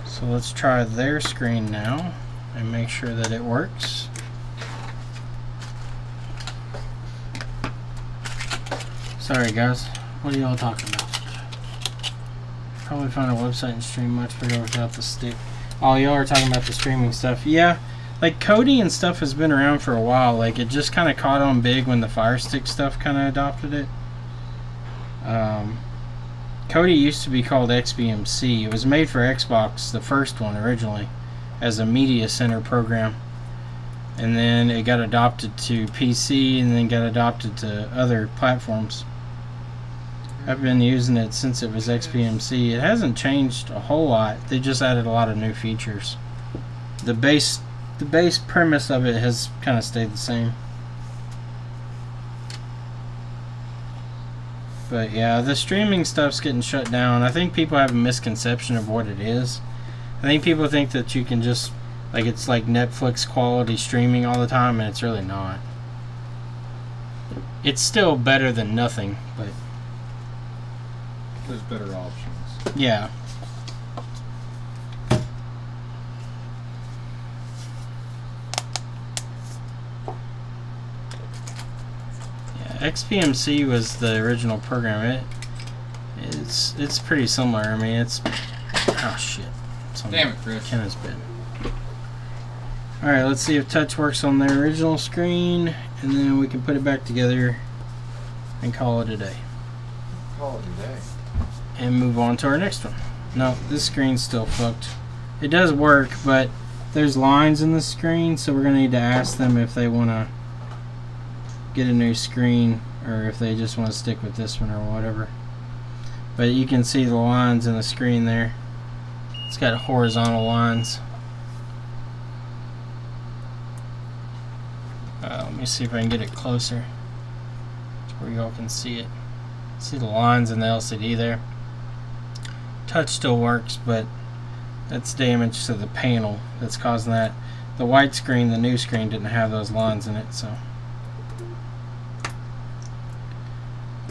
So let's try their screen now and make sure that it works. Sorry guys, what are y'all talking about? Probably find a website and stream much better without the stick. Oh, y'all are talking about the streaming stuff. Yeah, like Kodi and stuff has been around for a while. Like it just kind of caught on big when the Fire Stick stuff kind of adopted it. Kodi used to be called XBMC. It was made for Xbox, the first one originally, as a media center program. And then it got adopted to PC and then got adopted to other platforms. I've been using it since it was XBMC. It hasn't changed a whole lot. They just added a lot of new features. The base premise of it has kind of stayed the same. But yeah, the streaming stuff's getting shut down. I think people have a misconception of what it is. I think people think that you can just, like, it's like Netflix quality streaming all the time, and it's really not. It's still better than nothing, but There's better options. yeah. XPMC was the original program. It's pretty similar. I mean, it's oh shit. Damn it, Chris. Kenna's bed. All right, let's see if touch works on their original screen, and then we can put it back together and call it a day. Call it a day. And move on to our next one. No, this screen's still fucked. It does work, but there's lines in the screen, so we're gonna need to ask them if they wanna get a new screen or if they just want to stick with this one or whatever. But you can see the lines in the screen there. It's got horizontal lines. Let me see if I can get it closer where y'all can see it. See the lines in the LCD there. Touch still works, but that's damage to the panel that's causing that. The white screen, the new screen, didn't have those lines in it, so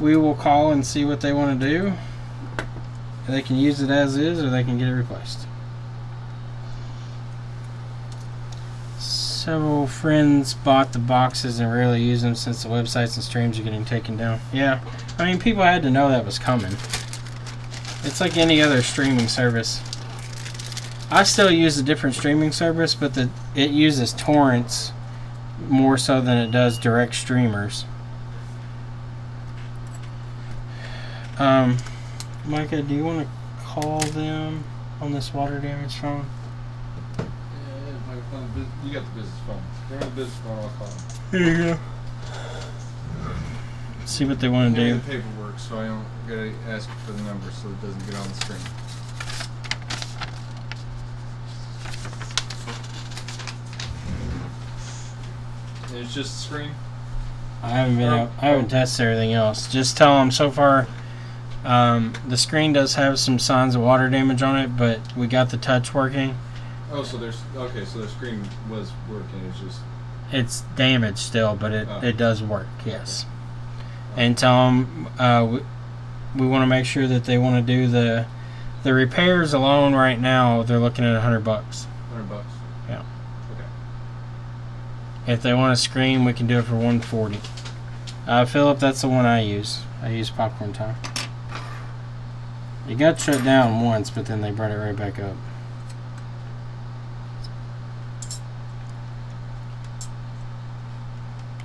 we will call and see what they want to do. They can use it as is, or they can get it replaced. Several friends bought the boxes and rarely use them since the websites and streams are getting taken down. Yeah, I mean, people had to know that was coming. It's like any other streaming service. I still use a different streaming service, but it uses torrents more so than it does direct streamers. Micah, do you want to call them on this water damage phone? You got the business phone. They're on the business phone, I'll call them. Here you go. See what they want to do. The paperwork, so I don't gotta ask for the number so it doesn't get on the screen. It's just the screen. I haven't tested everything else. Just tell them so far. The screen does have some signs of water damage on it, but we got the touch working. Oh, so there's okay. So the screen was working. It's just it's damaged still, but it does work. Yes. And tell them we want to make sure that they want to do the repairs alone right now. They're looking at $100. $100. Yeah. Okay. If they want a screen, we can do it for $140. Philip, that's the one I use. I use Popcorn Time. It got shut down once, but then they brought it right back up.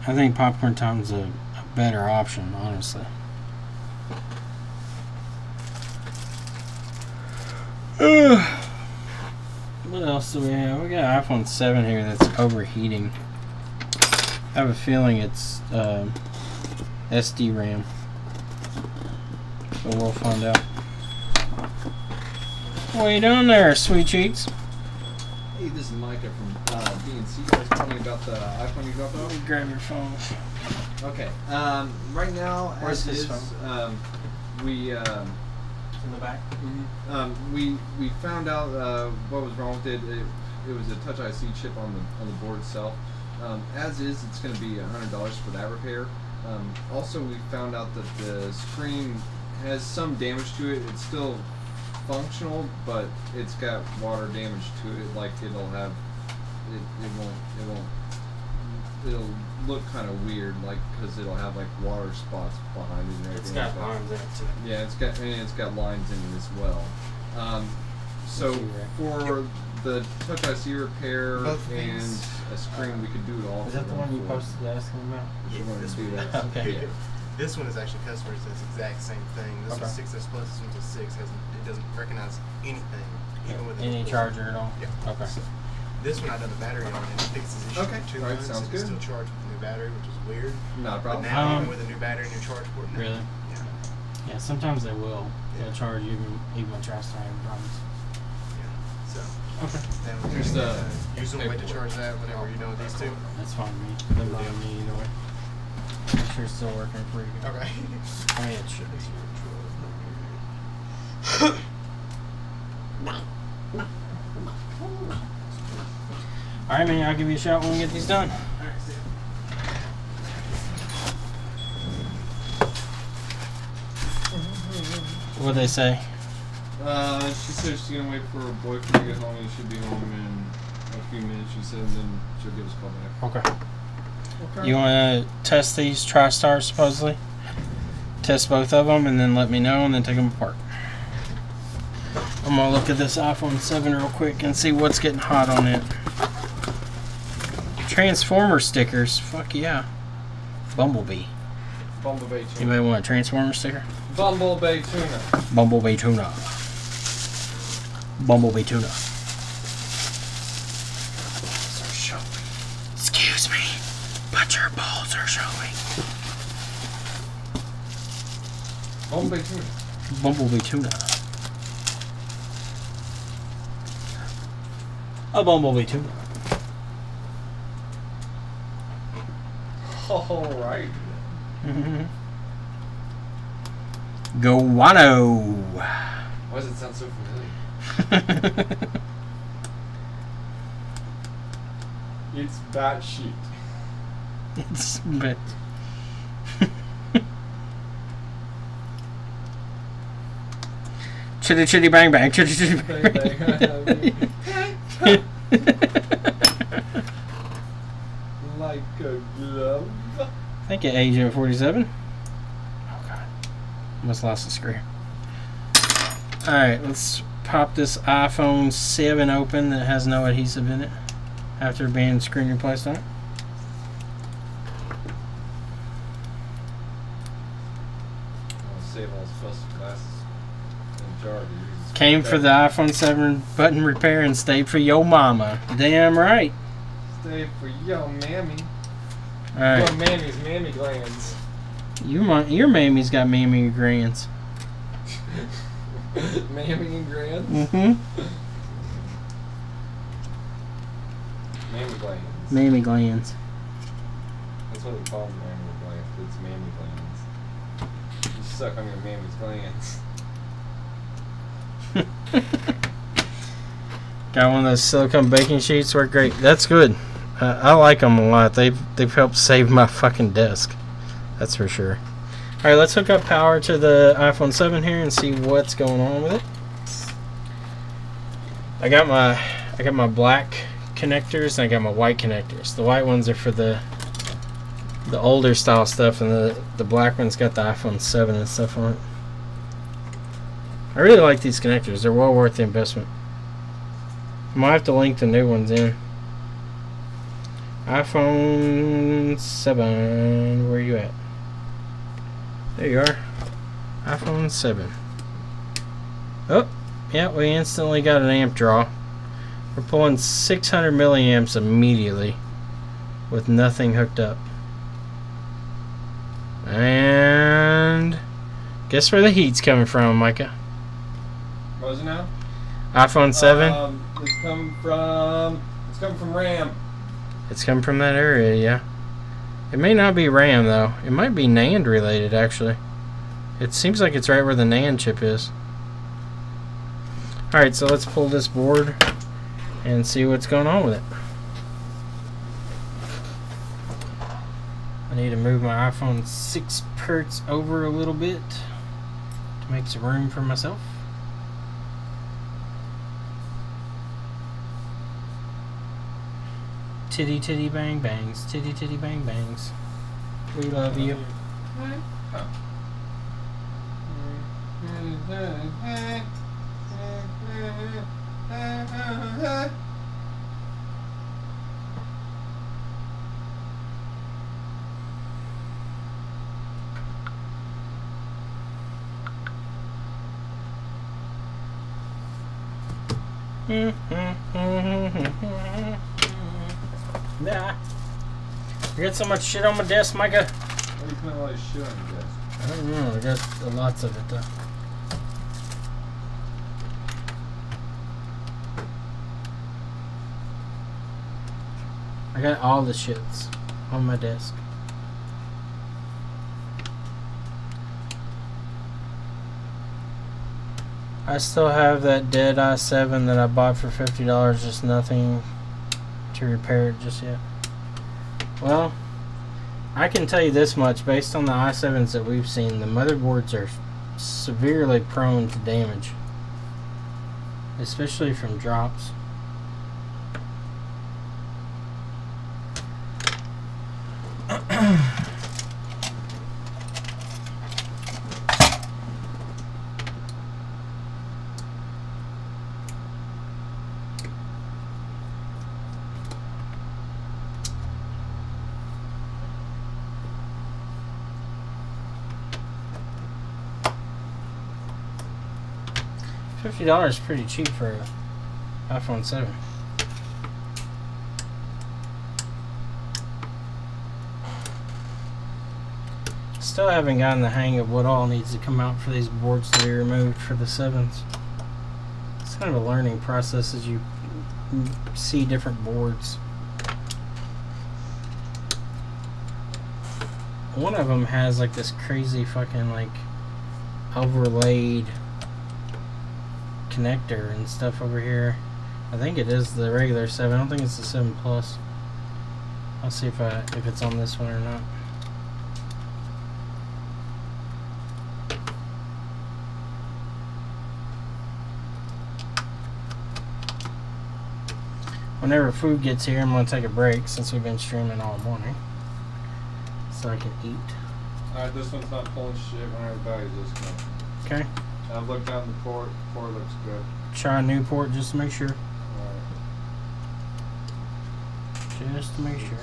I think Popcorn Time's a better option, honestly. What else do we have? We got an iPhone 7 here that's overheating. I have a feeling it's SD RAM. So we'll find out. What are you doing there, sweet cheeks? Hey, this is Micah from DNC. You guys calling about the iPhone you dropped off? Grab your phone. Okay. Right now, Where's as his is, phone? we In the back. we found out what was wrong with it. It was a Touch IC chip on the board itself. As is, it's going to be $100 for that repair. Also, we found out that the screen has some damage to it. It's still functional, but it's got water damage to it. Like it'll look kind of weird, like because it'll have like water spots behind it and everything. It's got like lines in it too. Yeah, it's got lines in it as well. So for the Touch IC repair and a screen, we could do it all. Is that the one you posted asking about? Yeah, this one. Okay. Yeah. This one is actually customers. It's the exact same thing. This one's 6S Plus. This one's a 6. It doesn't recognize anything, even with any charger at all. Yeah. Okay. So this one I done the battery on, and it fixes the issue Okay. in 2 Alright, months. sounds It's good. still charged with the new battery, which is weird. Not a But problem. now, even with a new battery, new charge port. Now, Really? Yeah. Yeah, sometimes they will. They'll Yeah. charge you even when tries to have problems. Yeah. So Okay. then we're Here's gonna the use them wait to paperwork. charge that whenever you're done with these two. That's fine with me. Doesn't bother me either way. I'm sure it's still working pretty good. Okay. I mean, it should be. Alright, man, I'll give you a shout when we get these done. What'd they say? She said she's gonna wait for her boyfriend to get home. He should be home in a few minutes. She said, and then she'll give us a call back. Okay. You want to test these TriStars supposedly? Test both of them and then let me know and then take them apart. I'm going to look at this iPhone 7 real quick and see what's getting hot on it. Transformer stickers. Fuck yeah. Bumblebee. Bumblebee tuna. Anybody want a Transformer sticker? Bumblebee tuna. Bumblebee tuna. Bumblebee tuna. Excuse me, but your balls are showing. Bumblebee tuna. Bumblebee tuna. A bumblebee tuna. Alright. Guano. Why does it sound so familiar? It's batshit. It's but Chitty chitty bang bang. Chitty chitty bang bang. Like a glove. Thank you, Agent 47. Oh god. Almost lost the screw. Alright, let's pop this iPhone 7 open that has no adhesive in it after being screen replaced on it. Save all those glasses in a jar to use. Came for the iPhone 7 button repair and stayed for yo mama. Damn right. Stay for yo mammy. Alright. Yo mammy's mammy glands. Your mammy's got mammy glands. Mammy and glands? Mm-hmm. Mammy glands. Mammy glands. That's what we call them, mammy glands. It's mammy glands. You suck on your mammy's glands. Got one of those silicone baking sheets. Work great. That's good. I like them a lot. They've helped save my fucking desk. That's for sure. All right, let's hook up power to the iPhone 7 here and see what's going on with it. I got my black connectors and I got my white connectors. The white ones are for the older style stuff, and the black one's got the iPhone 7 and stuff on it. I really like these connectors. They're well worth the investment. I might have to link the new ones in. iPhone 7, where are you at? There you are. iPhone 7. Oh, yeah, we instantly got an amp draw. We're pulling 600 milliamps immediately with nothing hooked up. And guess where the heat's coming from, Micah? What was it now? iPhone 7? It's coming from RAM. It's coming from that area, yeah. It may not be RAM, though. It might be NAND related, actually. It seems like it's right where the NAND chip is. Alright, so let's pull this board and see what's going on with it. I need to move my iPhone 6 perts over a little bit to make some room for myself. Titty titty bang bangs, titty titty bang bangs. We love you. Nah. I got so much shit on my desk, Micah. Why are you putting all this shit on your desk? I don't know. I got lots of it, though. I got all the shits on my desk. I still have that dead i7 that I bought for $50, just nothing to repair it just yet. Well, I can tell you this much, based on the i7s that we've seen, the motherboards are severely prone to damage, especially from drops. $50 is pretty cheap for an iPhone 7. Still haven't gotten the hang of what all needs to come out for these boards to be removed for the 7s. It's kind of a learning process as you see different boards. One of them has like this crazy fucking like overlaid connector and stuff over here. I think it is the regular 7. I don't think it's the 7 Plus. I'll see if it's on this one or not. whenever food gets here, I'm going to take a break since we've been streaming all morning. So I can eat. Alright, this one's not pulling shit when everybody's listening. Okay. I've looked down the port. Port looks good. Try a new port just to make sure. Alright. Just to make sure.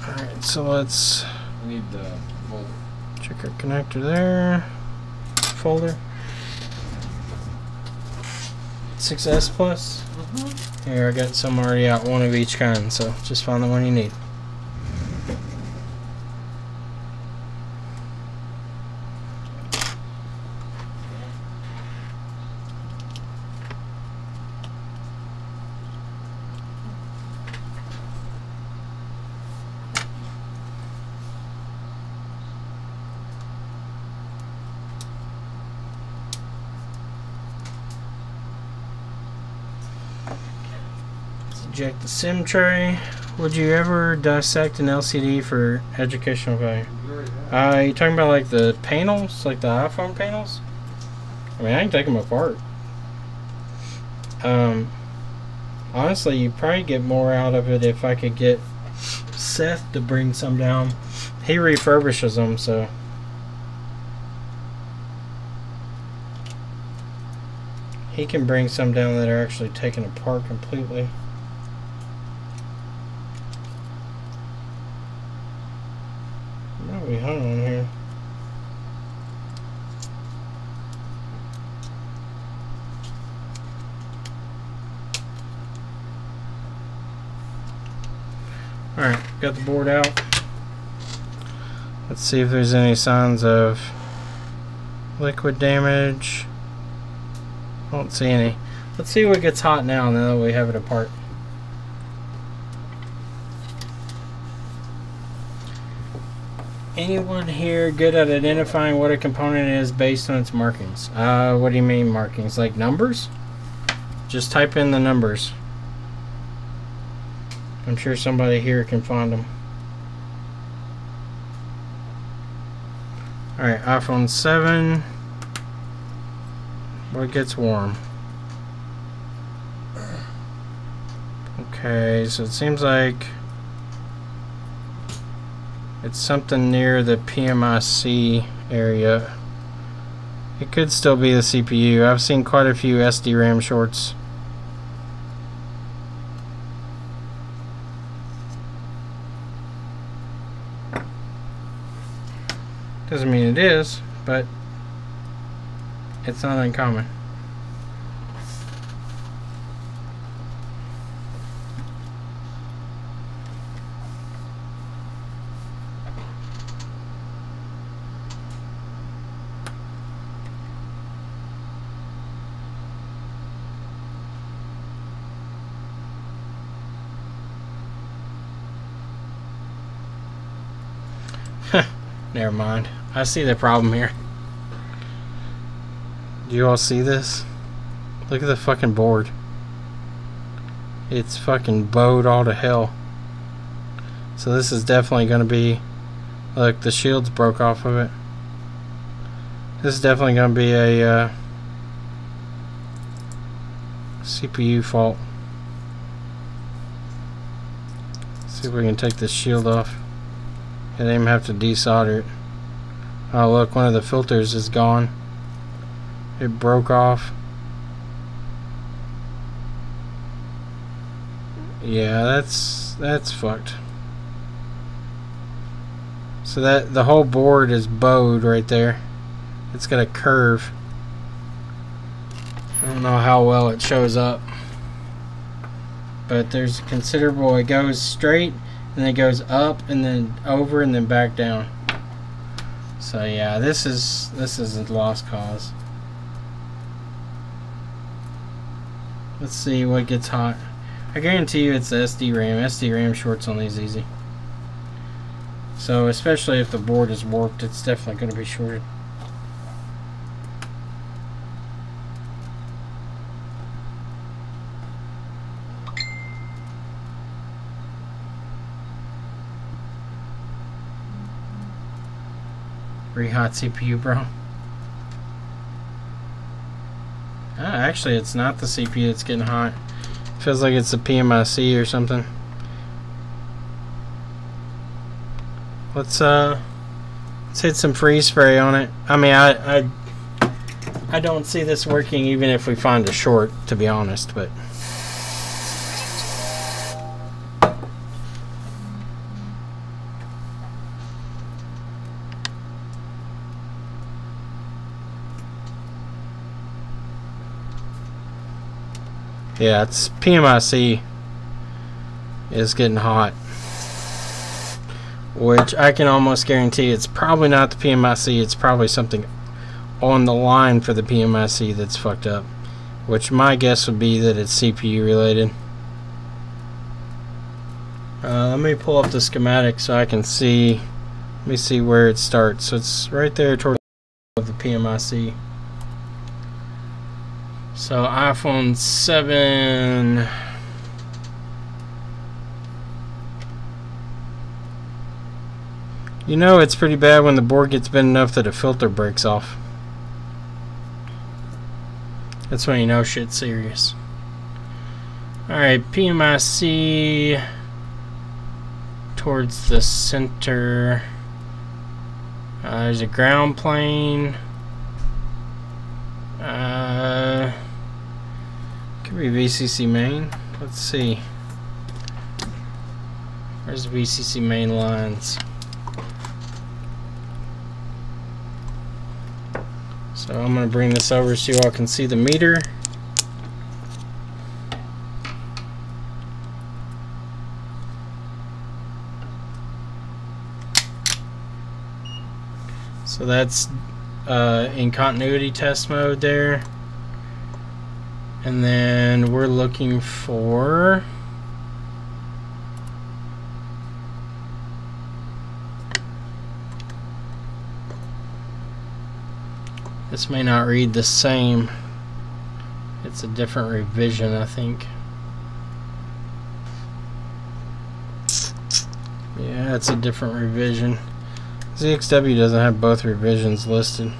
Alright, so let's I need the folder. check our connector there. Folder. 6S Plus. Here, I got some already out, one of each kind, so just find the one you need. Eject the SIM tray. Would you ever dissect an LCD for educational value? You talking about like the panels, like the iPhone panels? I mean, I can take them apart. Honestly, you probably get more out of it if I could get Seth to bring some down. He refurbishes them, so. He can bring some down that are actually taken apart completely. We hung on here. Alright, got the board out. Let's see if there's any signs of liquid damage. I don't see any. Let's see what gets hot now that we have it apart. Anyone here good at identifying what a component is based on its markings? What do you mean markings? Like numbers? Just type in the numbers. I'm sure somebody here can find them. Alright, iPhone 7. What gets warm? Okay, so it seems like it's something near the PMIC area. It could still be the CPU. I've seen quite a few SD-RAM shorts. Doesn't mean it is, but it's not uncommon. Never mind. I see the problem here. Do you all see this? Look at the fucking board. It's fucking bowed all to hell. So this is definitely going to be... Look, the shields broke off of it. This is definitely going to be a CPU fault. Let's see if we can take this shield off. I didn't even have to desolder it. Oh look, one of the filters is gone. It broke off. Yeah, that's fucked. So that the whole board is bowed right there. It's got a curve. I don't know how well it shows up, but there's considerable. It goes straight and then it goes up and then over and then back down. So yeah, this is a lost cause. Let's see what gets hot. I guarantee you it's the SD-RAM. SD-RAM shorts on these easy. So especially if the board is warped, it's definitely going to be shorted. Re-hot CPU, bro. Actually, it's not the CPU that's getting hot. Feels like it's a PMIC or something. Let's hit some freeze spray on it. I mean, I don't see this working even if we find a short, to be honest, but yeah, it's PMIC is getting hot, which I can almost guarantee it's probably not the PMIC. It's probably something on the line for the PMIC that's fucked up, which my guess would be that it's CPU related. Let me pull up the schematic so I can see. Let me see where it starts. So it's right there toward the PMIC. So iPhone 7. You know it's pretty bad when the board gets bent enough that a filter breaks off. That's when you know shit's serious. Alright, PMIC towards the center. There's a ground plane. Could be VCC main. Let's see. Where's the VCC main lines? So I'm going to bring this over so you all can see the meter. So that's in continuity test mode there. And then we're looking for this may not read the same. It's a different revision, I think. Yeah, it's a different revision. ZXW doesn't have both revisions listed.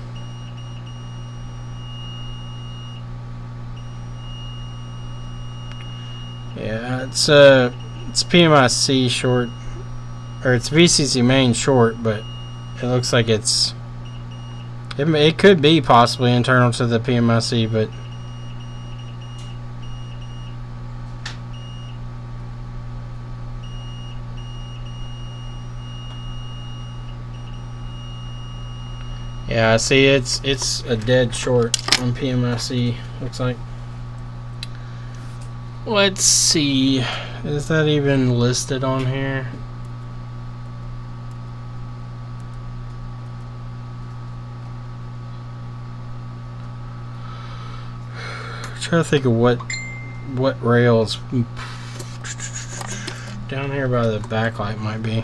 Yeah, it's PMIC short, or it's VCC main short, but it looks like it could be possibly internal to the PMIC, but yeah, see, it's a dead short on PMIC, looks like. Let's see, is that even listed on here? I'm trying to think of what rails down here by the backlight might be.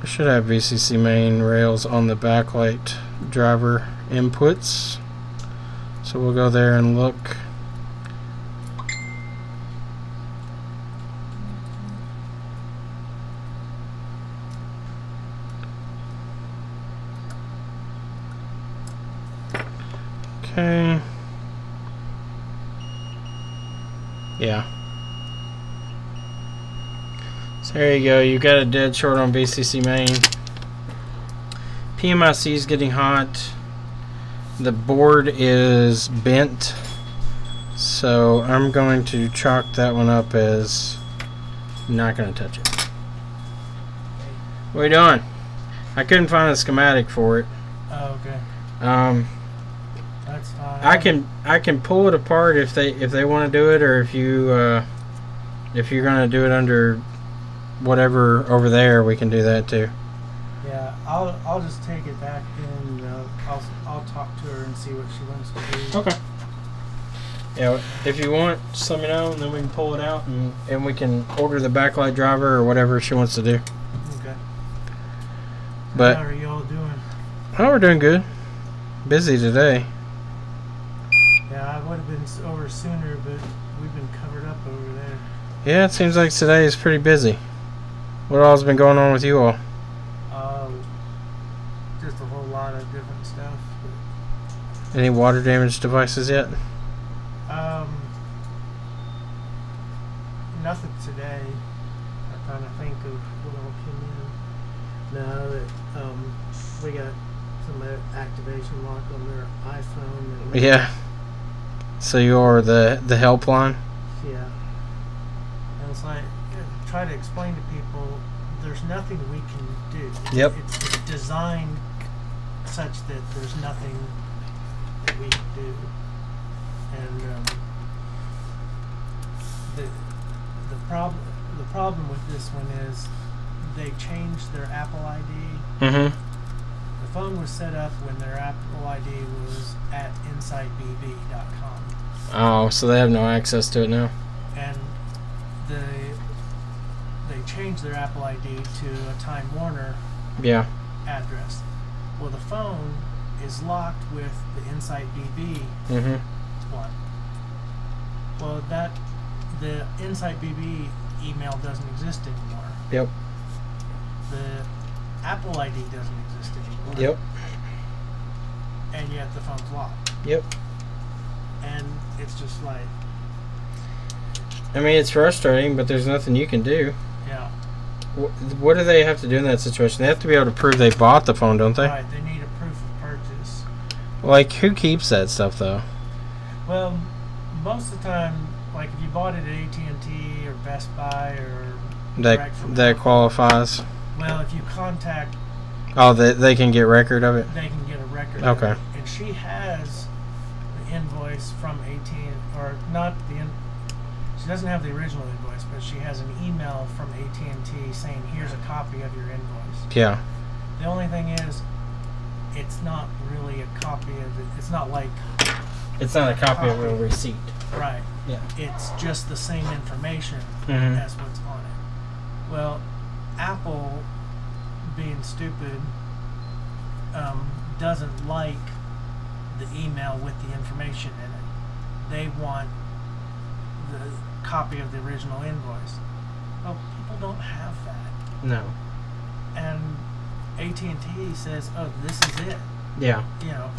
I should have VCC main rails on the backlight driver inputs, so we'll go there and look. Okay. Yeah. So there you go. You got a dead short on VCC main. PMIC is getting hot. The board is bent, so I'm going to chalk that one up as not going to touch it. What are you doing? I couldn't find a schematic for it. Oh, okay. That's fine. I can pull it apart if they want to do it, or if you're going to do it under whatever over there, we can do that too. Yeah, I'll just take it back and I'll talk to her and see what she wants to do. Okay. Yeah, if you want, just let me know, and then we can pull it out, and we can order the backlight driver or whatever she wants to do. Okay. But how are you all doing? Oh, we're doing good. Busy today. Yeah, I would have been over sooner, but we've been covered up over there. Yeah, it seems like today is pretty busy. What all's been going on with you all? lot of different stuff. Any water damage devices yet? Nothing today. I'm trying to think of what all came in. No, that we got some activation lock on their iPhone. And Yeah. So you're the helpline? Yeah. And it's like, try to explain to people, there's nothing we can do. Yep. It's designed such that there's nothing that we can do. And the problem with this one is they changed their Apple ID. Mm-hmm. The phone was set up when their Apple ID was at insightbb.com. Oh, so they have no access to it now? And they changed their Apple ID to a Time Warner address. Well, the phone is locked with the InsightBB one. Well, the InsightBB email doesn't exist anymore. Yep. The Apple ID doesn't exist anymore. Yep. And yet the phone's locked. Yep. And it's just like... I mean, it's frustrating, but there's nothing you can do. Yeah. What do they have to do in that situation? They have to be able to prove they bought the phone, don't they? Right, they need a proof of purchase. Like, who keeps that stuff, though? Well, most of the time, like if you bought it at AT&T or Best Buy or... That qualifies? Well, if you contact... Oh, they can get record of it? They can get a record okay. of it. And she has the invoice from AT&T, or not the... She doesn't have the original invoice, but she has an email from AT&T saying, here's a copy of your invoice. Yeah. The only thing is, it's not really a copy of it. It's not like... It's not a copy of a receipt. Right. Yeah. It's just the same information as what's on it. Well, Apple, being stupid, doesn't like the email with the information in it. They want the copy of the original invoice. Well, people don't have that. No. And AT&T says, oh, this is it. Yeah. You know,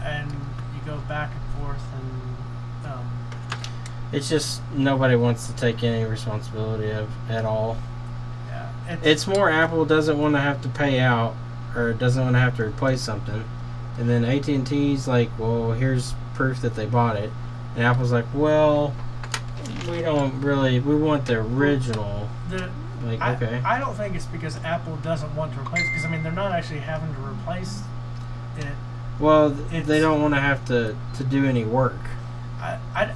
and you go back and forth, and it's just nobody wants to take any responsibility at all. Yeah. It's more Apple doesn't want to have to pay out, or doesn't want to have to replace something, and then AT&T's like, well, here's proof that they bought it, and Apple's like, well, we don't really, we want the original. Okay. I don't think it's because Apple doesn't want to replace it, because I mean they're not actually having to replace it. Well, they don't want to have to do any work. I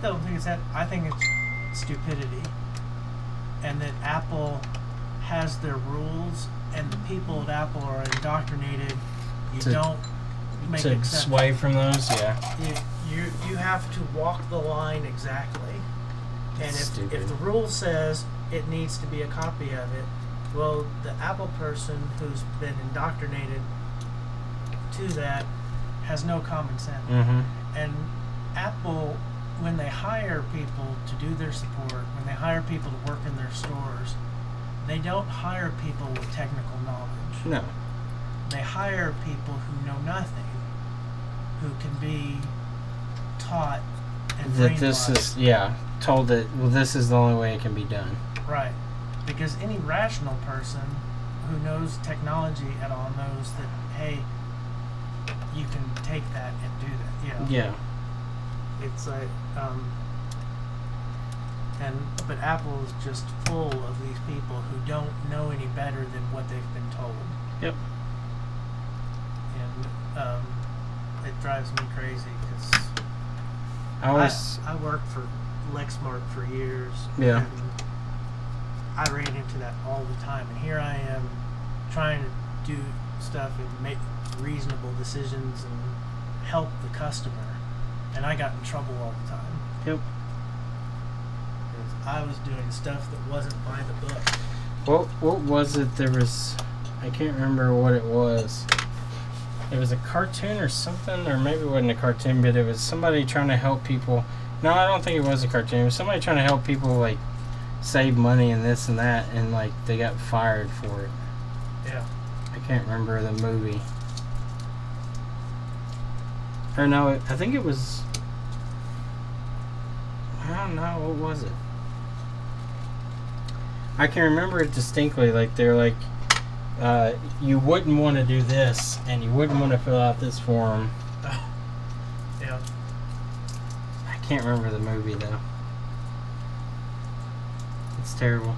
don't think it's that. I think it's stupidity, and that Apple has their rules, and the people at Apple are indoctrinated. You don't make to exceptions. sway from those. Yeah. You have to walk the line exactly, and if the rule says it needs to be a copy of it, well, the Apple person who's been indoctrinated to that has no common sense. And Apple, when they hire people to do their support, when they hire people to work in their stores, they don't hire people with technical knowledge. No. They hire people who know nothing, who can be taught and that this is told that, well, this is the only way it can be done. Right. Because any rational person who knows technology at all knows that, hey, you can take that and do that. You know? Yeah. It's like, but Apple is just full of these people who don't know any better than what they've been told. Yep. And it drives me crazy because I worked for Lexmark for years. Yeah. And I ran into that all the time, and here I am trying to do stuff and make reasonable decisions and help the customer, and I got in trouble all the time. Yep. Because I was doing stuff that wasn't by the book. What was it? There was, I can't remember what it was. It was a cartoon or something, or maybe it wasn't a cartoon, but it was somebody trying to help people. No, I don't think it was a cartoon. It was somebody trying to help people, like, save money and this and that, and, like, they got fired for it. Yeah. I can't remember the movie. Or no, I think it was... I don't know, what was it? I can remember it distinctly. Like, they're like, you wouldn't want to do this, and you wouldn't want to fill out this form. Yeah. I can't remember the movie, though. It's terrible.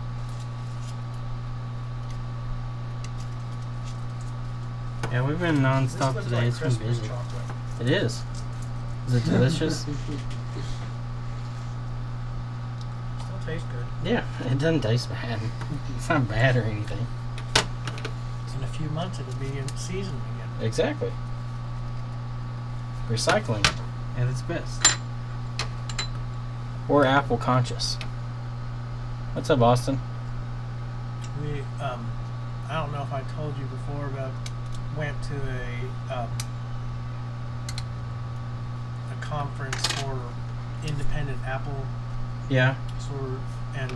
Yeah, we've been non-stop This looks today. like It's been Christmas busy. chocolate. It is. Is it delicious? Still tastes good. Yeah, it doesn't taste bad. It's not bad or anything. In a few months, it'll be in season again. Exactly. Recycling at its best. Or Apple conscious. What's up, Austin? We, I don't know if I told you before, but went to a conference for independent Apple. Yeah. And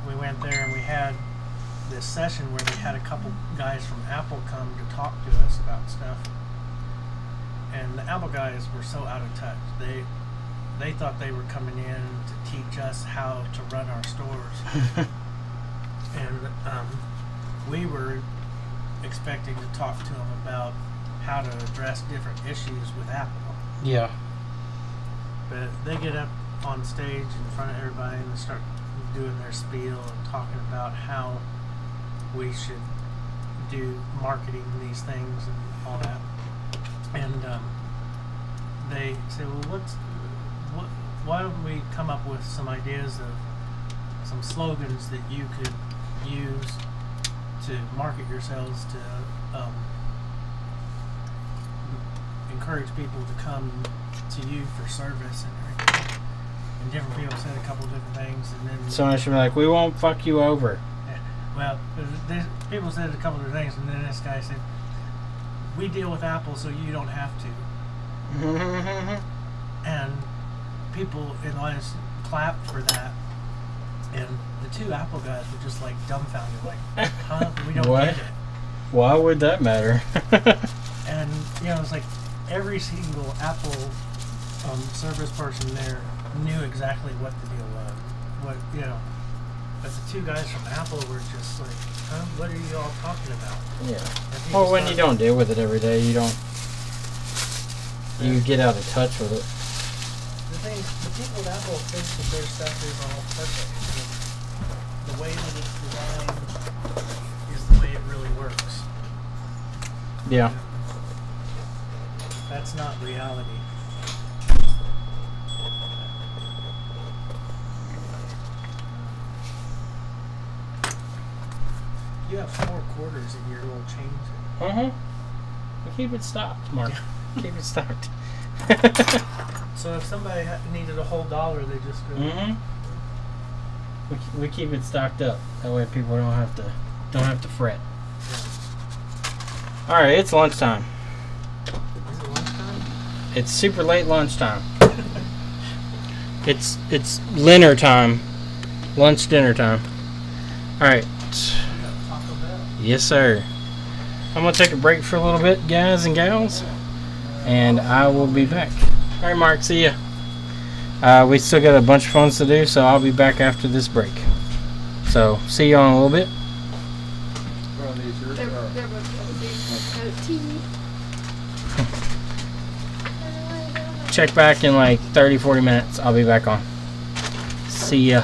we went there and we had this session where they had a couple guys from Apple come to talk to us about stuff. And the Apple guys were so out of touch. They thought they were coming in to teach us how to run our stores. And we were expecting to talk to them about how to address different issues with Apple. Yeah. But they get up on stage in front of everybody and they start doing their spiel and talking about how we should do marketing these things and all that. And they say, well, why don't we come up with some ideas of some slogans that you could use to market yourselves to encourage people to come to you for service and everything. And different people said a couple different things, and then Someone should be like, we won't fuck you over. well, people said a couple of things, and then this guy said, we deal with Apple so you don't have to. And people in the audience clapped for that, and the two Apple guys were just like dumbfounded, like, huh? We don't What? get it. Why would that matter? And it's like every single Apple service person there knew exactly what the deal was. But the two guys from Apple were just like, huh? What are you all talking about? Yeah. And people Well, when you started- don't deal with it every day, you don't. You get out of touch with it. The people at Apple think that their stuff is all perfect. The way that it's designed is the way it really works. Yeah. That's not reality. You have 4 quarters in your little change. We keep it stocked, Mark. Keep it stocked. So if somebody needed a whole dollar, they just go. We keep it stocked up. That way people don't have to fret. All right, it's lunchtime. Is it lunchtime? It's super late lunchtime. It's dinner time. Lunch dinner time. All right. Taco Bell. Yes, sir. I'm gonna take a break for a little bit, guys and gals, and I will be back. All right, Mark. See ya. We still got a bunch of phones to do, so I'll be back after this break. So see you on a little bit. They're both Check back in like 30-40 minutes. I'll be back on. See ya.